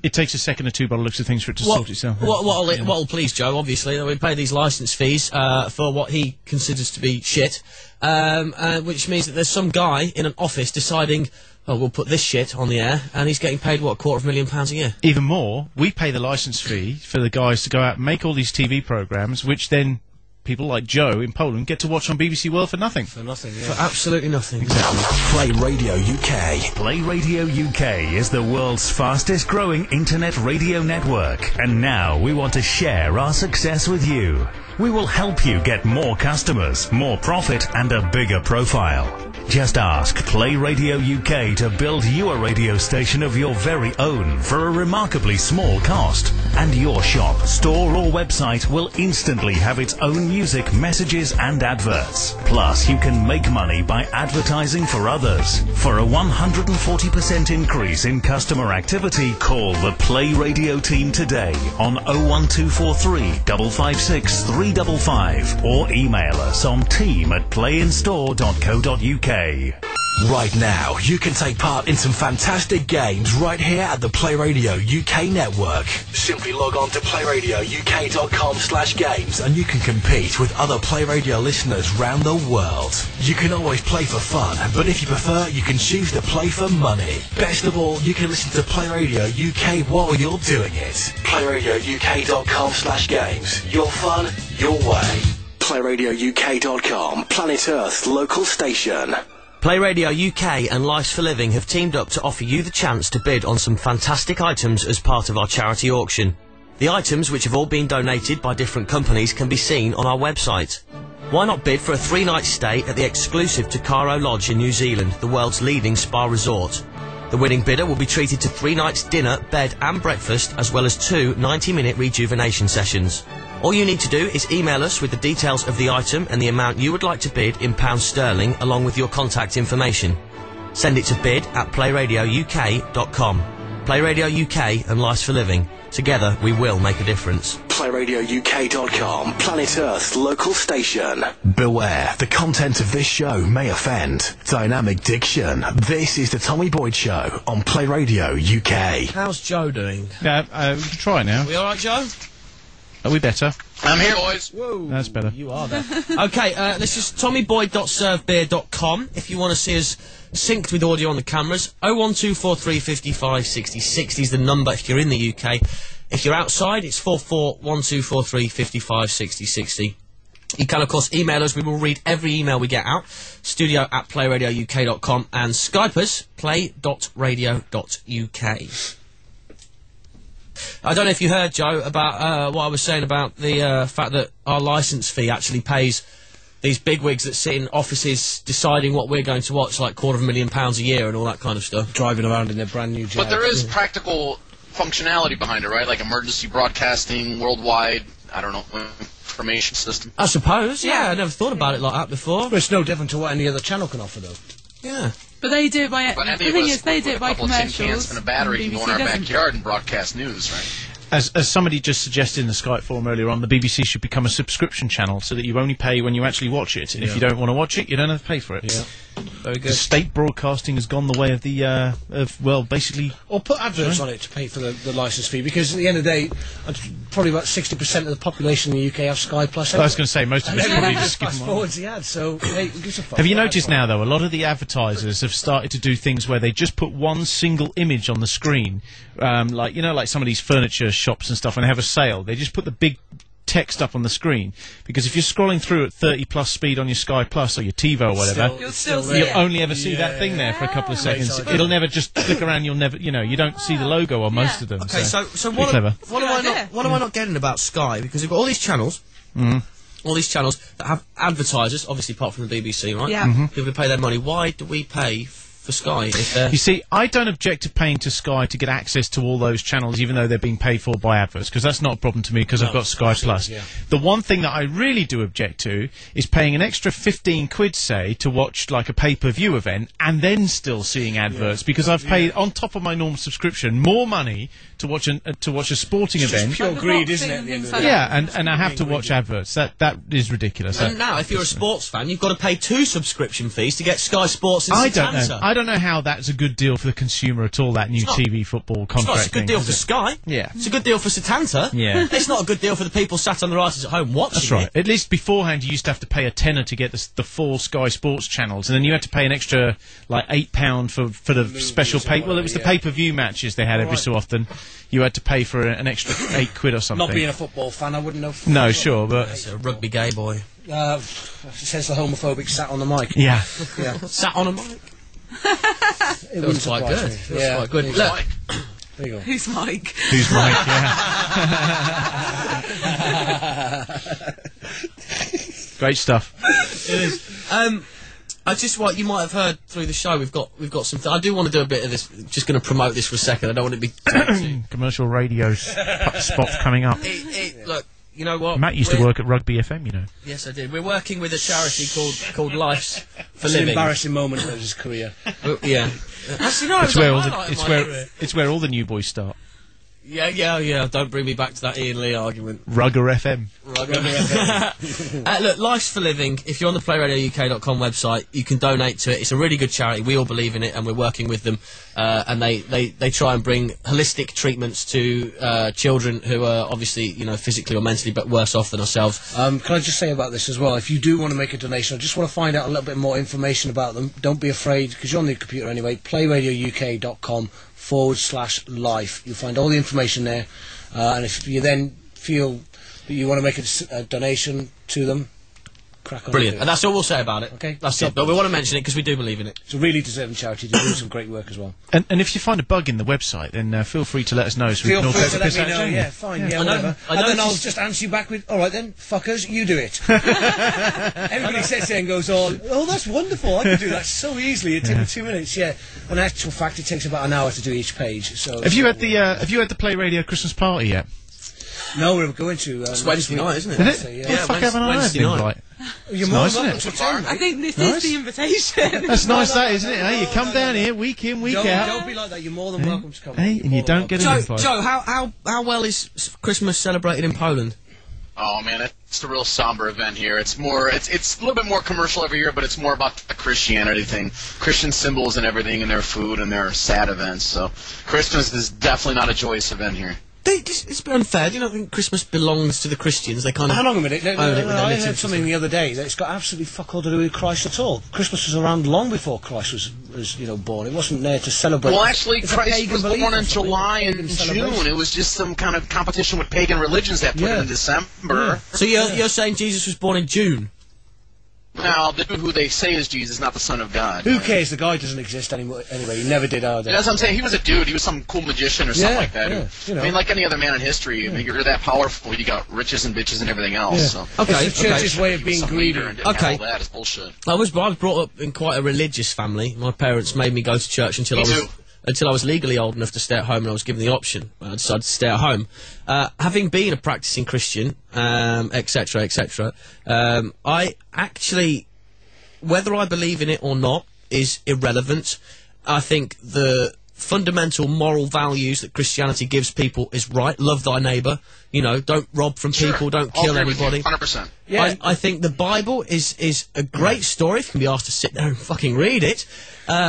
it takes a second or two by the looks of things for it to sort itself out. What'll please Joe, obviously, that we pay these licence fees for what he considers to be shit, which means that there's some guy in an office deciding, oh, we'll put this shit on the air, and he's getting paid, what, £250,000 a year? Even more, we pay the licence fee for the guys to go out and make all these TV programmes, which then people like Joe in Poland get to watch on BBC World for nothing. For nothing, yeah. For absolutely nothing. Exactly. Play Radio UK. Play Radio UK is the world's fastest growing internet radio network. And now we want to share our success with you. We will help you get more customers, more profit, and a bigger profile. Just ask Play Radio UK to build you a radio station of your very own for a remarkably small cost. And your shop, store or website will instantly have its own music, messages and adverts. Plus, you can make money by advertising for others. For a 140% increase in customer activity, call the Play Radio team today on 01243 556 355 or email us on team@playinstore.co.uk. Right now, you can take part in some fantastic games right here at the Play Radio UK network. Simply log on to playradiouk.com/games and you can compete with other Play Radio listeners round the world. You can always play for fun, but if you prefer, you can choose to play for money. Best of all, you can listen to Play Radio UK while you're doing it. playradiouk.com/games. Your fun, your way. playradiouk.com, Planet Earth's local station. Play Radio UK and Lives for Living have teamed up to offer you the chance to bid on some fantastic items as part of our charity auction. The items, which have all been donated by different companies, can be seen on our website. Why not bid for a 3-night stay at the exclusive Takaro Lodge in New Zealand, the world's leading spa resort? The winning bidder will be treated to 3 nights dinner, bed and breakfast, as well as 2 90-minute rejuvenation sessions. All you need to do is email us with the details of the item and the amount you would like to bid in £sterling, along with your contact information. Send it to bid@playradiouk.com. Play Radio UK and Lives for Living. Together we will make a difference. playradiouk.com, Planet Earth's local station. Beware, the content of this show may offend. Dynamic diction. This is the Tommy Boyd Show on Play Radio UK. How's Joe doing? We can try now. We alright, Joe? Are we better? I'm here, boys. Whoa. That's better. You are there. Okay, this is tommyboyd.servebeer.com if you want to see us synced with audio on the cameras. 01243 55 60 60 is the number if you're in the UK. If you're outside, it's 441243 55 60 60. You can, of course, email us. We will read every email we get out. studio@playradiouk.com and Skype us, play.radio.uk. I don't know if you heard, Joe, about what I was saying about the fact that our licence fee actually pays these bigwigs that sit in offices deciding what we're going to watch, like £250,000 a year and all that kind of stuff. Driving around in their brand new jet. But there is practical functionality behind it, right? Like emergency broadcasting, worldwide, I don't know, information system. I suppose, yeah. I never thought about it like that before. But it's no different to what any other channel can offer, though. Yeah. But they do it by... The thing is, they do it by commercials. And a battery can go in our backyard and broadcast news, right? As somebody just suggested in the Skype forum earlier on, the BBC should become a subscription channel so that you only pay when you actually watch it. And if you don't want to watch it, you don't have to pay for it. Yeah. Very good. The state broadcasting has gone the way of the, basically... Or put adverts on it to pay for the licence fee, because at the end of the day, probably about 60% of the population in the UK have Sky Plus. I was going to say, most of us probably just skip fast them on. forwards the ad, so hey, gives a fuck. Have you noticed now, though, a lot of the advertisers have started to do things where they just put one single image on the screen, like some of these furniture shops and stuff, when they have a sale, they just put the big text up on the screen, because if you're scrolling through at 30 plus speed on your Sky Plus or your TiVo or whatever, you'll only ever see that thing there for a couple of seconds. It'll never just click around. You'll never, you don't see the logo on most of them. Okay, so what am I not getting about Sky? Because we've got all these channels. All these channels that have advertisers, obviously apart from the BBC, right? Yeah. People pay their money. Why do we pay for Sky? You see, I don't object to paying to Sky to get access to all those channels, even though they're being paid for by adverts, because that's not a problem to me, because I've got Sky Plus. Yeah. The one thing that I really do object to is paying an extra 15 quid, say, to watch like a pay-per-view event, and then still seeing adverts, because I've paid, on top of my normal subscription, more money to watch a sporting event. Pure greed, isn't it? At the end of the day? Yeah, and I have to watch adverts. That is ridiculous. And now, if you're a sports fan, you've got to pay 2 subscription fees to get Sky Sports and Setanta. I don't know how that's a good deal for the consumer at all, that new TV football contract. It's a good deal for Sky. Yeah. It's a good deal for Setanta. Yeah. It's not a good deal for the people sat on their asses at home watching That's right. it. At least beforehand, you used to have to pay a tenner to get the 4 Sky Sports channels, and then you had to pay an extra, like, £8 for the special pay. Well, it was the pay-per-view matches they had every so often. You had to pay for an extra 8 quid or something. Not being a football fan, I wouldn't know. No, sure, but... It's a rugby gay boy. Says the homophobic sat on the mic. Yeah. Sat on a mic. It Feels quite good. Feels quite good. Look. There you go. Who's Mike? Who's Mike, yeah. Great stuff. It is. I just what you might have heard through the show. We've got some. I do want to do a bit of this. Just going to promote this for a second. I don't want it to be commercial radio spots coming up. Look, you know what? Matt used to work at Rugby FM, you know. Yes, I did. We're working with a charity called Life's for It's Living. an embarrassing moment of his career. Yeah. Actually, no, it's where all the new boys start. Yeah. Don't bring me back to that Ian Lee argument. Rugger FM. Look, Life's for Living. If you're on the PlayRadioUK.com website, you can donate to it. It's a really good charity. We all believe in it, and we're working with them. And they try and bring holistic treatments to children who are obviously, physically or mentally but worse off than ourselves. Can I just say about this as well? If you do want to make a donation, I just want to find out a little bit more information about them. Don't be afraid, because you're on the computer anyway. PlayRadioUK.com/life. You'll find all the information there, and if you then feel that you want to make a donation to them, crack on. Brilliant, and that's all we'll say about it. Okay, that's it. But we want to mention it because we do believe in it. It's a really deserving charity. They're doing some great work as well. And if you find a bug in the website, then feel free to let us know. So we can all free to let piss me out know. Jamie. Yeah, fine. Yeah, I know, whatever. I And then noticed- I'll just answer you back with, all right then, fuckers, you do it. Everybody sits there and goes on, oh, that's wonderful. I can do that so easily. It took me 2 minutes. Yeah. In actual fact, it takes about an hour to do each page. So Have you had the Play Radio Christmas party yet? No, we're going to. It's Wednesday night, isn't it? Is it? Yeah, Fuck, haven't I Wednesday had an night. invite? You're It's more nice, than isn't welcome it? to attend. I think this Nice. is the invitation. That's nice, that, isn't it? Hey, you come down here week in, week out. Don't be like that. You're more than welcome to come. Hey, and you don't get an invite. Joe, how well is Christmas celebrated in Poland? Oh man, it's a real somber event here. It's a little bit more commercial every year, but it's more about the Christianity thing, Christian symbols and everything, and their food and their sad events. So Christmas is definitely not a joyous event here. It's a bit unfair. Do you not think Christmas belongs to the Christians? They kind of Hang on a minute. own it with their I liturgy. heard something the other day that it's got absolutely fuck all to do with Christ at all. Christmas was around long before Christ was born. It wasn't there to celebrate. Well, actually, It's a Christ pagan was belief born or in something, July a and pagan June. celebration. It was just some kind of competition with pagan religions that put it in December. So you're saying Jesus was born in June? Now, the dude who they say is Jesus, not the Son of God. Who cares? The guy doesn't exist anymore. Anyway, he never did either. That's what I'm saying. He was a dude. He was some cool magician or something Yeah, like that. yeah, I mean, like any other man in history. I mean, you're that powerful. You got riches and bitches and everything else. Yeah. So. Okay, It's the church's way of being Some greedy. leader and Okay. all that is bullshit. I was brought up in quite a religious family. My parents made me go to church until I was legally old enough to stay at home, and I was given the option. I decided to stay at home. Having been a practicing Christian, etc., etc., I actually, whether I believe in it or not, is irrelevant. I think the fundamental moral values that Christianity gives people is right. Love thy neighbour. You know, don't rob from people, don't kill anybody. 100%. Yeah. I think the Bible is a great story. If you can be asked to sit there and fucking read it,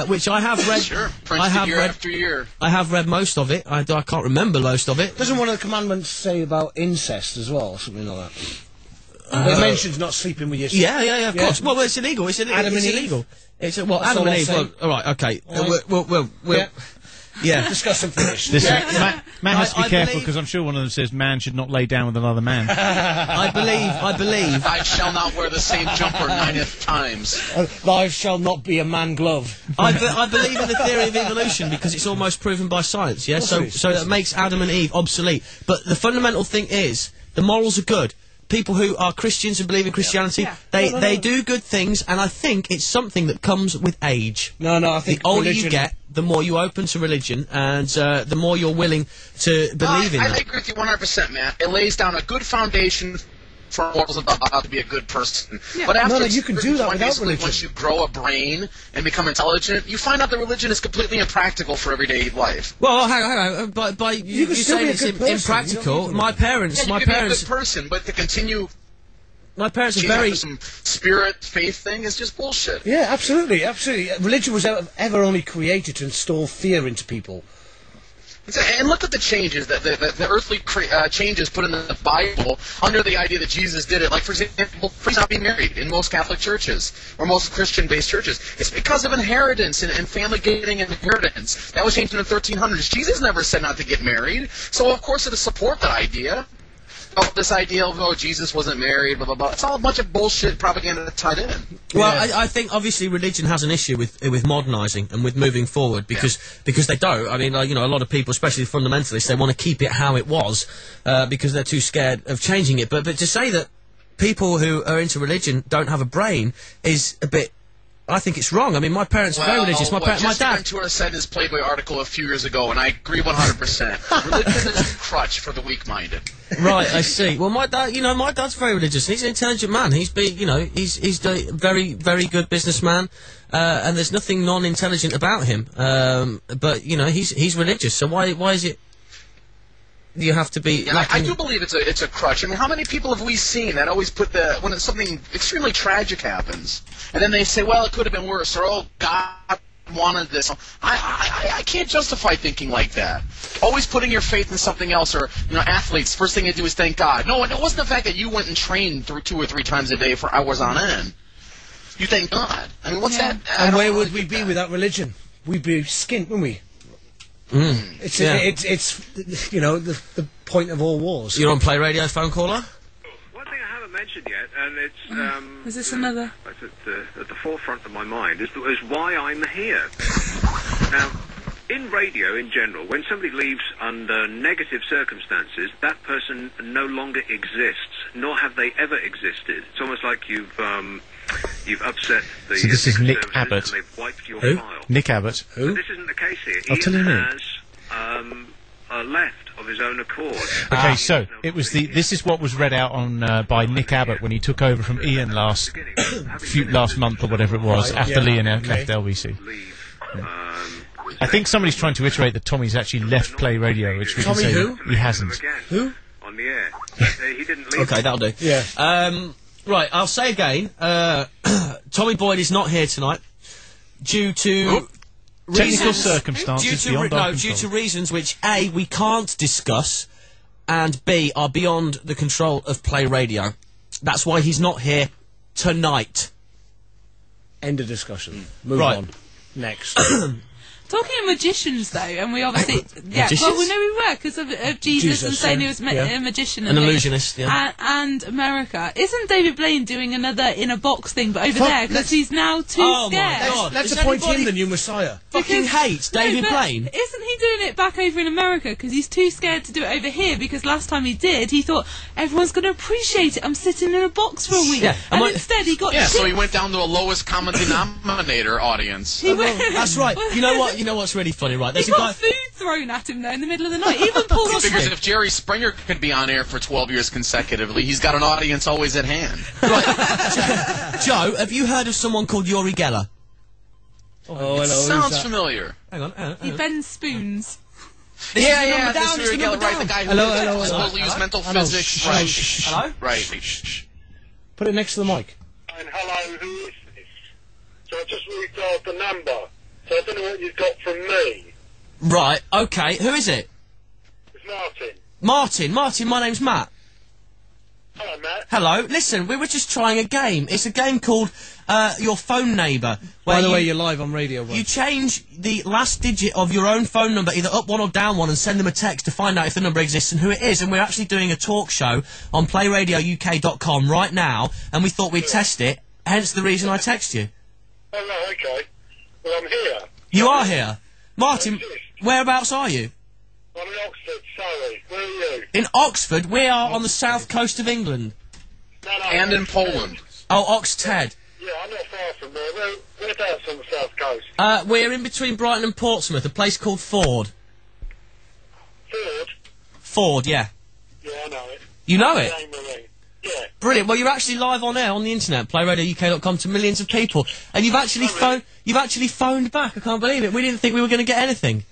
which I have read. Sure. Printed year after year. I have read most of it. I can't remember most of it. Doesn't one of the commandments say about incest as well, or something like that? It mentions not sleeping with your sister. Yeah, of course. Well, it's illegal. It's illegal. It's Adam and Eve. Well, all right, okay. We'll yeah. Discuss and finish. Man has to be careful because I'm sure one of them says man should not lay down with another man. I believe. I shall not wear the same jumper 90 times. Life shall not be a man glove. I believe in the theory of evolution because it's almost proven by science. Yeah, so that makes Adam and Eve obsolete. But the fundamental thing is the morals are good. People who are Christians and believe in Christianity, they do good things, and I think it's something that comes with age. No, I think the older you get, the more you open to religion, and the more you're willing to believe in it. I agree with you 100%, Matt. It lays down a good foundation for morals of how to be a good person. Yeah. But after you can do that without religion. Once you grow a brain and become intelligent, you find out that religion is completely impractical for everyday life. Well, hang on. By you saying it's impractical, my parents... You can be a good person, but to continue... My parents are very... some spirit, faith thing is just bullshit. Yeah, absolutely. Religion was ever only created to instill fear into people. And look at the changes, the earthly changes put in the Bible under the idea that Jesus did it. Like, for example, priests not being married in most Catholic churches, or most Christian-based churches. It's because of inheritance and family getting inheritance. That was changed in the 1300s. Jesus never said not to get married, so of course it'll support that idea. This idea of, Jesus wasn't married, blah, blah, blah. It's all a bunch of bullshit propaganda tied in. Well, I think, obviously, religion has an issue with modernising and with moving forward, because they don't. I mean, a lot of people, especially fundamentalists, they want to keep it how it was, because they're too scared of changing it. But to say that people who are into religion don't have a brain is a bit... I think it's wrong. I mean, my parents are very religious. My dad... Ventura said in his Playboy article a few years ago, and I agree 100%. Religion is a crutch for the weak-minded. Right, I see. Well, my dad's very religious. He's an intelligent man. He's a very, very good businessman, and there's nothing non-intelligent about him. But he's religious. So why is it? You have to be. Yeah, I do believe it's a crutch. I mean, how many people have we seen that always put when something extremely tragic happens, and then they say, "Well, it could have been worse," or "Oh, God wanted this." I can't justify thinking like that. Always putting your faith in something else, or athletes. First thing they do is thank God. No, it wasn't the fact that you went and trained 2 or 3 times a day for hours on end. You thank God. I mean, what's that? And where would we be without religion? We'd be skint, wouldn't we? It's the point of all wars. You're on Play Radio, phone caller? One thing I haven't mentioned yet, and it's is this another? At the forefront of my mind is why I'm here. Now, in radio in general, when somebody leaves under negative circumstances, that person no longer exists, nor have they ever existed. It's almost like you've upset the... So this is Nick Abbott. And they've wiped your Who? file. Nick Abbott. Who? But this isn't the case here. I'll tell you Nick. Has left of his own accord. Okay, so it was this is what was read out on by Nick Abbott when he took over from Ian last month or whatever it was, after Ian left LBC. I think somebody's trying to iterate that Tommy's actually left Play Radio, which we can say who? He hasn't. Who? On the air. He didn't leave. Okay, that'll do. Yeah. Right, I'll say again, Tommy Boyd is not here tonight due to... Technical circumstances beyond our control. Due to reasons which, A, we can't discuss, and B, are beyond the control of Play Radio. That's why he's not here tonight. End of discussion. Move on. Next. Talking of magicians, though, and we obviously... Magicians? Well, we know we were, because of Jesus and saying he was a magician. An illusionist, and America. Isn't David Blaine doing another in-a-box thing, but over there, because he's now too scared? My God. Let's appoint him the new Messiah. Fucking hates David Blaine. Isn't he doing it back over in America, because he's too scared to do it over here, because last time he did, he thought, everyone's going to appreciate it, I'm sitting in a box for a week. Yeah. And instead he got... so he went down to a lowest common denominator audience. That's right. You know what? You know what's really funny, right? He got food thrown at him, though, in the middle of the night. Even Paul He figures if Jerry Springer could be on air for 12 years consecutively, he's got an audience always at hand. Right. Joe, have you heard of someone called Uri Geller? Oh, hello. It sounds familiar. Hang on. He bends spoons. Yeah, this is right. The guy who Hello. supposedly used mental physics. Right. Hello? Right. Put it next to the mic. And hello, who is this? So I just redialed the number. So I don't know what you've got from me. Right, okay. Who is it? It's Martin. Martin, my name's Matt. Hello, Matt. Hello. Listen, we were just trying a game. It's a game called Your Phone Neighbour. By the way, you're live on radio. You change the last digit of your own phone number, either up one or down one, and send them a text to find out if the number exists and who it is. And we're actually doing a talk show on PlayRadioUK.com right now, and we thought we'd test it, hence the reason I text you. Oh, no, okay. Well, I'm here. You are here. Martin, whereabouts are you? I'm in Oxford, Surrey. Where are you? In Oxford. We are on the south coast of England. No, And in Poland. Oh, Oxted. Yeah, I'm not far from there. Whereabouts on the south coast? We're in between Brighton and Portsmouth, a place called Ford. Ford? Ford, yeah. Yeah, I know it. You know it? Yeah. Brilliant. Well, you're actually live on air on the internet, PlayRadioUK.com, to millions of people, and you've actually phoned back. I can't believe it. We didn't think we were going to get anything.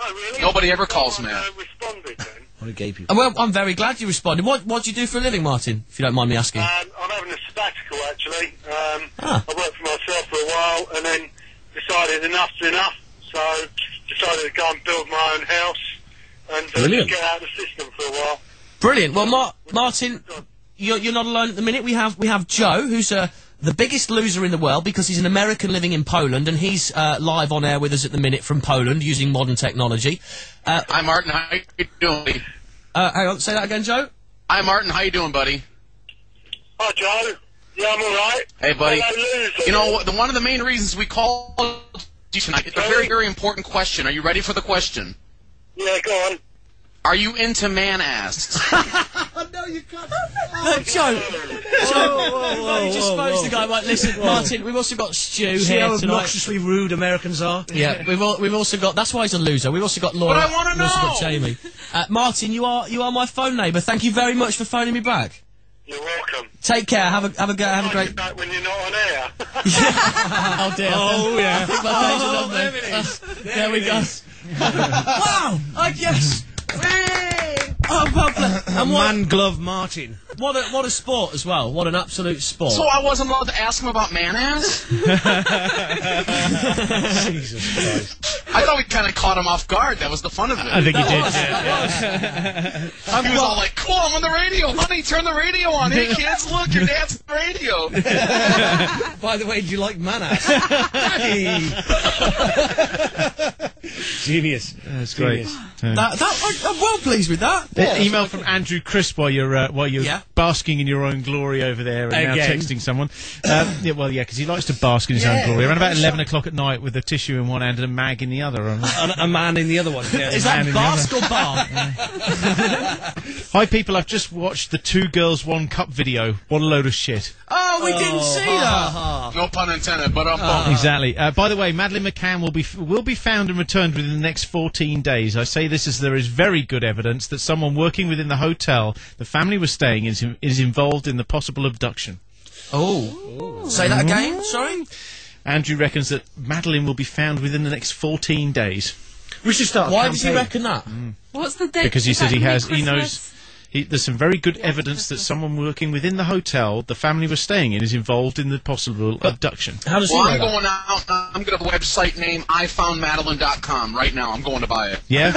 Oh, really? Nobody ever calls me. Responded then. What a gay people. Well, I'm very glad you responded. What do you do for a living, Martin, if you don't mind me asking? I'm having a sabbatical, actually. I worked for myself for a while and then decided enough's enough, so decided to go and build my own house and just get out of the system for a while. Brilliant. Well, Martin, you're not alone at the minute. We have Joe, who's the biggest loser in the world because he's an American living in Poland, and he's live on air with us at the minute from Poland using modern technology. Hi, Martin. How you doing, buddy? Hang on, say that again, Joe. Hi, Martin. How you doing, buddy? Hi, Joe. Yeah, I'm all right. Hey, buddy. Hello, loser. You know, one of the main reasons we called you tonight, it's a very, very important question. Are you ready for the question? Yeah, go on. Are you into man-ass? No, you can't. Joe, you just spoke to the guy. Right, listen, Martin, we've also got Stu See here how tonight. obnoxiously rude Americans are? Yeah, we've also got. That's why he's a loser. We've also got Laura. But I want to know. We've also got Jamie. Martin, you are my phone neighbour. Thank you very much for phoning me back. You're welcome. Take care. Have a great. Back when you're not on air. Oh dear. Oh yeah. I think my page is on there. There it is. There we go. Wow! Yes. Oh, and Man Glove Martin. What a sport as well. What an absolute sport. So I wasn't allowed to ask him about man-ass? Jesus Christ. I thought we kind of caught him off guard. That was the fun of it. I think you did. He was all like, cool, I'm on the radio. Honey, turn the radio on. Hey, kids, look, your dad's on the radio. By the way, do you like man-ass? Daddy! Genius. That's great. I'm well pleased with that. Email from Andrew Crisp while you're basking in your own glory over there and now texting someone. Because he likes to bask in his own glory. Around about 11 o'clock at night with a tissue in one hand and a mag in the other. A man in the other one. Yeah. Is that bask or bar? Hi people, I've just watched the 2 Girls 1 Cup video. What a load of shit. Oh, we didn't see that. No pun intended, but Exactly. By the way, Madeleine McCann will be found and returned within the next 14 days. I say this as there is very good evidence that someone working within the hotel the family was staying in is involved in the possible abduction. Oh. Say that again, sorry? Andrew reckons that Madeleine will be found within the next 14 days. We should start. Why does he reckon that? What's the date? Because he says he knows. Christmas? There's some very good evidence that someone working within the hotel the family was staying in is involved in the possible abduction. How does he know I'm that? going out. I'm going to the website name ifoundmadeline.com right now. I'm going to buy it. Yeah?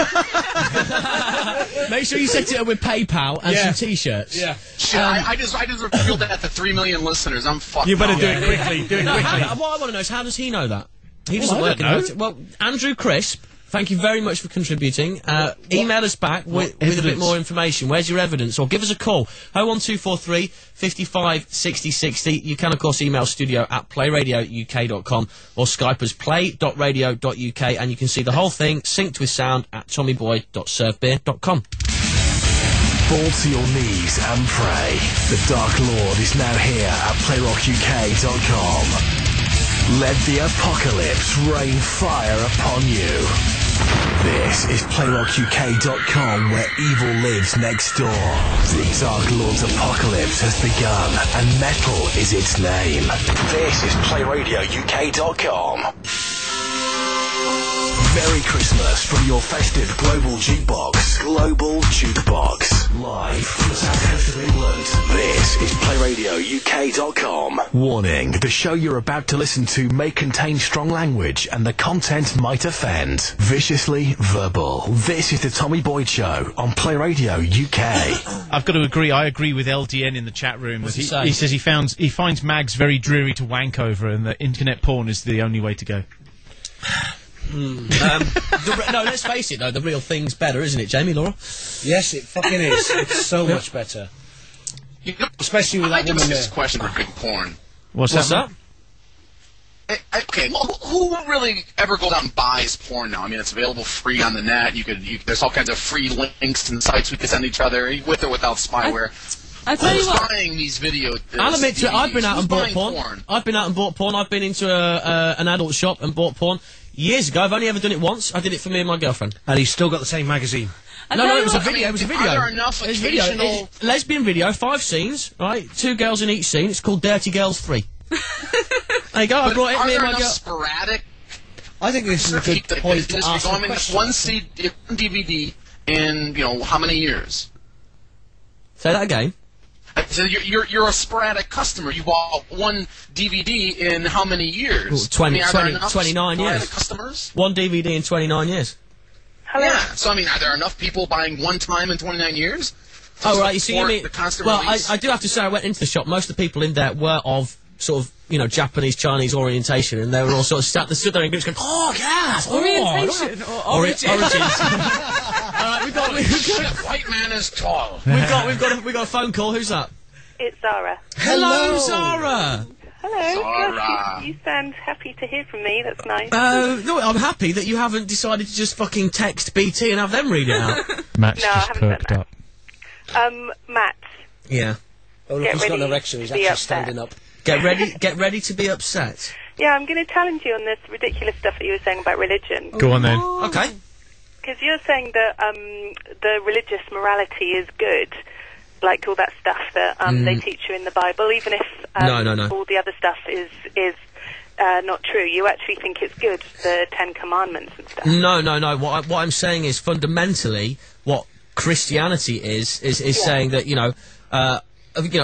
Make sure you set it up with PayPal and some T-shirts. Yeah. Shit, I just revealed that to 3 million listeners. I'm fucked. You better do it quickly. What I want to know is how does he know that? He doesn't work in it. Well, Andrew Crisp, thank you very much for contributing. Email us back with a bit more information. Where's your evidence? Or give us a call. 01243 55 60 60. You can, of course, email studio@playradiouk.com or Skype as play.radio.uk, and you can see the whole thing synced with sound at tommyboy.servebeer.com. Fall to your knees and pray. The Dark Lord is now here at playrockuk.com. Let the apocalypse rain fire upon you. This is PlayRockUK.com, where evil lives next door. The Dark Lord's apocalypse has begun, and metal is its name. This is PlayRadioUK.com. Merry Christmas from your festive global jukebox, Global Jukebox. Live from the south coast of England. This is PlayRadioUK.com. Warning, the show you're about to listen to may contain strong language and the content might offend. Viciously verbal. This is the Tommy Boyd Show on Play Radio UK. I've got to agree. I agree with LDN in the chat room. What's He he say? says he finds mags very dreary to wank over, and that internet porn is the only way to go. No, let's face it though, the real thing's better, isn't it, Jamie, Laura? Yes, it fucking is. It's so much better. You know, Especially with that I do woman this there. question regarding porn. What's that? Okay, well, who really ever goes out and buys porn now? I mean, it's available free on the net. There's all kinds of free links and sites we can send each other, with or without spyware. I tell you Who's what. buying these videos? I'll admit to it, I've been out and bought porn. porn. I've been out and bought porn. I've been into an adult shop and bought porn years ago. I've only ever done it once. I did it for me and my girlfriend. And he's still got the same magazine. No, it was a what- video. It was a video. Are there enough It was a video. occasional... Lesbian video, 5 scenes, right? 2 girls in each scene. It's called Dirty Girls 3. There you go. I But brought it. are Me and there my enough girl. sporadic... I think this is a good point to ask I the mean, question. one DVD in, how many years? Say that again. So you're a sporadic customer. You bought one DVD in how many years? Ooh, 20, are there 20, enough 29 sporadic years. customers? One DVD in 29 years. Yeah. So I mean, are there enough people buying one time in 29 years? Oh right, you see, you mean? The constant Well, release? I do have to say, I went into the shop. Most of the people in there were of sort of, Japanese, Chinese orientation, and they were all sort of stood there in groups going, "Oh, yes, Orientation. Origins." All right, we've got White man is tall. we've got a phone call. Who's that? It's Zara. Hello, Zara. Hello. Zara. Gosh, you sound happy to hear from me. That's nice. No, I'm happy that you haven't decided to just fucking text BT and have them read it out. Matt's No, I just haven't done perked that. up. Matt, Yeah. Oh, look, Get he's got an ready erection. He's to be actually upset. standing up. Get ready to be upset. yeah, I'm going to challenge you on this ridiculous stuff that you were saying about religion. Go on then. Okay. Because you're saying that the religious morality is good, like all that stuff that they teach you in the Bible, even if No. all the other stuff is not true. You actually think it's good, the 10 Commandments and stuff. No. What I'm saying is fundamentally what Christianity is saying that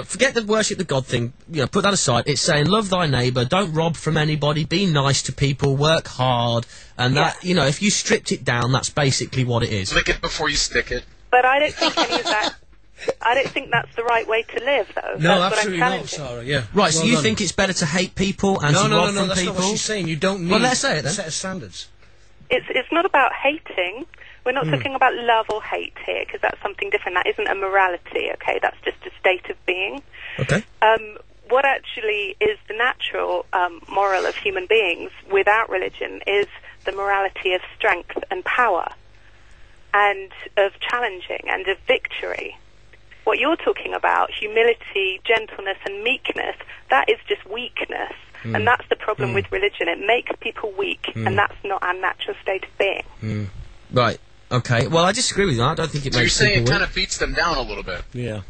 forget the worship the God thing. Put that aside. It's saying love thy neighbour, don't rob from anybody, be nice to people, work hard, and that if you stripped it down, that's basically what it is. Lick it before you stick it. But I don't think any of that. I don't think that's the right way to live, though. No, that's absolutely what I'm not, challenging. Sarah. Yeah. Right. So Well you done. think it's better to hate people and No, to no, rob no, no. from That's people? not what she's saying. You don't need Well, let's say it then. a set of standards. It's not about hating. We're not talking about love or hate here, because that's something different. That isn't a morality, okay? That's just a state of being. Okay. What actually is the natural moral of human beings without religion is the morality of strength and power, and of challenging and of victory. What you're talking about, humility, gentleness and meekness, that is just weakness. And that's the problem with religion. It makes people weak, and that's not our natural state of being. Right. Okay. Well, I disagree with you. I don't think it So you're makes saying people it kind weak. of beats them down a little bit. Yeah.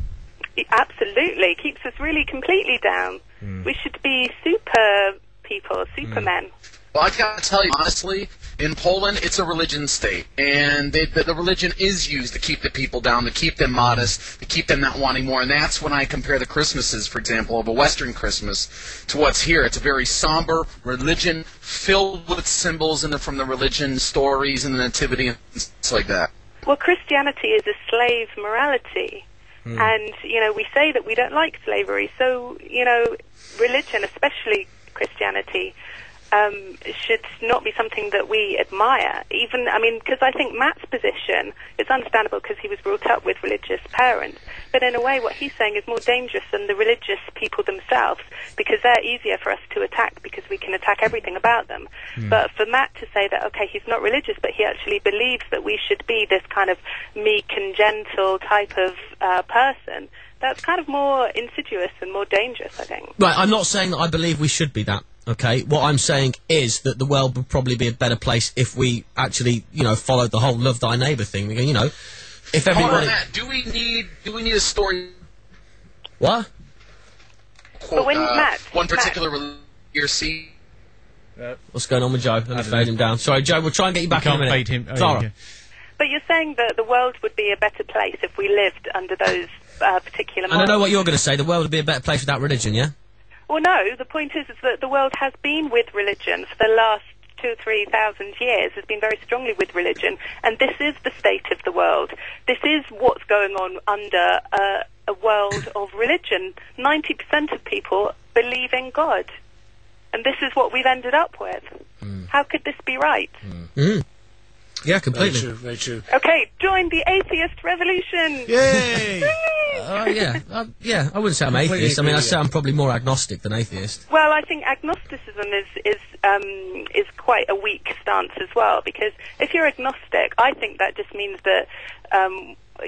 It absolutely keeps us really completely down. We should be super people, supermen. Well, I gotta tell you, honestly, in Poland, it's a religion state, and the religion is used to keep the people down, to keep them modest, to keep them not wanting more, and that's when I compare the Christmases, for example, of a Western Christmas to what's here. It's a very somber religion filled with symbols from the religion, stories, and the nativity, and stuff like that. Well, Christianity is a slave morality. And, we say that we don't like slavery, so, religion, especially Christianity, should not be something that we admire. Because I think Matt's position is understandable because he was brought up with religious parents. But in a way, what he's saying is more dangerous than the religious people themselves, because they're easier for us to attack because we can attack everything about them. But for Matt to say that, okay, he's not religious, but he actually believes that we should be this kind of meek and gentle type of person, that's kind of more insidious and more dangerous, I think. Right. I'm not saying that I believe we should be that. Okay, what I'm saying is that the world would probably be a better place if we actually, followed the whole love thy neighbour thing. If everybody. Matt, do we need a story? What? Quote, But when Matt, one particular religion you see. What's going on with Joe? Let me fade him down. Sorry, Joe, we'll try and get you back in a minute. Fade him. Oh, Zara. yeah. But you're saying that the world would be a better place if we lived under those particular And I know what you're going to say. The world would be a better place without religion, yeah? Well, no. The point is that the world has been with religion for the last 2,000 or 3,000 years. Has been very strongly with religion, and this is the state of the world. This is what's going on under a world of religion. 90% of people believe in God, and this is what we've ended up with. How could this be right? Yeah, completely. Very true. Okay, join the atheist revolution. Yay! Yeah, I wouldn't say I'm atheist. I mean, I'd say I'm probably more agnostic than atheist. Well, I think agnosticism is quite a weak stance as well, because if you're agnostic, I think that just means that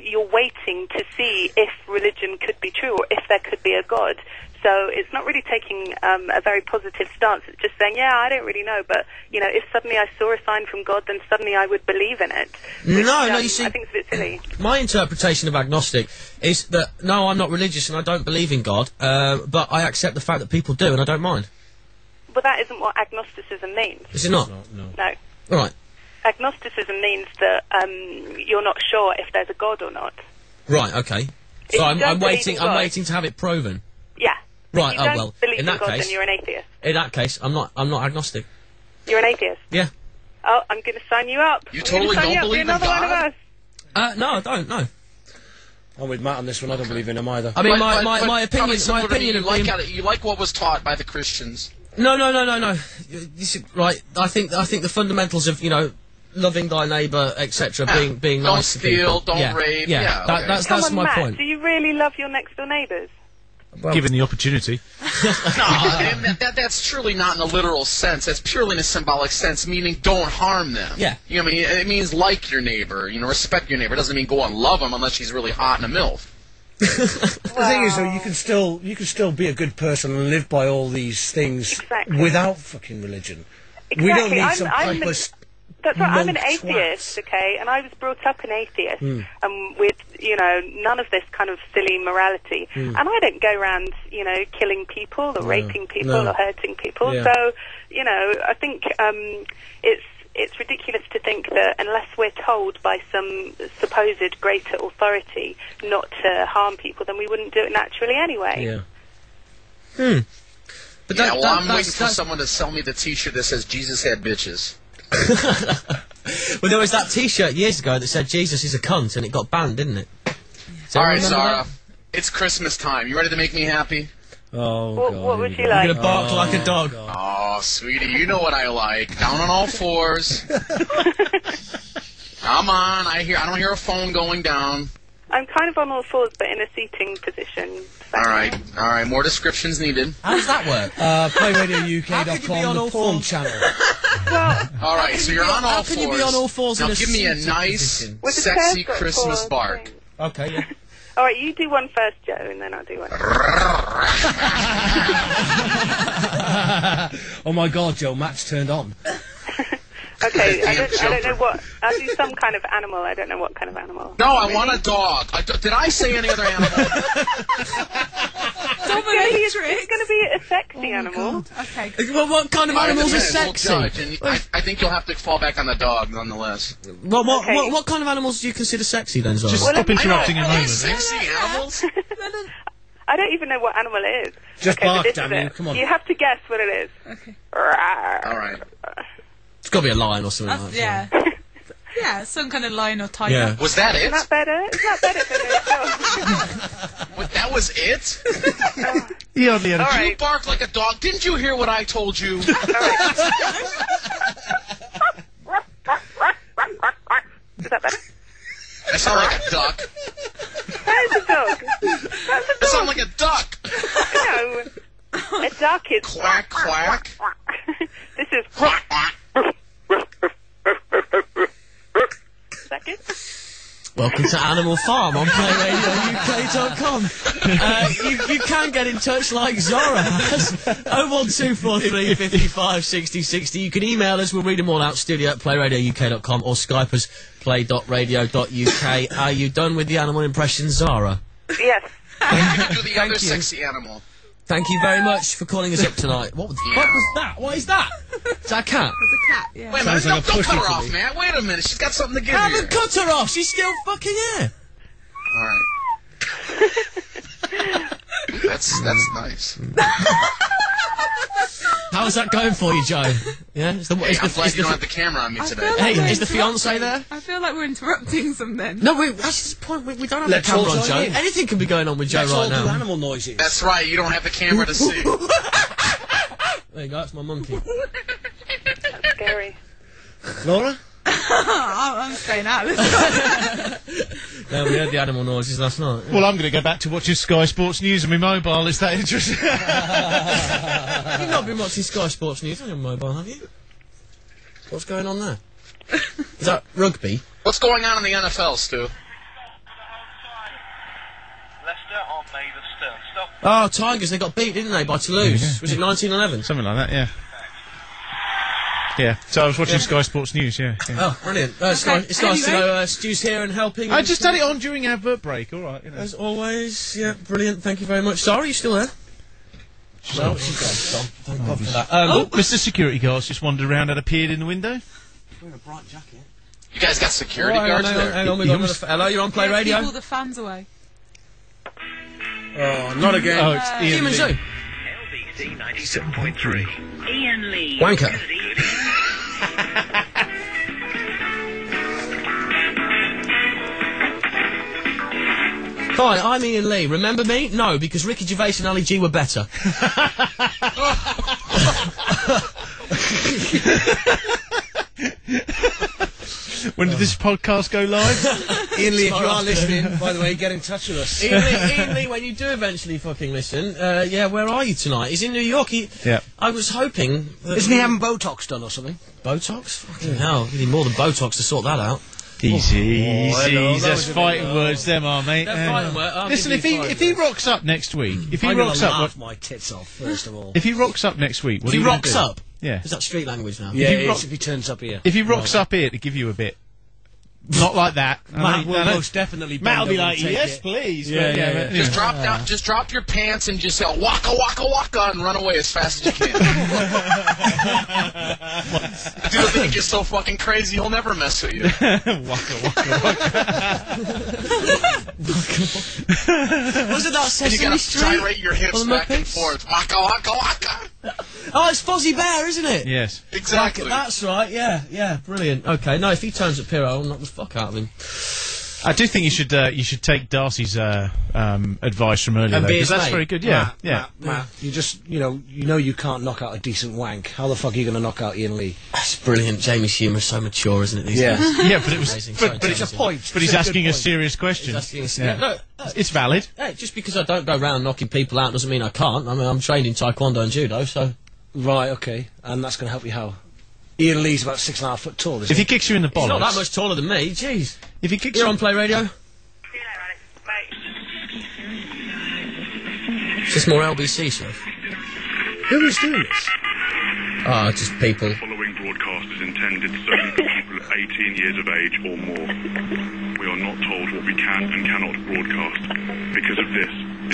you're waiting to see if religion could be true or if there could be a God. So it's not really taking a very positive stance. It's just saying, yeah, I don't really know, but, you know, if suddenly I saw a sign from God, then suddenly I would believe in it. Which, No, you see, I think it's a bit silly. my interpretation of agnostic is that, no, I'm not religious and I don't believe in God, but I accept the fact that people do and I don't mind. But that isn't what agnosticism means. Is it not? No. All right. Agnosticism means that you're not sure if there's a God or not. Right, okay. If So you I'm don't believe waiting. in I'm God- waiting to have it proven. Yeah. Right. If you don't well, believe in that God, case, then you're an atheist. in that case, I'm not agnostic. You're an atheist. Yeah. Oh, I'm going to sign you up. You I'm totally gonna sign don't you up. believe Be in another one of God? us. No, I don't. No. I'm with Matt on this one. I don't believe in him either. I mean, But my opinion. probably My similar to me, opinion of you like what was taught by the Christians. No. This is, right. I think the fundamentals of, you know, loving thy neighbour, etc., being Don't nice to steal, people. don't rape. Yeah, Yeah, okay. that's Come on, my Matt, point. do you really love your next door neighbours? Given the opportunity. No, that's truly not in a literal sense. That's purely in a symbolic sense, meaning don't harm them. Yeah. You know what I mean? It means like your neighbor, you know, respect your neighbor. It doesn't mean go and love him unless she's really hot and a MILF. The thing is, though, you can still be a good person and live by all these things without fucking religion. Exactly. We don't need some pointless. That's right. I'm an monk atheist, okay, and I was brought up an atheist, Mm. with, you know, none of this kind of silly morality. Mm. And I don't go around, you know, killing people or raping people No. or hurting people. Yeah. So, you know, I think it's ridiculous to think that unless we're told by some supposed greater authority not to harm people, then we wouldn't do it naturally anyway. Yeah. But Yeah, well, I'm waiting for someone to sell me the T-shirt that says Jesus had bitches. Well, there was that T-shirt years ago that said Jesus is a cunt, and it got banned, didn't it? All right, Zara, it's Christmas time. You ready to make me happy? Oh, What would you You're like? gonna bark like a dog. Oh, sweetie, you know what I like. Down on all fours. Come on, I don't hear a phone going down. I'm kind of on all fours, but in a seating position. All right, more descriptions needed. How does that work? PlayRadioUK.com, the porn channel. All right, so you're on all How fours. can you be on all fours now in a give me a seated nice, position? With a sexy perfect Christmas four bark. thing. Okay, yeah. All right, you do one first, Joe, and then I'll do one. Oh my God, Joe, Matt's turned on. Okay, I don't know what. I'll do some kind of animal. I don't know what kind of animal. No, I want a dog. Did I say any other animal? It's going to be a sexy animal. Okay. Well, what kind of animals are sexy? We'll judge, and I think you'll have to fall back on the dog, nonetheless. What kind of animals do you consider sexy then, Zara? Just stop interrupting a moment. Sexy animals? I don't even know what animal it is. Just okay, bark, but this damn is you, it. come on. You have to guess what it is. Okay. All right. It's got to be a lion or something like that. Yeah. Yeah, some kind of lion or tiger. Yeah. Was that it? Isn't that better? It's not better than it. What, that was it? He hardly had a All You right. bark like a dog. Didn't you hear what I told you? All right. Is that better? I sound like a duck. That is a dog. That's a I dog. sound like a duck. No. A duck is Quack, quack. This is second. Welcome to Animal Farm on PlayRadioUK.com. You can get in touch like Zara has. 01243 55 60 60. You can email us. We'll read them all out. studio@playradiouk.com or Skype us play.radio.uk. Are you done with the animal impressions, Zara? Yes. You can do the other you. sexy animal. Thank you very much for calling us up tonight. What was that? What is that? Is that a cat? It's a cat, yeah. Wait a minute, don't cut her off, man. Wait a minute, she's got something to give I you. haven't cut her off. She's still fucking here. All right. That's nice. How's that going for you, Joe? Yeah, I'm glad you don't have the camera on me today. Hey, is the fiance there? I feel like we're interrupting something. No, that's the point. We don't have Let's the camera all on Joe. join in. Anything can be going on with Joe Let's right all now. do animal noises. That's right, you don't have the camera to see. There you go, that's my monkey. That's scary. Laura? I'm staying out of this. No, we heard the animal noises last night. Well, I'm going to go back to watching Sky Sports News on my mobile. Is that interesting? You've not been watching Sky Sports News on your mobile, have you? What's going on there? Is that rugby? What's going on in the NFL, Stu? Leicester are made of stone. Stop. Oh, Tigers, they got beat, didn't they, by Toulouse? Was it 1911? Something like that, yeah. Yeah, so I was watching Sky Sports News, yeah. Oh, brilliant. It's nice to know Stu's here and helping. I just had it on during advert break, alright. You know. As always, yeah, brilliant. Thank you very much. Sarah, are you still there? No, she's gone. Thank God for that. Mr. Security Guard's just wandered around and appeared in the window. Wearing a bright jacket. You guys got security guards there? Hang on, we got another... Hello, you're on Play Radio? Keep all the fans away. Oh, not again. Oh, it's Ian Human Zoo. LBC 97.3. Ian Lee. Wanker. Hi, I'm Ian Lee. Remember me? No, because Ricky Gervais and Ali G were better. When did this podcast go live? Ian Lee, if you are listening, by the way, get in touch with us. Ian Lee, when you do eventually fucking listen, where are you tonight? He's in New York. I was hoping... Isn't he having Botox done or something? Botox? Fucking hell, you need more than Botox to sort that out. Easy. That's fighting words, them are, mate. Fighting words. Listen, if he rocks up next week, I'm gonna laugh my tits off, first of all. If he rocks up next week, what if do he you rocks do? up? Yeah. Is that street language now? Yeah, if he turns up here. If he rocks up here to give you a bit. Not like that. Matt will most definitely. Matt will be bend over like, and take yes, it. please. Yeah. Just drop your pants and just yell waka waka waka and run away as fast as you can. Dude, think you're so fucking crazy, he'll never mess with you. Waka waka waka. Wasn't that Sesame You gotta Street? gyrate your hips back and forth. Waka waka waka. Oh, it's Fozzie Bear, isn't it? Yes. Exactly. That's right, yeah, brilliant. Okay, no, if he turns up here, I'll knock the fuck out of him. I do think you should take Darcy's advice from earlier, And though, be 'cause his that's mate. very good. Yeah, Matt, you just, you know you can't knock out a decent wank. How the fuck are you going to knock out Ian Lee? That's brilliant. Jamie's humour is so mature, isn't it? These Yeah. days? Yeah, but it was, Amazing. but it's a point. But he's asking a serious question. No, it's valid. Hey, just because I don't go around knocking people out doesn't mean I can't. I mean, I'm trained in Taekwondo and Judo, so. Right, okay, and that's going to help you how? Ian Lee's about 6.5 foot tall, isn't If he kicks you in the bollocks, He's not that much taller than me. Jeez. If he kicks You're you on Play Radio. Is this more LBC stuff? Who is doing this? Just people. The following broadcast is intended solely for people 18 years of age or more. We are not told what we can and cannot broadcast. Because of this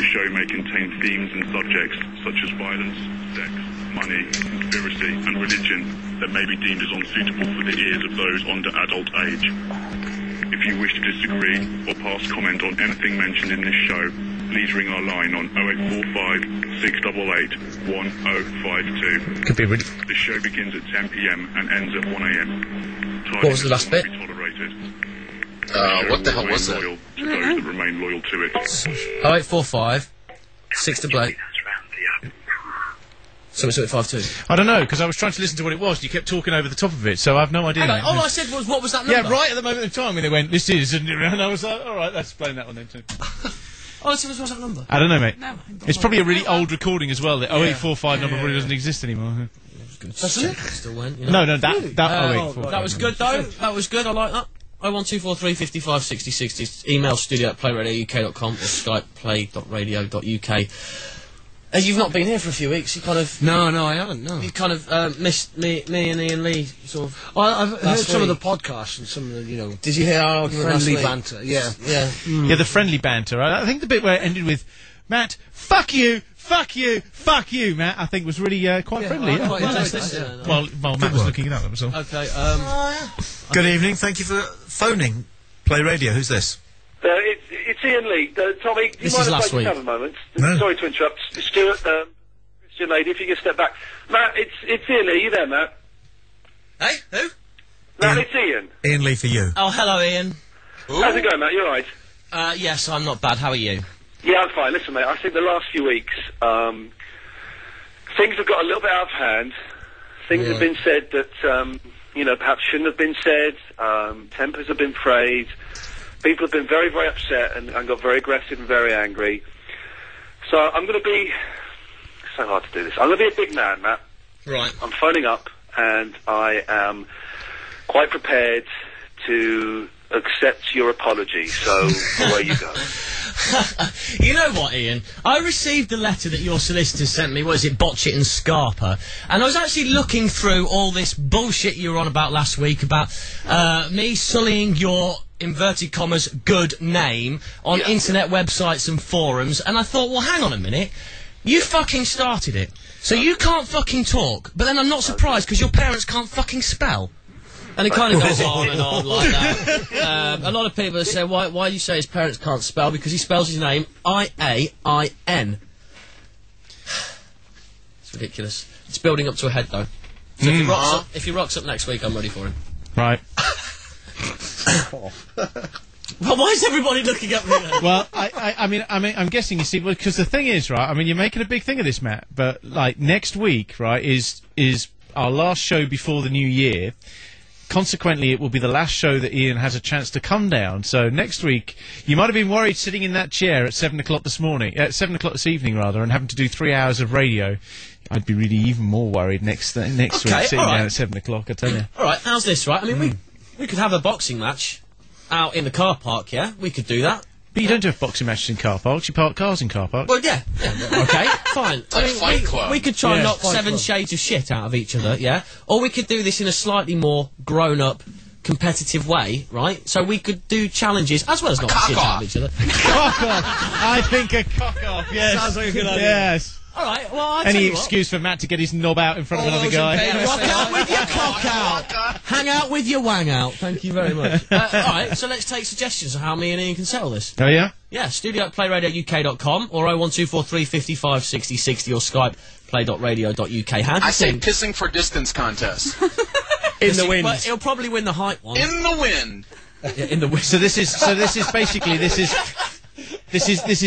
show may contain themes and subjects such as violence, sex, money, conspiracy, and religion that may be deemed as unsuitable for the ears of those under adult age. If you wish to disagree or pass comment on anything mentioned in this show, please ring our line on 0845 688 1052. Could be really. The show begins at 10 p.m. and ends at 1 a.m. What was the last bit? What the hell was that? Loyal to those that remain loyal to it. 0845 688. So it's 852. I don't know, because I was trying to listen to what it was, and you kept talking over the top of it, so I have no idea. Hang on, all I said was, what was that number? Yeah, right at the moment of time when they went, this is, and I was like, alright, let's explain that one then too. All I said was, what's that number? I don't know, mate. No, It's probably a really old recording as well. The 0845 number probably doesn't exist anymore. Still went, you know. No, that 0845. That was good, though. That was good, I like that. 01243 55 60 60. Email studio@playradiouk.com or Skype play.radio.uk. You've not been here for a few weeks. You kind of no, I haven't. No, you kind of missed me and Ian Lee. Sort of. I've heard some of the podcasts and some of the Did you hear our friendly banter? Yeah. Yeah, the friendly banter. I think the bit where it ended with Matt, fuck you, fuck you, Matt, I think was really quite friendly. I quite enjoyed this. Well, Matt was looking it up, that was all. Okay, Good evening, thank you for phoning Play Radio. Who's this? It's Ian Lee. Tommy, do you This mind is if last I week. just have a moment? No. Sorry to interrupt. Stuart, Christian lady, if you could step back. Matt, it's Ian Lee. You there, Matt? Hey, who? Matt, it's Ian. Ian Lee for you. Oh, hello, Ian. How's it going, Matt? You alright? Yes, I'm not bad. How are you? Yeah, I'm fine. Listen, mate, I think the last few weeks, things have got a little bit out of hand. Things have been said that, perhaps shouldn't have been said. Tempers have been frayed. People have been very, very upset and got very aggressive and very angry. So I'm going to be... so hard to do this. I'm going to be a big man, Matt. Right. I'm phoning up, and I am quite prepared to accept your apology. So away you go. You know what, Ian? I received a letter that your solicitor sent me, what is it, Botch It and Scarpa, and I was actually looking through all this bullshit you were on about last week about me sullying your inverted commas good name on internet websites and forums, and I thought, well, hang on a minute, you fucking started it, so you can't fucking talk, but then I'm not surprised because your parents can't fucking spell. And it kind of goes on and on like that. A lot of people say, why do you say his parents can't spell? Because he spells his name I-A-I-N. It's ridiculous. It's building up to a head, though. So if he rocks up next week, I'm ready for him. Right. Well, why is everybody looking at me then? Well, I'm guessing, you see, because the thing is, right, I mean, you're making a big thing of this, Matt, but, like, next week, right, is our last show before the new year. Consequently, it will be the last show that Ian has a chance to come down. So next week, you might have been worried sitting in that chair at 7 o'clock this evening, and having to do 3 hours of radio. I'd be really even more worried next week sitting down at 7 o'clock, I tell you. All right, how's this, right? I mean, we could have a boxing match out in the car park, yeah? We could do that. But you don't have boxing matches in car parks. You park cars in car parks. Well, yeah. Okay, fine. It's like Fight Club. We could try and knock Fight 7 Club. shades of shit out of each other, yeah? Or we could do this in a slightly more grown-up, competitive way, right? So we could do challenges, as well as knocking shit out of each other. Cock off! I think a cock off, yes. Sounds like a good idea. Yes. All right, well, I'll tell Any you what. excuse for Matt to get his knob out in front of another guy. Yeah, rock out with your cock out. Hang out with your wang out. Thank you very much. All right, so let's take suggestions of how me and Ian can settle this. Oh, yeah? Yeah, studio@playradiouk.com or 01243 55 60 60 or Skype play.radio.uk. How do you I say think? pissing for distance contest. In the wind. But he'll probably win the height one. In the wind. Yeah, in the wind. So this is basically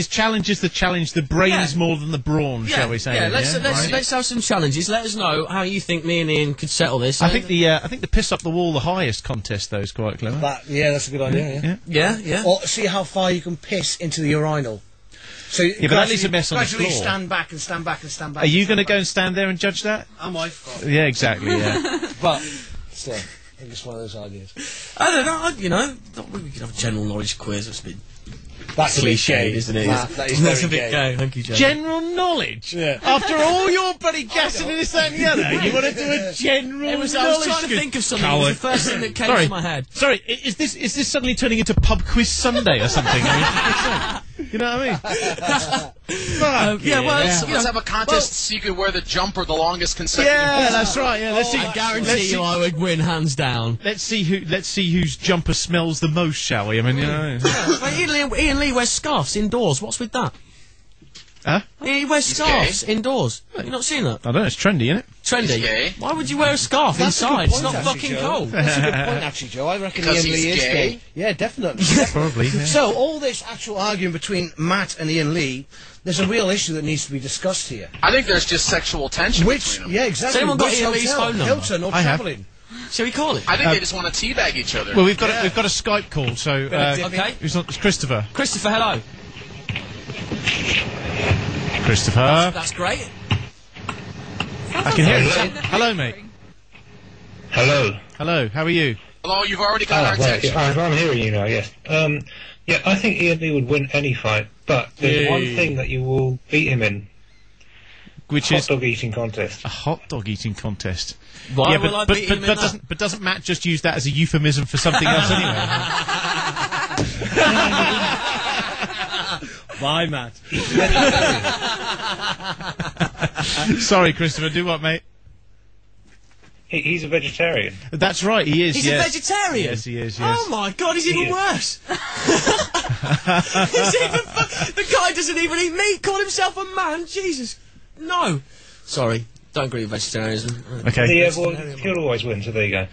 challenges that challenge the brains more than the brawn, shall we say? Yeah, let's have some challenges. Let us know how you think me and Ian could settle this. I think the piss up the wall the highest contest though is quite clever. That's a good idea. Yeah. Or see how far you can piss into the urinal. So but that leaves a mess on the gradually floor. stand back and stand back and stand back. Are you going to go and stand there and judge that? Am I? Fuck. Yeah, exactly. Yeah. But still, I think it's one of those ideas. I don't know. We could have a general knowledge quiz. It's a bit That's cliched, a bit gay, isn't it? That is That's a very bit gay. gay. Thank you, Joe. General knowledge. Yeah. After all your bloody gassing and this, that, and the other, you want to do a general I was knowledge? trying to think of something. It Coward. was the first thing that came Sorry. to my head. Sorry, is this suddenly turning into Pub Quiz Sunday or something? You know what I mean? Let's have a contest so you could wear the jumper the longest consecutive. Yeah, that's right. Yeah, let's see. I guarantee you I would win hands down. Let's see whose jumper smells the most, shall we? I mean, Ian Lee wears scarves indoors. What's with that? Huh? He wears scarves indoors. Have you not seen that? I don't know. It's trendy, isn't it? Trendy. Why would you wear a scarf That's a good inside? It's point, not actually, fucking Joe. cold. That's a good point, actually, Joe. I reckon Because Ian he's Lee is gay? gay. Yeah, definitely. Probably. Yeah. So, all this actual arguing between Matt and Ian Lee, there's a real issue that needs to be discussed here. I think there's just sexual tension between them. Yeah, exactly. Has anyone got Which Ian Lee's hotel? phone number? Hilton or I have. travelling? Shall we call it? I think they just want to teabag each other. Well, we've got a Skype call, so Okay. it's Christopher. Christopher, hello. Christopher, That's great. I can hear you. Hello, mate. Hello. Hello. How are you? Hello, you've already got our Right. text. I'm hearing you now, yes. Yeah, I think Ian Lee would win any fight, but there's one thing that you will beat him in. Which hot is dog eating contest. A hot dog eating contest. Why yeah, will I beat him in that? Doesn't Matt just use that as a euphemism for something else anyway? Bye, Matt. Sorry, Christopher. Do what, mate? He's a vegetarian. That's right, he is. He's yes. a vegetarian? Yes, he is, yes. Oh my god, he's even worse. The guy doesn't even eat meat, call himself a man, Jesus. No. Sorry, don't agree with vegetarianism. Okay. Yeah, well, he'll always win, so there you go.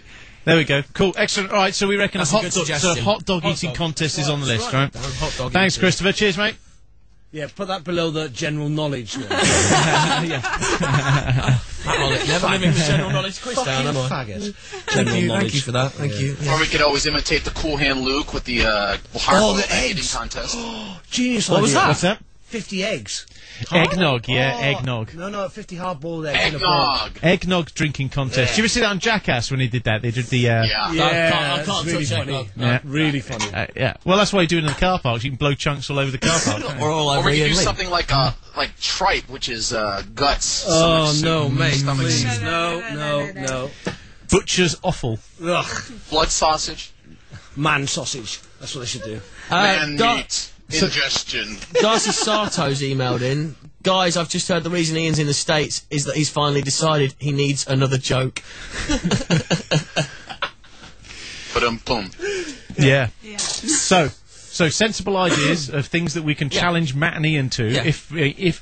There we go. Cool. Excellent. All right, so we reckon That's a a good hot suggestion. dog eating contest is on the list, right? Hot dog Thanks, eating. Christopher. Cheers, mate. Yeah, put that below the general knowledge. Never living with general knowledge quiz down, am I? Faggot. Thank you for that. Thank you. Or we could always imitate the Cool Hand Luke with the hard eating contest. Genius What was idea. that? What's that? 50 eggs. Eggnog, eggnog. No, 50 hard-boiled eggs. Eggnog. Eggnog drinking contest. Did you ever see that on Jackass when he did that? They did the... Yeah, I can't really touch funny. eggnog. Yeah. Really funny. yeah. Well, that's why you do it in the car parks. You can blow chunks all over the car park. Or all Or over we could Ian do Lee. something like tripe, which is guts. Oh, stomach no, soup, mate, stomach please. soup. No. Butcher's offal. Ugh. Blood sausage. Man sausage. That's what they should do. Man meat. Ingestion. Darcy Sarto's emailed in. Guys, I've just heard the reason Ian's in the States is that he's finally decided he needs another joke. Boom. Yeah. So sensible ideas of things that we can challenge Matt and Ian to if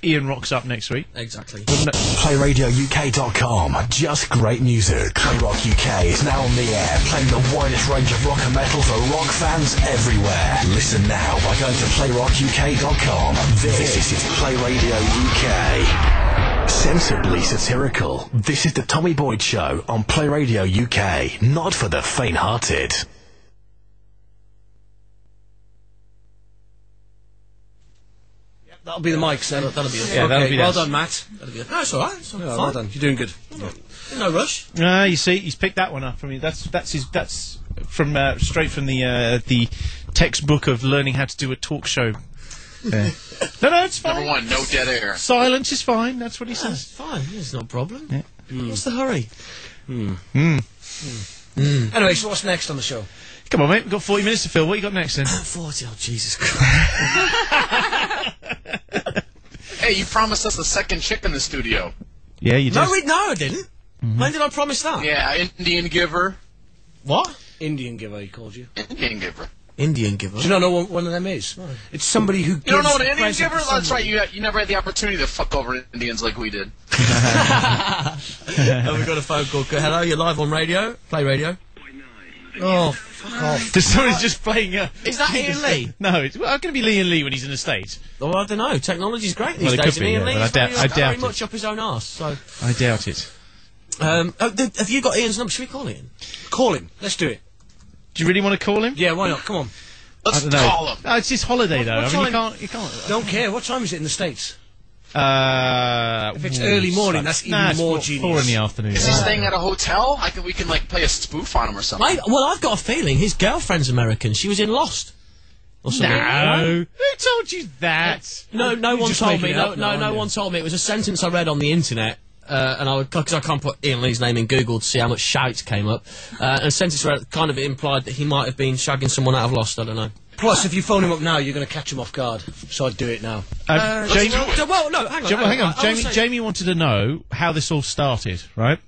Ian rocks up next week. Exactly. PlayRadioUK.com. Just great music. Playrock UK is now on the air, playing the widest range of rock and metal for rock fans everywhere. Listen now by going to PlayRockUK.com. This is Play Radio UK. Sensibly satirical. This is the Tommy Boyd Show on Play Radio UK. Not for the faint-hearted. That'll be the mics then. That'll be it. Yeah, that'll be well that. done, Matt. That'll be it. No, it's alright. It's fine. Well done. You're doing good. No rush. You see, he's picked that one up. I mean, that's from straight from the textbook of learning how to do a talk show. No, it's fine. Number one, no dead air. Silence is fine. That's what he says. It's fine. It's not a problem. Yeah. What's the hurry? Anyway, so what's next on the show? Come on, mate. We've got 40 minutes to fill. What you got next, then? 40. Oh, Jesus Christ. Hey, you promised us a second chick in the studio. Yeah, you did. No, I didn't. When did I promise that? Yeah, Indian giver. What? Indian giver, he called you. Indian giver. Indian giver. Do you not know what one of them is? No. It's somebody who gives You don't know what an Indian presents giver? to That's right. somebody. You never had the opportunity to fuck over Indians like we did. Oh, we've got a phone call. Hello, you're live on radio. Play radio. Oh, fuck off. There's somebody just playing. Is that Ian Lee? No, it's going to be Ian Lee when he's in the States. Well, I don't know. Technology's great these Well, it days. could be, Ian yeah, Lee but is I doubt very it. much up his own arse. So, I doubt it. have you got Ian's number? Should we call Ian? Call him. Let's do it. Do you really want to call him? Yeah, why not? Come on. Let's I don't know. call him. Oh, it's his holiday, though. what I mean, time- you can't. Don't care. What time is it in the States? If it's early morning, that's even more genius. 4 in the afternoon. Is he staying at a hotel? We can play a spoof on him or something. Well, I've got a feeling his girlfriend's American. She was in Lost. Or something. No. Who told you that? No one just told making me. it No up now, aren't you? one told me. It was a sentence I read on the internet. And because I can't put Ian Lee's name in Google to see how much shouts came up. And a sentence where it kind of implied that he might have been shagging someone out of Lost. I don't know. Plus, if you phone him up now, you're going to catch him off guard. So I'd do it now. Jamie, well, no, hang on. hang on. I will say- Jamie wanted to know how this all started, right?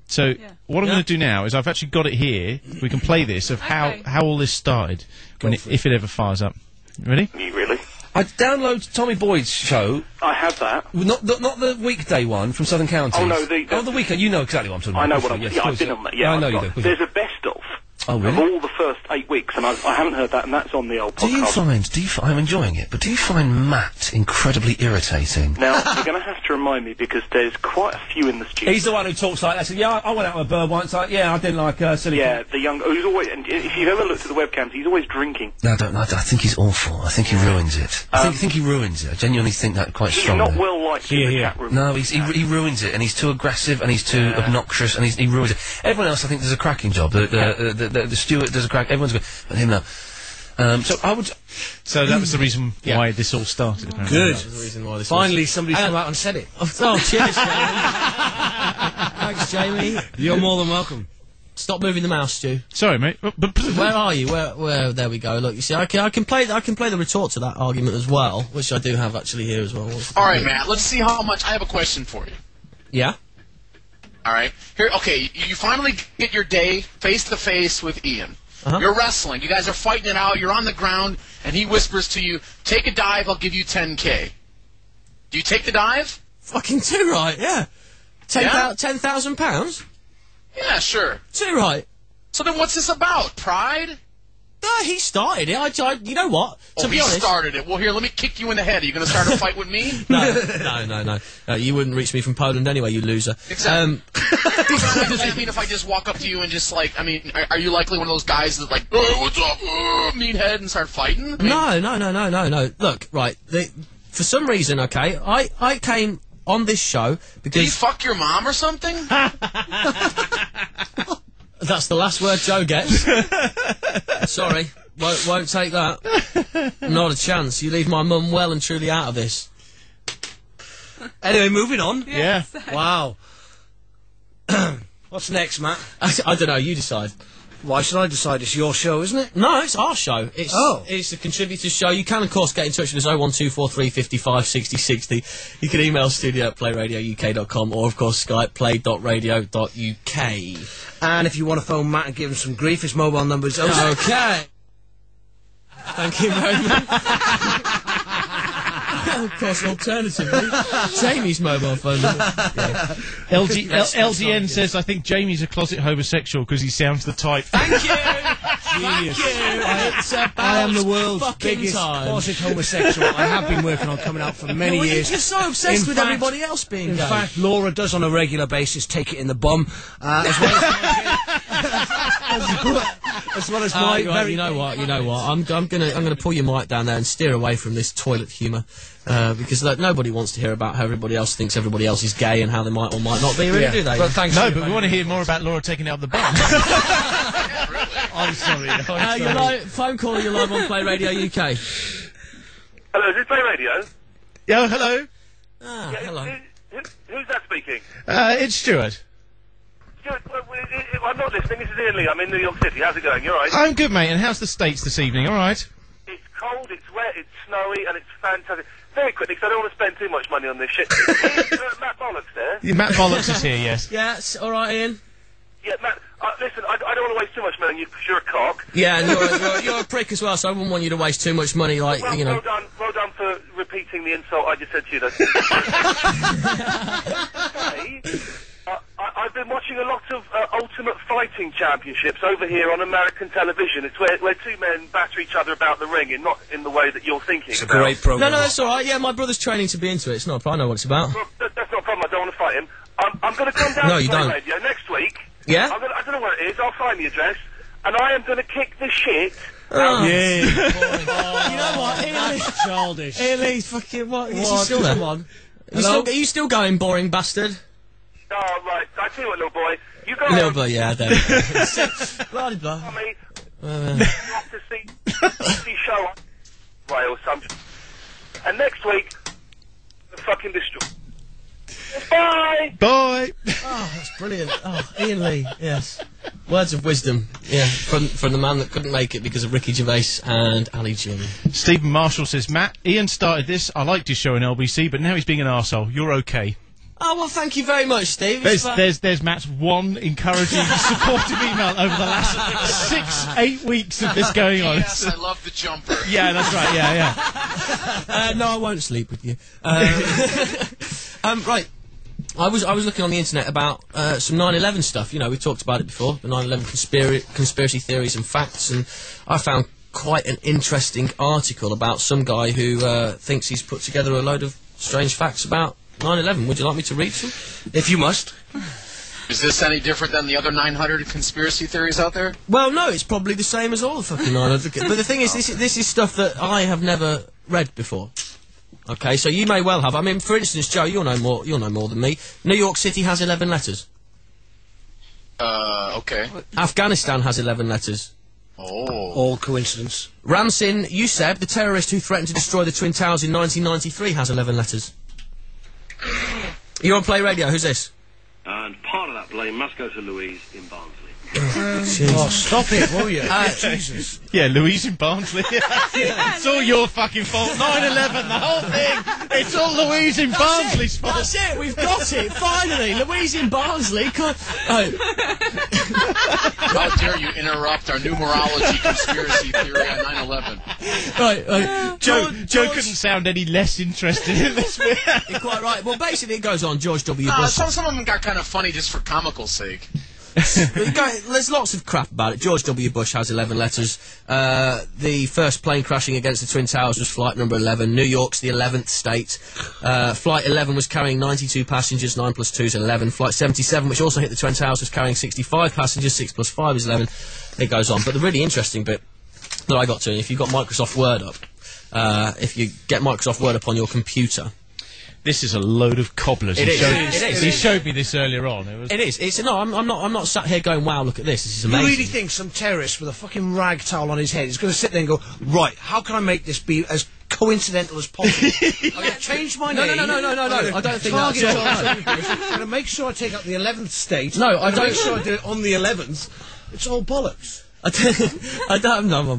So what I'm going to do now is I've actually got it here. We can play this of how all this started if it ever fires up. Ready? You really? I download Tommy Boyd's show. I have that. Not the weekday one from Southern Counties. Oh no, the weekend. You know exactly what I'm talking I about. know what I'm. Yes, Yeah, of I've course, been on that. Yeah, I know I've you got- do. There's a best of. Oh, really? Of all the first 8 weeks, and I haven't heard that, and that's on the old Do you podcast. find? I'm enjoying it, but do you find Matt incredibly irritating? Now, you're going to have to remind me because there's quite a few in the studio. He's the one who talks like that. So, yeah, I went out with a bird once. I didn't like silly. Yeah, the young who's always. And if you've ever looked at the webcams, he's always drinking. No, I don't. I think he's awful. I think he ruins it. I think he ruins it. I genuinely think that quite He's strongly. not well liked in the chat room. No, he ruins it, and he's too aggressive, and he's too obnoxious, and he ruins it. Everyone else, I think, does a cracking job. The steward does a crack. Everyone's good, but him no. So I would. So that was the reason why this all started. Apparently. Good. That was the reason why this Finally, was. somebody's come out and said it. Oh, cheers, Jamie. Thanks, Jamie. You're more than welcome. Stop moving the mouse, Stu. Sorry, mate. Where are you? Where? There we go. Look, you see, I can play the retort to that argument as well, which I do have actually here as well. All right, Matt. Let's see how much. I have a question for you. Yeah. All right. Here. Okay. You finally get your day face to face with Ian. You're wrestling. You guys are fighting it out. You're on the ground, and he whispers to you, "Take a dive. I'll give you 10K." Do you take the dive? Fucking too right. Yeah. £10,000. Yeah, sure. Too right. So then what's this about? Pride? No, he started it. You know what? To be honest, he started it. Well, here, let me kick you in the head. Are you going to start a fight with me? No. You wouldn't reach me from Poland anyway, you loser. Exactly. I mean, if I just walk up to you and just, like, I mean, are you likely one of those guys that, like, oh, what's up, meathead, and start fighting? I mean, No. Look, right, for some reason, okay, I came on this show because... Did you fuck your mom or something? That's the last word Joe gets. Sorry, won't take that. Not a chance. You leave my mum well and truly out of this. Anyway, moving on. Yes. Yeah. Wow. What's next, Matt? I don't know. You decide. Why should I decide? It's your show, isn't it? No, it's our show. It's the contributors' show. You can, of course, get in touch with us 01243 55 60 60. You can email studio@playradiouk.com or, of course, Skype play.radio.uk. And if you want to phone Matt and give him some grief, his mobile number is... Okay. Thank you very much. Of course, alternatively, Jamie's mobile phone number. Yeah. LDN says, I think Jamie's a closet homosexual because he sounds the type. Thank you! Thank you! It's about I am the world's biggest time. closet homosexual. I have been working on coming out for many years. You're so obsessed with everybody else being gay. In fact, Laura does on a regular basis take it in the bum, as well as my very... You know what? I'm gonna pull your mic down there and steer away from this toilet humour. Because nobody wants to hear about how everybody else thinks everybody else is gay and how they might or might not be, really, do they? Well, thanks. No, but we want to hear more about Laura taking out the bum. I'm sorry. Phone call, you're live on Play Radio UK. Hello, is this Play Radio? Yeah, hello. Hello. Who's that speaking? It's Stuart. Stuart, I'm not listening. This is Ian Lee. I'm in New York City. How's it going? You alright? I'm good, mate. And how's the States this evening? All right? It's cold, it's wet, it's snowy, and it's fantastic. Very quickly, because I don't want to spend too much money on this shit. Matt Bollocks there? Yeah, Matt Bollocks is here, yes. Yes, all right, Ian. Yeah, Matt, listen, I don't want to waste too much money on you because you're a cock. Yeah, and you're a prick as well, so I wouldn't want you to waste too much money, like, well, you know... Well done for repeating the insult I just said to you, though. I've been watching a lot of Ultimate Fighting Championships over here on American television. It's where two men batter each other about the ring, and not in the way that you're thinking. It's a great program. No, that's all right. Yeah, my brother's training to be into it. It's not a problem. I know what it's about. Well, that's not a problem. I don't want to fight him. I'm going to come down to Play Radio next week. Yeah? I don't know where it is. I'll find the address. And I am going to kick the shit Oh, yeah. You know what? That's childish. Ely, fucking what? Is he still there? Come on. Are you still going, boring bastard? Oh, right. I tell you what, little boy. You go little boy, yeah, there we go. Bloody blah. Tommy, you have to see show right or something. And next week, fucking destroy. Bye! Bye! Oh, that's brilliant. Oh, Ian Lee, yes. Words of wisdom, yeah, from the man that couldn't make it because of Ricky Gervais and Ali G. Stephen Marshall says, Matt, Ian started this. I liked his show in LBC, but now he's being an arsehole. You're okay. Oh, well, thank you very much, Steve. There's Matt's one encouraging, supportive email over the last 6-8 weeks of this going on. Yes, I love the jumper. Yeah, that's right, yeah. No, I won't sleep with you. Right. I was looking on the internet about some 9/11 stuff. You know, we talked about it before, the 9/11 conspiracy theories and facts, and I found quite an interesting article about some guy who thinks he's put together a load of strange facts about 9/11. Would you like me to read some? If you must. Is this any different than the other 900 conspiracy theories out there? Well, no, it's probably the same as all the fucking 900. But the thing is, this is stuff that I have never read before. Okay, so you may well have. I mean, for instance, Joe, you'll know more than me. New York City has 11 letters. Okay. Afghanistan has 11 letters. Oh. All coincidence. Ramsin Youseb, the terrorist who threatened to destroy the Twin Towers in 1993, has 11 letters. You're on Play Radio. Who's this? And part of that blame must go to Louise in Barnsley. Oh, stop it, will you? Jesus. Yeah, Louise in Barnsley. It's all your fucking fault. 9/11, the whole thing. It's all Louise in Barnsley's fault. That's it. We've got it. Finally, Louise in Barnsley. How dare you interrupt our numerology conspiracy theory on 9/11? Right. Joe couldn't sound any less interested in this. You're quite right. Well, basically, it goes on. George W. Bush. Some of them got kind of funny just for comical sake. There's lots of crap about it. George W. Bush has 11 letters. The first plane crashing against the Twin Towers was flight number 11. New York's the 11th state. Flight 11 was carrying 92 passengers. 9 plus 2 is 11. Flight 77, which also hit the Twin Towers, was carrying 65 passengers. 6 plus 5 is 11. It goes on. But the really interesting bit that I got to, if you've got Microsoft Word up, if you get Microsoft Word up on your computer, this is a load of cobblers. It is. He showed me this earlier on. It is. No, I'm not sat here going, wow, look at this. This is amazing. You really think some terrorist with a fucking rag towel on his head is going to sit there and go, right, how can I make this be as coincidental as possible? I'm going to change my name. No. I don't think that's I'm going to make sure I take out the 11th state. No, I don't. Make sure I do it on the 11th. It's all bollocks. I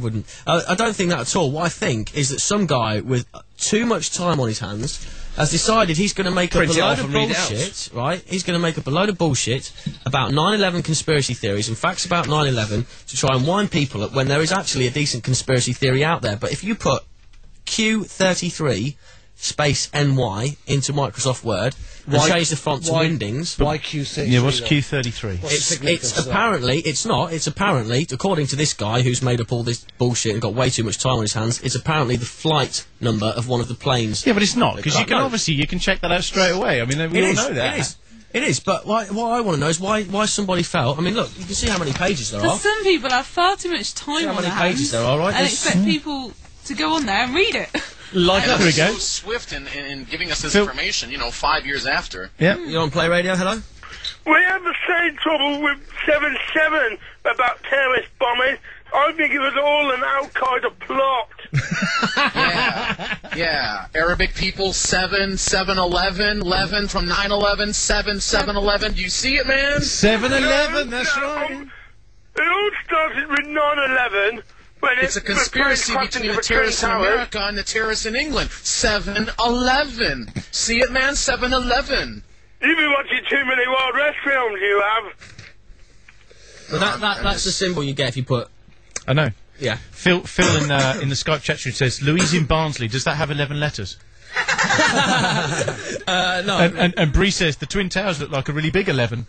wouldn't. I don't think that at all. What I think is that some guy with too much time on his hands has decided he's going to make up a load of bullshit, right? He's going to make up a load of bullshit about 9/11 conspiracy theories and facts about 9/11 to try and wind people up when there is actually a decent conspiracy theory out there. But if you put Q33 space NY into Microsoft Word and change the font to Windings. Why Q33? Yeah, what's Q33? It's apparently, it's not, it's apparently, according to this guy who's made up all this bullshit and got way too much time on his hands, it's apparently the flight number of one of the planes. Yeah, but it's not, because you can obviously, you can check that out straight away. I mean, we all know that. It is, but what I want to know is why somebody felt. I mean, look, you can see how many pages there are. Some people have far too much time on their hands. How many pages there are, right? And expect people to go on there and read it. Like that, we go. So swift in giving us this information, 5 years after. Yeah. You're on Play Radio, hello? We have the same trouble with 7/7 about terrorist bombing. I think it was all an Al-Qaeda plot. Yeah. Arabic people, 7/11, 11 from 9/11, 7/11. Do you see it, man? 7/11, that's right. It all started with 9/11. It's a conspiracy between the terrorists in America and the terrorists in England. 7/11. See it, man? 7/11. You've been watching too many Wild West films, you have. But that's the symbol you get if you put... I know. Yeah. Phil in the Skype chat room says, Louise in Barnsley, does that have 11 letters? No. And Bree says, the Twin Towers look like a really big 11.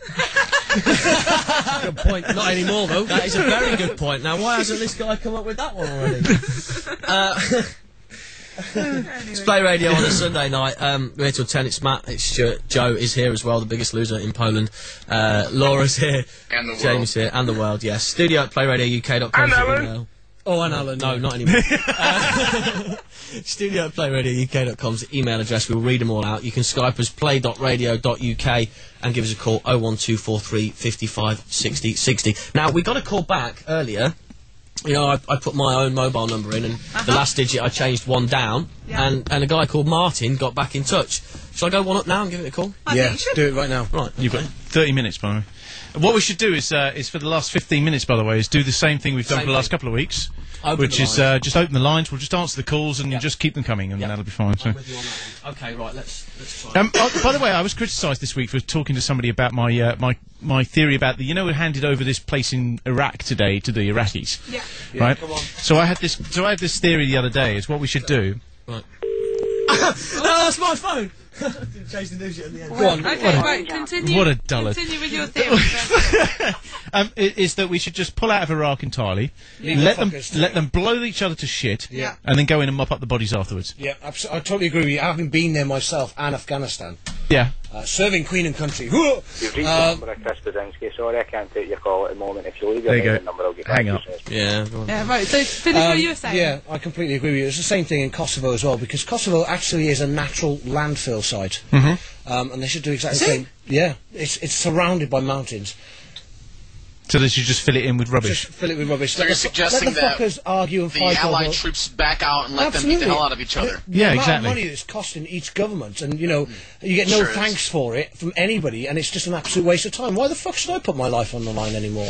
Good point. Not anymore, though. That is a very good point. Now, why hasn't this guy come up with that one already? It's Play Radio on a Sunday night. We're here till 10. It's Matt. It's Stuart. Joe is here as well, the biggest loser in Poland. Laura's here. And the world. James here. And the world, yes. Studio at playradiouk.com. And Alan. Oh, and Alan. No, not anymore. Studio at playradiouk.com's the email address. We'll read them all out. You can Skype us play.radio.uk and give us a call 01243 55 60 60. Now, we got a call back earlier. I put my own mobile number in, and the last digit I changed one down, and a guy called Martin got back in touch. Shall I go one up now and give it a call? Yeah, do it right now. Right, you've got 30 minutes, by the way. What we should do is for the last 15 minutes, by the way, is do the same thing we've done for the last couple of weeks, which is just open the lines. We'll just answer the calls and just keep them coming, and that'll be fine. So. Okay, right. Let's try. By the way, I was criticised this week for talking to somebody about my theory about we handed over this place in Iraq today to the Iraqis. Yeah. Right. Come on. So I had this theory the other day. Is what we should do. Right. Oh, that's my phone. Change the news at the end. Go on. Okay, right, continue. What a dullard. Continue with your theory. Is that we should just pull out of Iraq entirely, let them blow each other to shit, and then go in and mop up the bodies afterwards. Yeah, I totally agree with you. Having been there myself and Afghanistan. Yeah. Serving Queen and country. You've reached the number of Chris Budinski. Sorry, I can't take your call at the moment. If you leave your name and number, I'll get back to you. Yeah, right. So, finish what you were saying. Yeah, I completely agree with you. It's the same thing in Kosovo as well, because Kosovo actually is a natural landfill site. Mm-hmm. And they should do exactly the same. Yeah, it's surrounded by mountains. So they should just fill it in with rubbish. Just fill it with rubbish. So you're suggesting let the that fuckers argue and the fight Allied over... troops back out and let them beat the hell out of each other. The amount of money that's costing each government, and you get no thanks for it from anybody, and it's just an absolute waste of time. Why the fuck should I put my life on the line anymore?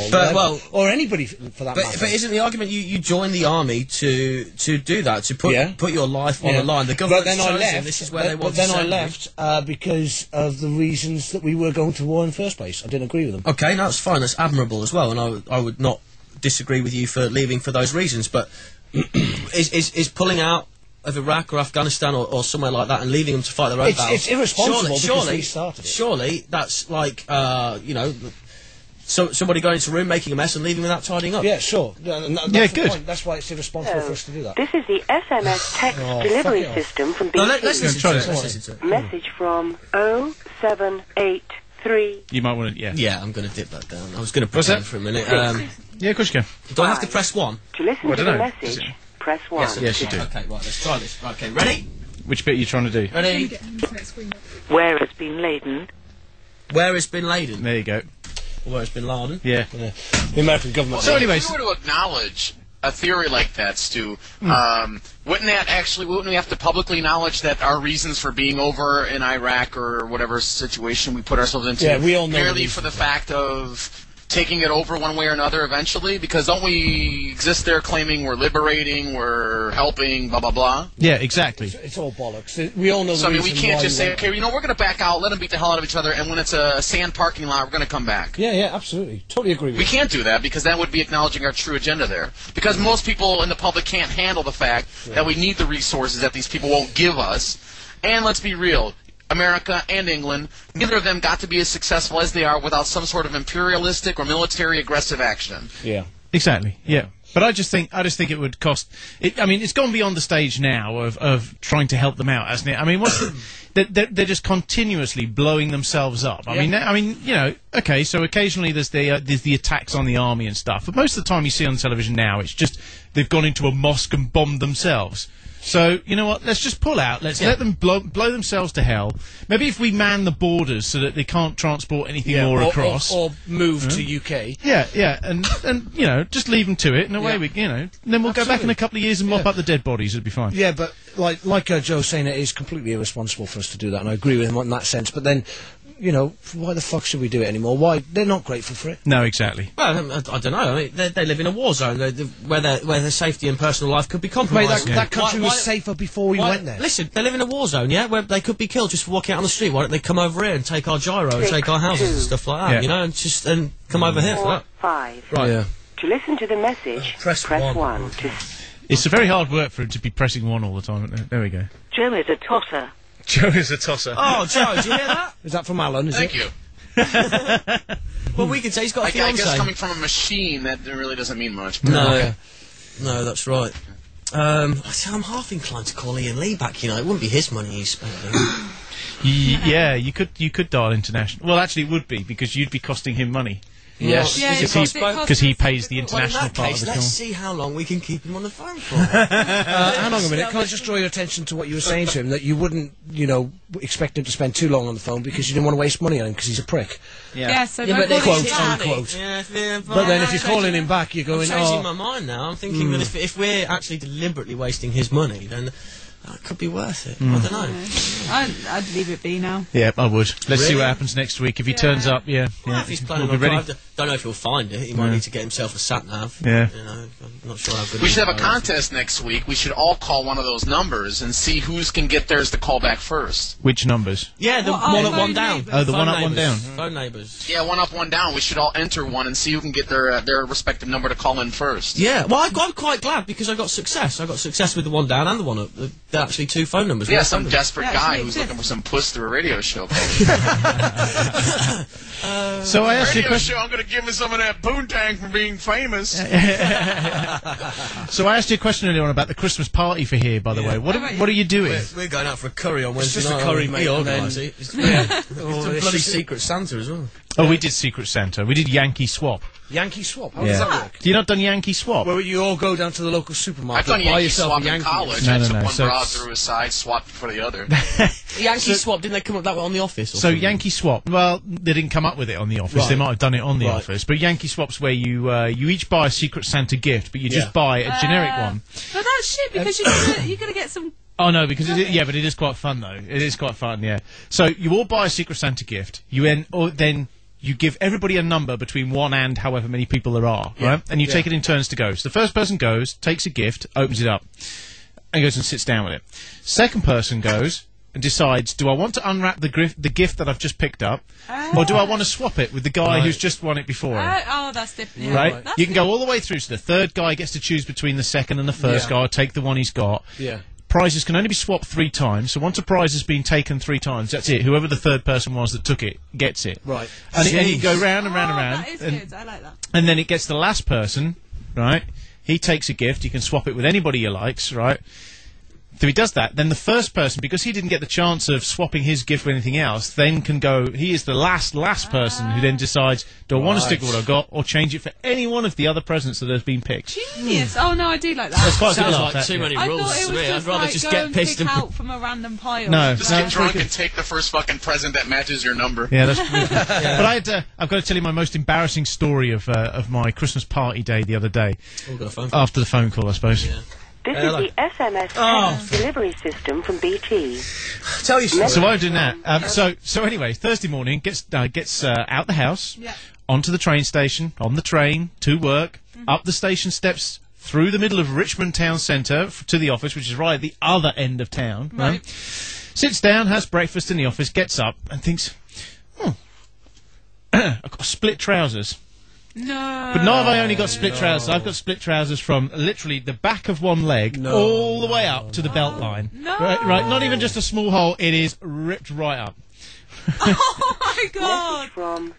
Or anybody for that matter. But isn't the argument you joined the army to do that, to put your life on the line? The government chosen this is where they want to send you. But then I left because of the reasons that we were going to war in the first place. I didn't agree with them. Okay, no, that's fine. That's admirable as well, and I would not disagree with you for leaving for those reasons. But is pulling out of Iraq or Afghanistan or somewhere like that and leaving them to fight their own battles? It's irresponsible because we started it. Surely that's like somebody going into a room, making a mess, and leaving without tidying up. Yeah, sure. That's the point. That's why it's irresponsible for us to do that. This is the SMS text delivery system from BT. No, let's listen to it. Message from 0783. You might want to, Yeah, I'm going to dip that down. I was going to pretend for a minute. Yeah, of course you can. Do I have to press 1? To listen to the message, press 1. Yes, you do. Okay, right, let's try this. Right, okay, ready? Which bit are you trying to do? Ready? Where has been laden? Where has been laden? There you go. Where has been laden? Yeah. The American government. So anyways, if we were to acknowledge a theory like that, Stu, wouldn't we have to publicly acknowledge that our reasons for being over in Iraq or whatever situation we put ourselves into, we all know merely for the fact of taking it over one way or another eventually? Because don't we exist there claiming we're liberating, we're helping, blah, blah, blah? Yeah, exactly. It's all bollocks. We all know so, we can't just say, okay, we're going to back out, let them beat the hell out of each other, and when it's a sand parking lot, we're going to come back. Yeah, absolutely. Totally agree with you. We can't do that, because that would be acknowledging our true agenda there. Because most people in the public can't handle the fact that we need the resources that these people won't give us. And let's be real, America and England, neither of them got to be as successful as they are without some sort of imperialistic or military aggressive action. Yeah. Exactly, yeah. But I just think it would cost... it's gone beyond the stage now of trying to help them out, hasn't it? I mean, they're just continuously blowing themselves up. Okay, so occasionally there's the attacks on the army and stuff, but most of the time you see on television now, it's just they've gone into a mosque and bombed themselves. So, you know what, let's just pull out, let them blow themselves to hell. Maybe if we man the borders so that they can't transport anything more across. Or move to UK. Yeah, and just leave them to it, and away then we'll go back in a couple of years and mop up the dead bodies, it'll be fine. Yeah, but like Joe's saying, it is completely irresponsible for us to do that, and I agree with him in that sense, but then... why the fuck should we do it anymore? Why? They're not grateful for it. No, exactly. Well, I don't know. I mean, they live in a war zone where their safety and personal life could be compromised. Mate, that country was safer before we went there. Listen, they live in a war zone, where they could be killed just for walking out on the street. Why don't they come over here and take our gyro and take our houses and stuff like that, and come over here for that. 5. Right. Yeah. To listen to the message, press 1. It's a very hard work for him to be pressing 1 all the time. There we go. Joe is a tosser. Joe is a tosser. Oh, Joe, did you hear that? Is that from Alan, Thank you. Well, we could say he's got a fiancé. I guess coming from a machine, that really doesn't mean much. But No, that's right. I'm half inclined to call Ian Lee back, it wouldn't be his money he's spending. Yeah, you could dial international. Well, actually it would be, because you'd be costing him money. Yes, because he pays the international part of the call. Let's see how long we can keep him on the phone for. Hang on a minute. Can I just draw your attention to what you were saying to him, that you wouldn't, expect him to spend too long on the phone because you didn't want to waste money on him because he's a prick. So but quote unquote. But then if you're calling him back, you're going, I'm changing my mind now. I'm thinking that if we're actually deliberately wasting his money, then that could be worth it. I don't know. I'd leave it be now. Yeah, I would. Let's see what happens next week. If he turns up, if he's planning on driving, don't know if he'll find it. He might need to get himself a sat-nav. Yeah. I'm not sure how good we should have a contest next week. We should all call one of those numbers and see who's can get theirs to call back first. Which numbers? Yeah, the one up, one down. Oh, the one up, one down. Phone neighbours. Yeah, one up, one down. We should all enter one and see who can get their respective number to call in first. Yeah, well, I'm quite glad because I got success. I got success with the one down and the one up. They're actually 2 phone numbers. Yeah, some desperate guy who's looking for some puss through a radio show. So I asked you a question. I'm going to give him some of that poontang for being famous. So I asked you a question earlier on about the Christmas party for here, by the way. What are you doing? We're going out for a curry on Wednesday night. It's just a curry, mate. It's a bloody Secret Santa as well. Oh, we did Secret Santa. We did Yankee Swap. Yankee swap. How does that work? Do you not done Yankee swap? Where you all go down to the local supermarket, I've done buy Yankee yourself swap a Yankee. in college. No, I no, took no. one So bra it's- through his side, swapped for the other. Yankee swap, didn't they come up that way on The Office? Or So something? Yankee swap. Well, they didn't come up with it on The Office. Right. They might have done it on The Right. Office. But Yankee swap's where you each buy a Secret Santa gift, but you just buy a generic one. But that's shit because you're gonna get some. Oh no, because but it is quite fun though. It is quite fun, yeah. So you all buy a Secret Santa gift. Then you give everybody a number between 1 and however many people there are, right? And you take it in turns to go. So the first person goes, takes a gift, opens it up, and goes and sits down with it. Second person goes and decides, do I want to unwrap the gift that I've just picked up, or do I want to swap it with the guy who's just won it before him? That's different. Yeah. Right? That's You can go all the way through. So the third guy gets to choose between the second and the first guy, or take the one he's got. Yeah. Prizes can only be swapped 3 times, so once a prize has been taken 3 times, that's it. Whoever the third person was that took it gets it. Right. And you go round and round and round. That is good. I like that. And then it gets the last person, right? He takes a gift. You can swap it with anybody he likes, right? So he does that. Then the first person, because he didn't get the chance of swapping his gift with anything else, then can go. He is the last person who then decides: do I want to stick with what I've got, or change it for any one of the other presents that have been picked? Genius. Oh no, I do like that. That's quite Sounds good like laugh, too many I rules thought it to was me. just I'd rather like, just go get and pissed pick and out from a random pile. No, Just get drunk and take the first fucking present that matches your number. Yeah, that's But I've got to tell you my most embarrassing story of my Christmas party day the other day. After the phone call, I suppose. This is the SMS delivery system from BT. Tell you something. So I'm doing that. So anyway, Thursday morning gets out the house, onto the train station, on the train to work, up the station steps, through the middle of Richmond town centre to the office, which is right at the other end of town. Right. Sits down, has breakfast in the office, gets up and thinks, I've got split trousers. No. But not have I only got split trousers. I've got split trousers from literally the back of one leg all the way up to the belt line. No. Right, not even just a small hole. It is ripped right up. Oh my god. From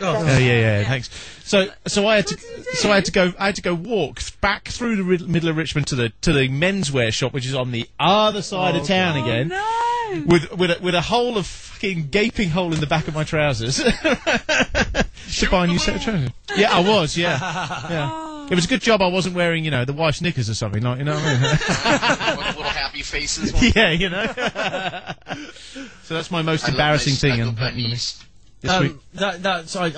Yeah. Thanks. So I had to go walk back through the middle of Richmond to the menswear shop, which is on the other side of town again. No. With a hole of fucking gaping hole in the back of my trousers to buy a new set of trousers. Yeah, I was. Yeah. It was a good job I wasn't wearing, the wife's knickers or something, like, you know what I mean? With little happy faces. Yeah, So that's my most embarrassing thing. I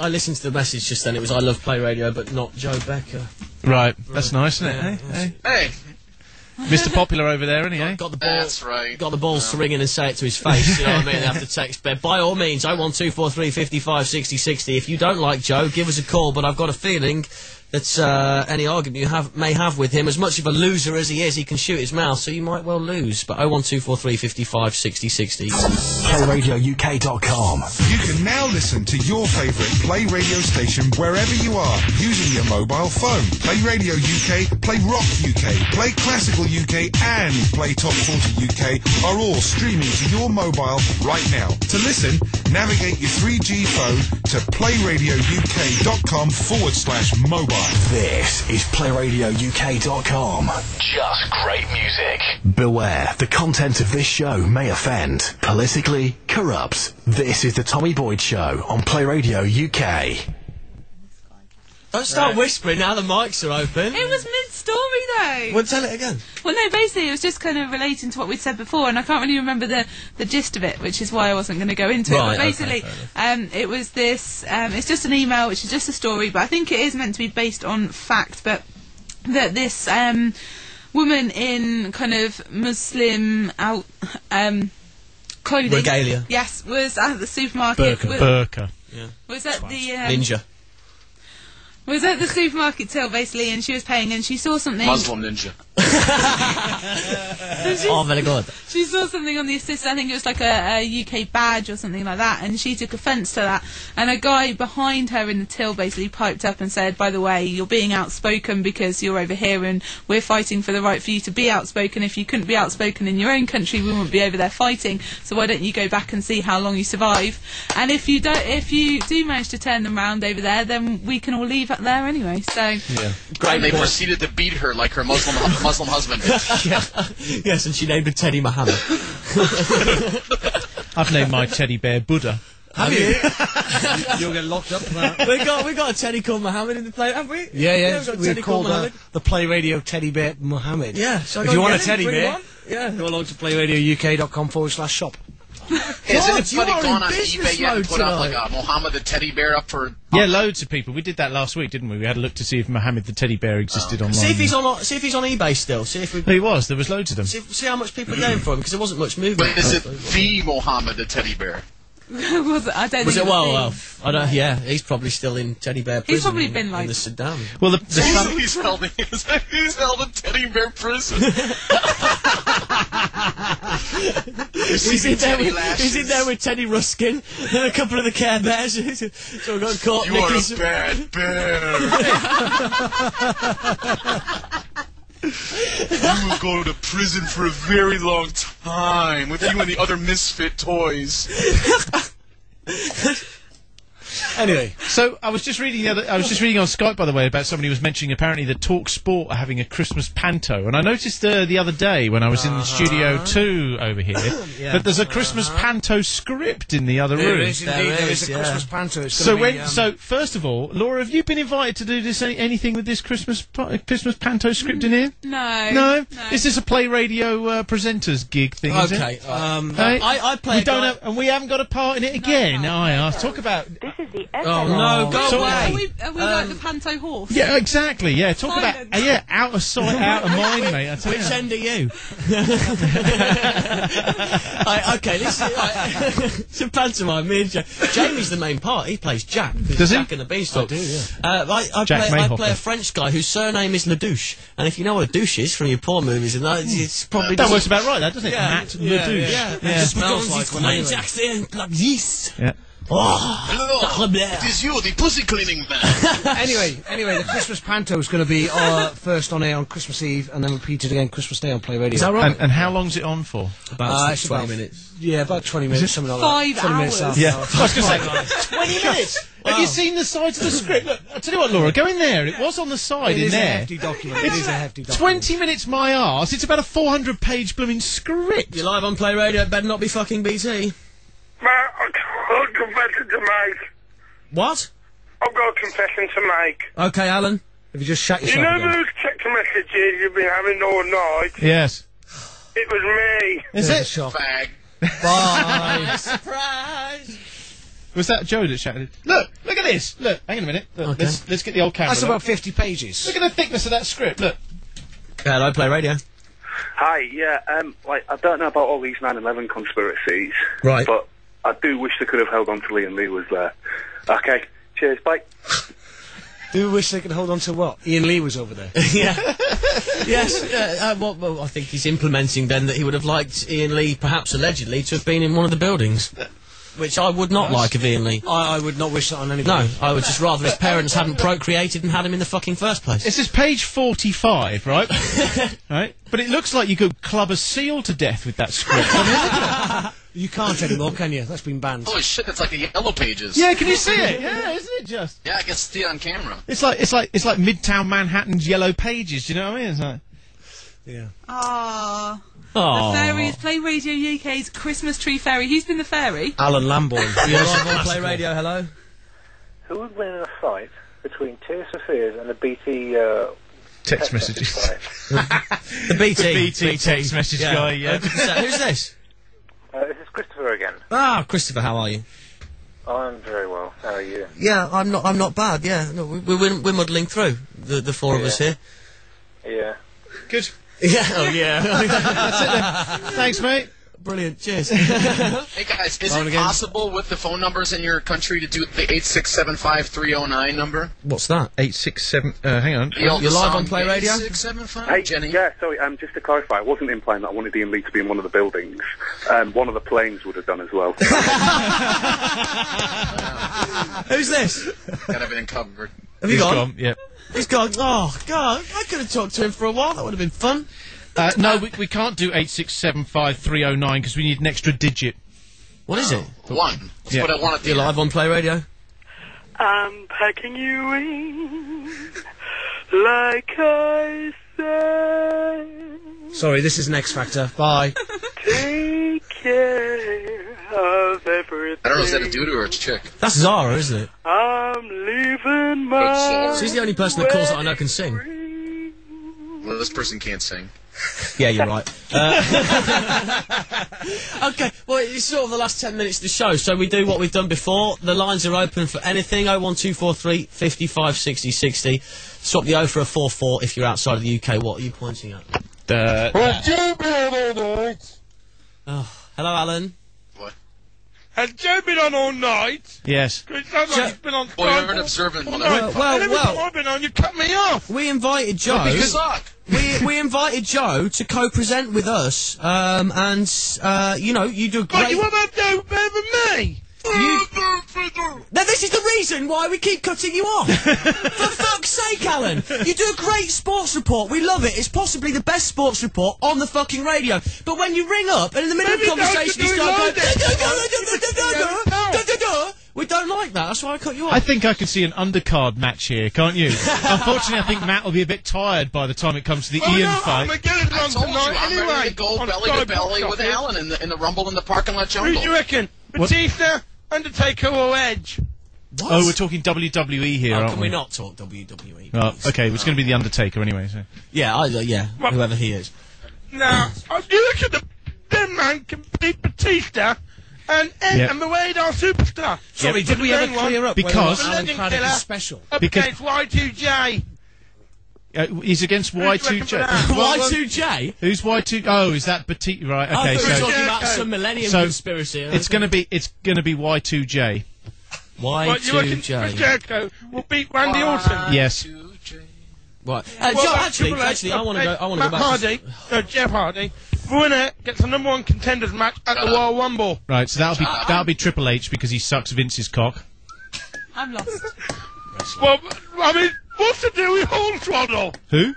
listened to the message just then. It was I love Play Radio, but not Joe Becker. Right, that's nice, isn't it? Hey. Mr. Popular over there, isn't he? Got the ball. That's right. Got the balls to ring in and say it to his face. You know what I mean? They have to text. But by all means, 01243 55 60 60. If you don't like Joe, give us a call. But I've got a feeling that any argument you may have with him, as much of a loser as he is, he can shoot his mouth, so you might well lose. But 01243 55 60 60. PlayRadioUK.com. You can now listen to your favourite Play Radio station wherever you are using your mobile phone. Play Radio UK, Play Rock UK, Play Classical UK and Play Top 40 UK are all streaming to your mobile right now. To listen, navigate your 3G phone to playradiouk.com/mobile. This is PlayRadioUK.com. Just great music. Beware, the content of this show may offend. Politically corrupt. This is the Tommy Boyd Show on Play Radio UK. Don't start whispering now the mics are open. It was mid-story though. Well, tell it again. Well, no, basically it was just kind of relating to what we'd said before, and I can't really remember the gist of it, which is why I wasn't going to go into it. But basically, it was this. It's just an email, which is just a story, but I think it is meant to be based on fact. But that this woman in kind of Muslim clothing, regalia, yes, was at the supermarket. Burqa. Yeah. Was at the ninja. Was at the supermarket till basically, and she was paying, and she saw something. Muslim ninja. Oh, very good. She saw something on the assistant. I think it was like a UK badge or something like that, and she took offence to that. And a guy behind her in the till basically piped up and said, "By the way, you're being outspoken because you're over here, and we're fighting for the right for you to be outspoken. If you couldn't be outspoken in your own country, we wouldn't be over there fighting. So why don't you go back and see how long you survive? And if you do manage to turn them round over there, then we can all leave it there anyway." So yeah, great. And they proceeded to beat her like her Muslim husband. Yes, and she named her Teddy Muhammad. I've named my teddy bear Buddha. Have you? You'll get locked up for that. we got a teddy called Mohammed in the play, have we? Yeah. We've got a We teddy called Mohammed. the Play Radio Teddy Bear Mohammed. Yeah, so if you want a teddy bring bear, one. Yeah. go along to playradiouk.com/shop. Has anybody you are gone in on business eBay yet and mode put up like tonight. a Mohammed the teddy bear up for? Yeah, loads of people. We did that last week, didn't we? We had a look to see if Mohammed the teddy bear existed online. See if he's on eBay still. See if we. He was. There was loads of them. See how much people are going for him because there wasn't much movement. But is it the Mohammed the teddy bear? I don't Was think it? Well, I don't. Yeah, he's probably still in teddy bear prison. He's probably in, been, like- in the Saddam. Well, He's held in teddy bear prison. He's in there with Teddy Ruskin and a couple of the Care Bears. So we got caught. You are a bad bear. You will go to prison for a very long time with you and the other misfit toys. Anyway, so I was just reading on Skype, by the way, about somebody who was mentioning apparently that Talk Sport are having a Christmas panto, and I noticed the other day when I was in Studio 2 over here that there's a Christmas panto script in the other room. There is a Christmas panto. It's So gonna be, so first of all, Laura, have you been invited to do this anything with this Christmas panto script in here? No. Is this a Play Radio presenters gig thing? Is Okay. it? I play. And we haven't got a part in it again. Talk about. This is the Oh no! Go So- away. Are we like the panto horse? Yeah, exactly. Yeah, talk Silence. about out of sight, out of mind, mate. I tell Which you. end are you? Okay, this is it's a pantomime. Me and Jamie's the main part. He plays Jack. Does he? Jack and the Beanstalk. I do, yeah. I Jack play Mayhopper. a French guy whose surname is Ledouche, and if you know what a douche is from your porn movies, and that, it's probably That works about right, that doesn't it? Yeah. Matt Ledouche. Yeah, It smells like one anyway. like this. Yeah. Hello, it is you, the pussy cleaning man. Anyway, the Christmas panto is going to be first on air on Christmas Eve and then repeated again Christmas Day on Play Radio. Is that right? And how long's it on for? About It's 20 about- minutes. Yeah, about 20 minutes, something like 5 that. 20 minutes hours. after. Yeah, I was going to say 20 minutes. Have you seen the sides of the script? Look, I'll tell you what, Laura, go in there. It was on the side It in is a there. hefty document. It is a hefty document. 20 minutes, my arse. It's about a 400-page blooming script. You're live on Play Radio. It better not be fucking BT. Matt, I've got a confession to make. What? I've got a confession to make. Okay, Alan. If you just shut You yourself know again. those text messages you've been having all night? Yes. It was me. Is There's a it? shock. Fag. Bye. Surprise! Was that Joe that shouted? Look at this. Look, hang on a minute. Look, Okay. let's get the old camera. That's look. about 50 pages. Look at the thickness of that script. Look. Hello, Play Radio. Hi, yeah, I don't know about all these 9/11 conspiracies, Right. but I do wish they could have held on to Lee and Lee was there. Okay, cheers, bye. Do you wish they could hold on to what? Ian Lee was over there. Yeah. Yes. Well, I think he's implementing then that he would have liked Ian Lee, perhaps allegedly, to have been in one of the buildings. Which I would not like of Ian Lee. I would not wish that on anybody. No, I would just rather his parents hadn't procreated and had him in the fucking first place. This is page 45, right? Right? But it looks like you could club a seal to death with that script. I mean, look at it. You can't anymore, can you? That's been banned. Holy shit, it's like the Yellow Pages. Yeah, can you see it? Yeah, isn't it just? Yeah, I can see it on camera. It's like Midtown Manhattan's Yellow Pages. Do you know what I mean? It's like, Yeah. Ah. Aww. The fairy is Play Radio UK's Christmas tree fairy. Who's been the fairy? Alan Lambourne. You're live on Play Radio, hello? Who would win in a fight between Tears for Fears and the BT text messages. The BT text message guy, yeah. Who's this? This is Christopher again. Ah, Christopher, how are you? I'm very well. How are you? Yeah, I'm not bad, yeah. No, we're muddling through, the four of us here. Yeah. Good. Yeah, oh yeah. That's it then. Thanks, mate. Brilliant, cheers. Hey guys, is On it again. possible with the phone numbers in your country to do the 8675309 number? What's that? 867. Hang on. You're live on Play Radio? 8675? Hey, Jenny? yeah, sorry, just to clarify, I wasn't implying that I wanted Ian Lee to be in one of the buildings. One of the planes would have done as well. Who's this? Got everything covered. Have you He's gone? Yep. He's gone. Oh, God, I could have talked to him for a while. That would have been fun. No, we can't do 8675309 because we need an extra digit. What is it? One. That's Yeah. what I wanted to You're live on Play Radio? I'm packing you in, like I said. Sorry, this is an X Factor. Bye. Take care of every I don't know, is that a dude or a chick? That's Zara, isn't it? I'm leaving my... She's the only person that calls that I know can sing. Well, this person can't sing. Yeah, you're right. Okay, well, it's sort of the last 10 minutes of the show, so we do what we've done before. The lines are open for anything. 01243 55 60 60. Swap the O for a 44 if you're outside of the UK. What are you pointing at? Oh, hello, Alan. What? Has Joe been on all night? Yes. It sounds like he's been on Well, you're an observant one. Every time I've been on, you cut me off. We invited Joe. We invited Joe to co-present with us, you know, you do a great... But you want to do better than me? Now, this is the reason why we keep cutting you off. For fuck's sake, Alan. You do a great sports report. We love it. It's possibly the best sports report on the fucking radio. But when you ring up and in the middle of the conversation you start going... We don't like that. That's why I cut you off. I think I could see an undercard match here, can't you? Unfortunately, I think Matt will be a bit tired by the time it comes to the Ian fight. I told you, I'm ready to go belly to belly with Alan in the Rumble in the parking lot jungle. Who do you reckon? Batista, Undertaker or Edge? What? Oh, we're talking WWE here, aren't can we? we not talk WWE? Oh, okay, well, it's going to be the Undertaker anyway. So. Yeah, whoever he is. Now, you look at the dead man can beat Batista and Ed and the Radar Superstar. Sorry, did we ever clear up because Alan Craddock is special? Up against Y2J. He's against Y2J. Y2J? Who's Y2? Oh, is that Batista? Right. Okay. I thought you were talking about some Millennium conspiracy. It's going to be Y2J. Y2J. Jericho will beat Randy Orton. Yes. Right. Actually, I want to go back. Hardy, Jeff Hardy. Winner gets a #1 contenders match at the Royal Rumble. Right. So that'll be Triple H because he sucks Vince's cock. I'm lost. Well, I mean, what's to do with Hornswaddle? Who? You know,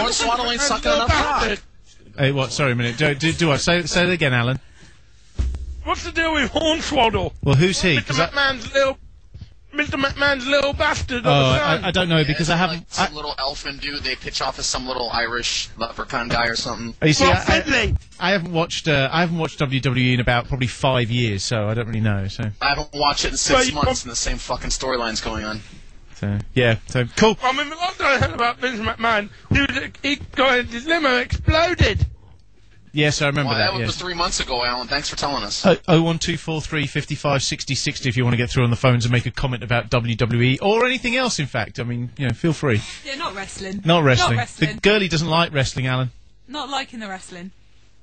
Hornswaddle ain't sucking enough cock. Hey, what? Sorry a minute. Do what? Say it again, Alan. What's the deal with Hornswaddle? Well, who's he? Mr. McMahon's little bastard. Oh, I don't know because I haven't. Like some little elfin dude they pitch off as some little Irish leprechaun guy or something. You see, I haven't watched WWE in about probably 5 years, so I don't really know. So I haven't watched it in 6 months, and the same fucking storyline's going on. So yeah, so cool. I mean, the last time I heard about Vince McMahon, he got his limo exploded. Yes, I remember that. That was 3 months ago, Alan. Thanks for telling us. 01243 55 60 60 if you want to get through on the phones and make a comment about WWE or anything else. In fact, I mean, feel free. Yeah, not wrestling. Not wrestling. The girlie doesn't like wrestling, Alan. Not liking the wrestling.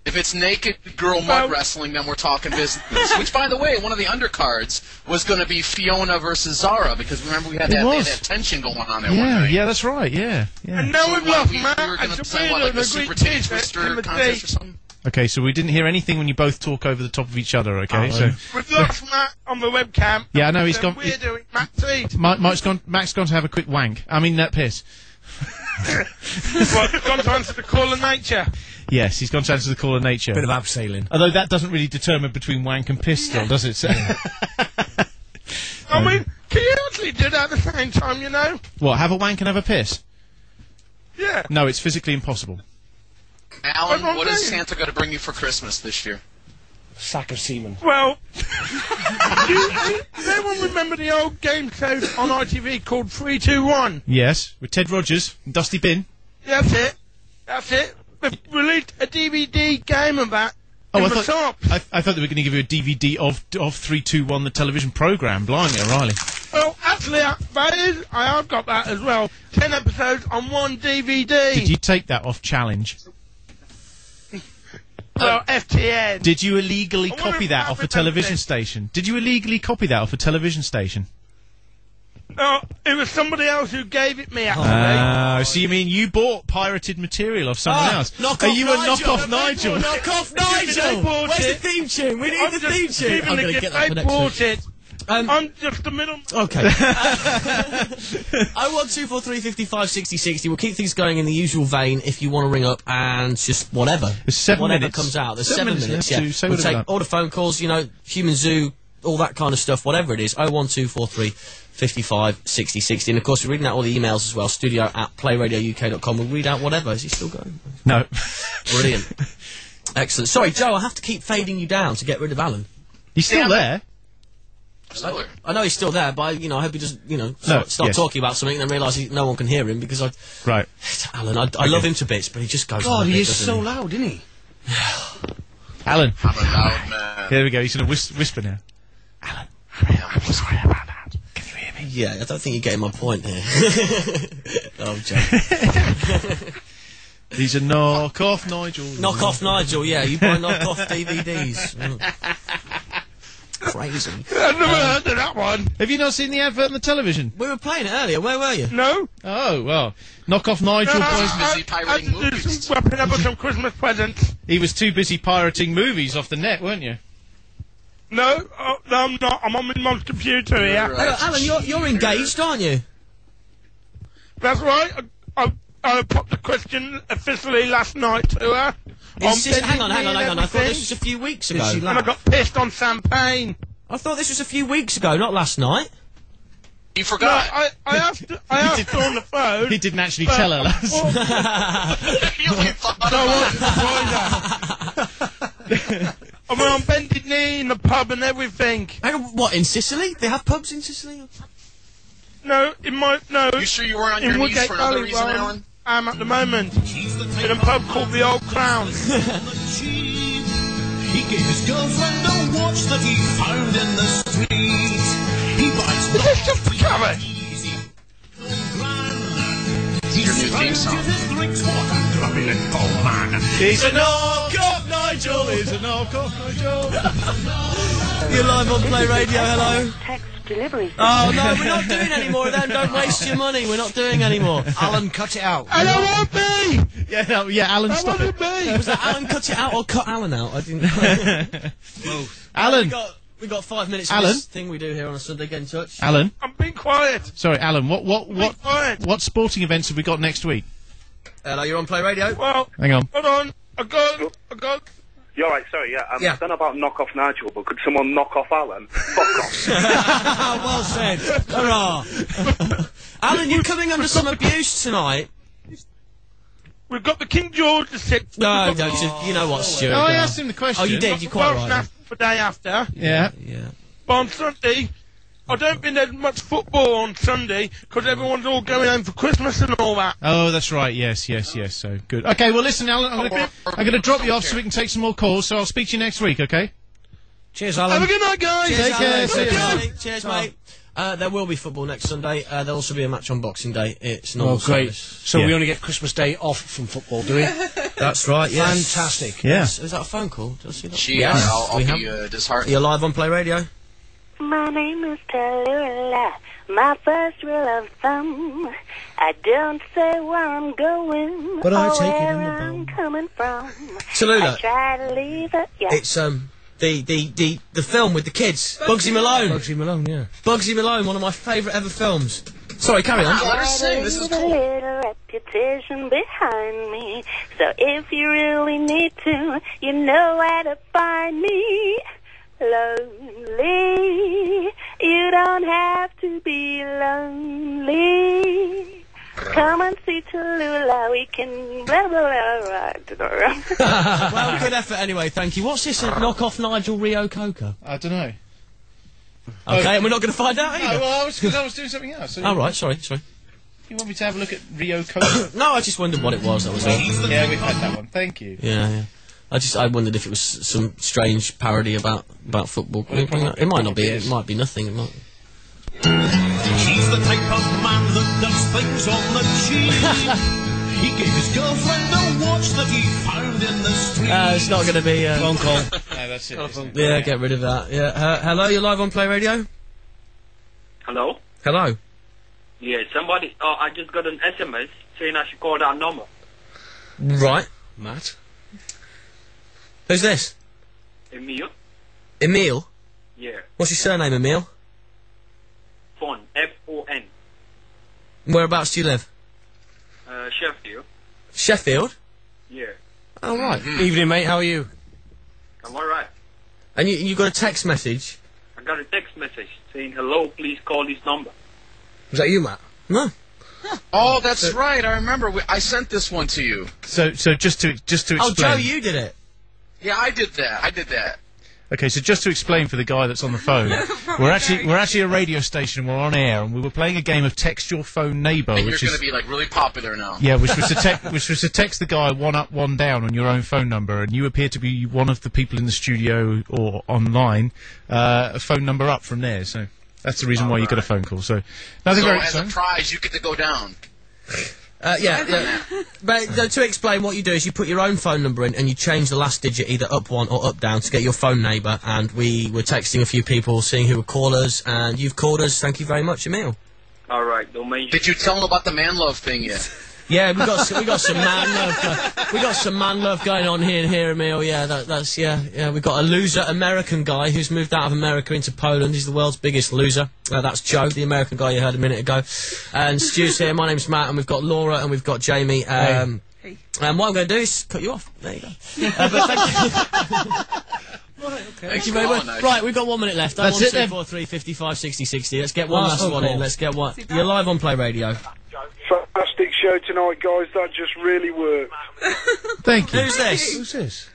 If it's naked girl mud wrestling, then we're talking business. Which, by the way, one of the undercards was going to be Fiona versus Zara, because remember we had that tension going on there one night. Yeah, that's right, yeah. And now we've lost Matt we were going to play, like a Super Titty Twister contest or something? Okay, so we didn't hear anything when you both talk over the top of each other, okay? So we've lost Matt on the webcam. Yeah, I know, he's gone... We're doing Matt Teed. Mac's gone to have a quick wank. I mean, that piss. What, gone to answer the call of nature? Yes, he's gone to answer the call of nature. Bit of abseiling. Although that doesn't really determine between wank and piss still, does it? So I mean, can you actually do that at the same time, you know? What, have a wank and have a piss? Yeah. No, it's physically impossible. Alan, what is Santa going to bring you for Christmas this year? Sack of semen. Well, does anyone remember the old game show on ITV called 3-2-1? Yes, with Ted Rogers and Dusty Bin. That's it. They've released a DVD game of that. Oh, I thought they were going to give you a DVD of 3-2-1, the television programme. Blimey, O'Reilly. Well, actually, I've got that as well. 10 episodes on one DVD. Did you take that off Challenge? Well, FTN. Did you illegally copy that off a television station? Did you illegally copy that off a television station? No, it was somebody else who gave it me. So you mean you bought pirated material of someone else? Are you a knockoff Nigel? Knockoff Nigel! Where's the theme tune? We need the theme tune. I'm going to get that for next week. I'm just a middle. Okay. 01243 55 60 60. We'll keep things going in the usual vein if you want to ring up and just whatever. There's 7 whatever minutes. Comes out. There's 7 minutes. Yeah. We'll take all the phone calls, Human Zoo, all that kind of stuff, whatever it is. 01243 55 60 60. And of course, we're reading out all the emails as well. studio@playradiouk.com. We'll read out whatever. Is he still going? No. Brilliant. Excellent. Sorry, Joe, I have to keep fading you down to get rid of Alan. He's still there. I know he's still there, but I hope he doesn't, start talking about something and then realise no one can hear him because Right. Alan, I love him to bits, but he just goes. God, on a he bit, is doesn't so he? loud, isn't he? Alan. I'm a loud man. Here we go. He's going to whisper now. I'm sorry about that. Can you hear me? Yeah, I don't think you're getting my point here. Oh, I'm joking. He's a knock-off Nigel. Knock-off Nigel, yeah. You buy knock-off DVDs. Crazy. I've never heard of that one. Have you not seen the advert on the television? We were playing it earlier. Where were you? No. Oh, well. Knock-off Nigel. Busy pirating movies. Wrapping up with some Christmas presents. He was too busy pirating movies off the net, weren't you? No, I'm not. I'm on my mum's computer here. Right. Alan, you're engaged, aren't you? That's right. I popped the question officially last night to her. Hang on. I thought this was a few weeks ago. And I got pissed on champagne. I thought this was a few weeks ago, not last night. You forgot. No, I asked her on the phone. He didn't actually tell her last night. I went on bended knee in the pub and everything. Hang on, what, in Sicily? They have pubs in Sicily? No, no. You sure you weren't on your knees for another reason, Alan? I'm at the moment in a pub called the Old Crown. He gave his girlfriend a watch that he found in the street. He buys This just the cover. Your new theme song. He's a knock-off Nigel. He's a knock-off Nigel. You're live on Play Radio, hello. Text delivery. Oh, no, we're not doing any more of them. Don't waste your money. We're not doing any more. Alan, cut it out. I don't want me. Yeah, Alan, stop it. Was that Alan cut it out or cut Alan out? I didn't. Both. Alan. We got 5 minutes for Alan? this thing we do here on a Sunday. Get in touch. Alan. I'm being quiet. Sorry, Alan. What sporting events have we got next week? Hello, you're on Play Radio. Well, hang on. Hold on. I got. You're right, sorry, yeah. I don't know about knock off Nigel, but could someone knock off Alan? Fuck off. Well said. Hurrah. Alan, you're coming under some abuse tonight. We've got the King George VI. No, don't you know what, Stuart? No, I asked him the question. Oh, you did. You're quite right. For day after. Yeah. But on Sunday, I don't think there's much football on Sunday because everyone's all going home for Christmas and all that. Oh, that's right. Yes. So good. Okay. Well, listen, Alan. I'm going to drop you off so we can take some more calls. So I'll speak to you next week. Okay. Cheers, Alan. Have a good night, guys. Cheers, Take care. See you. Cheers, mate. There will be football next Sunday. There'll also be a match on Boxing Day. It's Oh, normal great. service. So we only get Christmas Day off from football, do we? That's right, yes. Fantastic. Yeah. Is that a phone call? Did I see that? Yes. I'll be disheartened. You're live on Play Radio. My name is Tallulah, my first rule of thumb. I don't say where I'm going But I or take it where in the I'm coming from. Tallulah. I try to leave it. Yeah. It's the film with the kids. Bugsy Malone. Bugsy Malone, yeah. Bugsy Malone, one of my favourite ever films. Sorry, carry on. Let her sing. This is Leave a cool. little reputation behind me. So if you really need to, you know where to find me. Lonely, you don't have to be lonely. Come and see Tallulah, we can blah blah blah. Well, good effort anyway, thank you. What's this knock-off Nigel Rio Coca? I don't know. Okay, and we're not going to find out either. Oh, well, because I was doing something else. So Oh, right, sorry. You want me to have a look at Rio Coca? No, I just wondered what it was, that was all. Yeah, we've had that one. Thank you. Yeah. I wondered if it was some strange parody about football. It might not be. It might be nothing. It might. He's the type of man that does things on the cheap. He gave his girlfriend a watch that he found in the street. It's not going to be Phone call. No, that's it. Yeah, get rid of that. Yeah. Hello, you're live on Play Radio. Hello? Hello. Yeah, somebody... Oh, I just got an SMS saying I should call that number. Right. Matt. Who's this? Emil? Emil. Yeah. What's your surname, Emil? Fon. F-O-N. Whereabouts do you live? Sheffield. Sheffield. Yeah. Oh right. Evening, mate. How are you? I'm alright. And you got a text message? I got a text message saying, hello, please call this number. Was that you, Matt? No. Oh, that's right. I remember. I sent this one to you. So just to explain. Oh, Joe, you did it. Yeah, I did that. Okay, so just to explain for the guy that's on the phone, we're actually a radio station and we're on air, and we were playing a game of Text Your Phone Neighbour, And which you're is going to be like really popular now. yeah, which was to text the guy one up, one down on your own phone number, and you appear to be one of the people in the studio or online, a phone number up from there. So that's the reason why you got a phone call. So nothing So very as a exciting. prize, you get to go down. Yeah. But to explain, what you do is you put your own phone number in and you change the last digit either up one or up down to get your phone neighbour. And we were texting a few people, seeing who would call us, and you've called us. Thank you very much, Emil. All right, don't mention. Did you tell them about the man love thing yet? Yeah, we got some man love. We got some man love going on here, Emil. Yeah, that's yeah. We got a loser American guy who's moved out of America into Poland. He's the world's biggest loser. That's Joe, the American guy you heard a minute ago. And Stu's here. My name's Matt, and we've got Laura and we've got Jamie. And what I'm going to do is cut you off. There you go. But thank you. Thank you very much. Nice. Right, we've got 1 minute left. That's 1, it 2, then. 4, 3, 55, 60, 60. Let's get one last one in. Let's get one. You're live on Play Radio. Fantastic show tonight, guys. That just really worked. Thank you. Who's this? Who's this?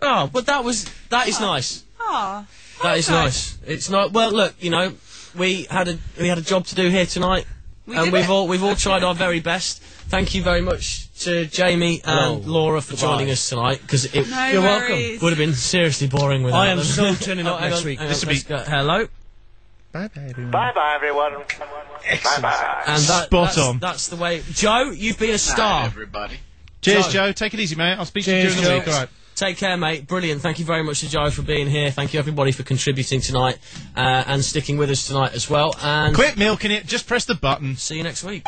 Oh, but that is nice. Aw. That is nice. It's not. Well, look, you know, we had a job to do here tonight, and we've all tried our very best. Thank you very much to Jamie and Laura for joining us tonight, because you're welcome. Would have been seriously boring without I am them. so turning up next week. This will be hello. Bye-bye, everyone. Bye-bye, everyone. Bye-bye. And Spot on. That's the way. Joe, you've been a star. Everybody. Cheers, Joe. Take it easy, mate. I'll speak to you during the week. All right. Take care, mate. Brilliant. Thank you very much to Joe for being here. Thank you, everybody, for contributing tonight and sticking with us tonight as well. And Quit milking it. Just press the button. see you next week.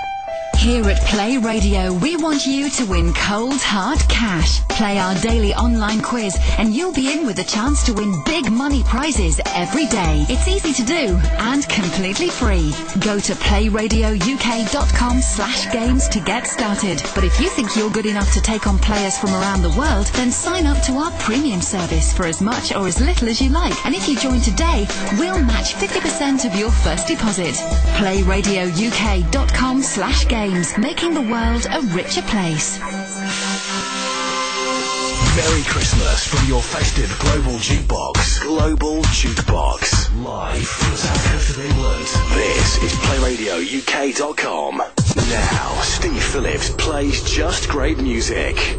Here at Play Radio, we want you to win cold, hard cash. Play our daily online quiz and you'll be in with a chance to win big money prizes every day. It's easy to do and completely free. Go to playradiouk.com/games to get started. But if you think you're good enough to take on players from around the world, then sign up to our premium service for as much or as little as you like. And if you join today, we'll match 50% of your first deposit. playradiouk.com/games, making the world a richer place. Merry Christmas from your festive global jukebox. Global Jukebox. Live from the south coast of England. This is PlayRadioUK.com. Now, Steve Phillips plays just great music.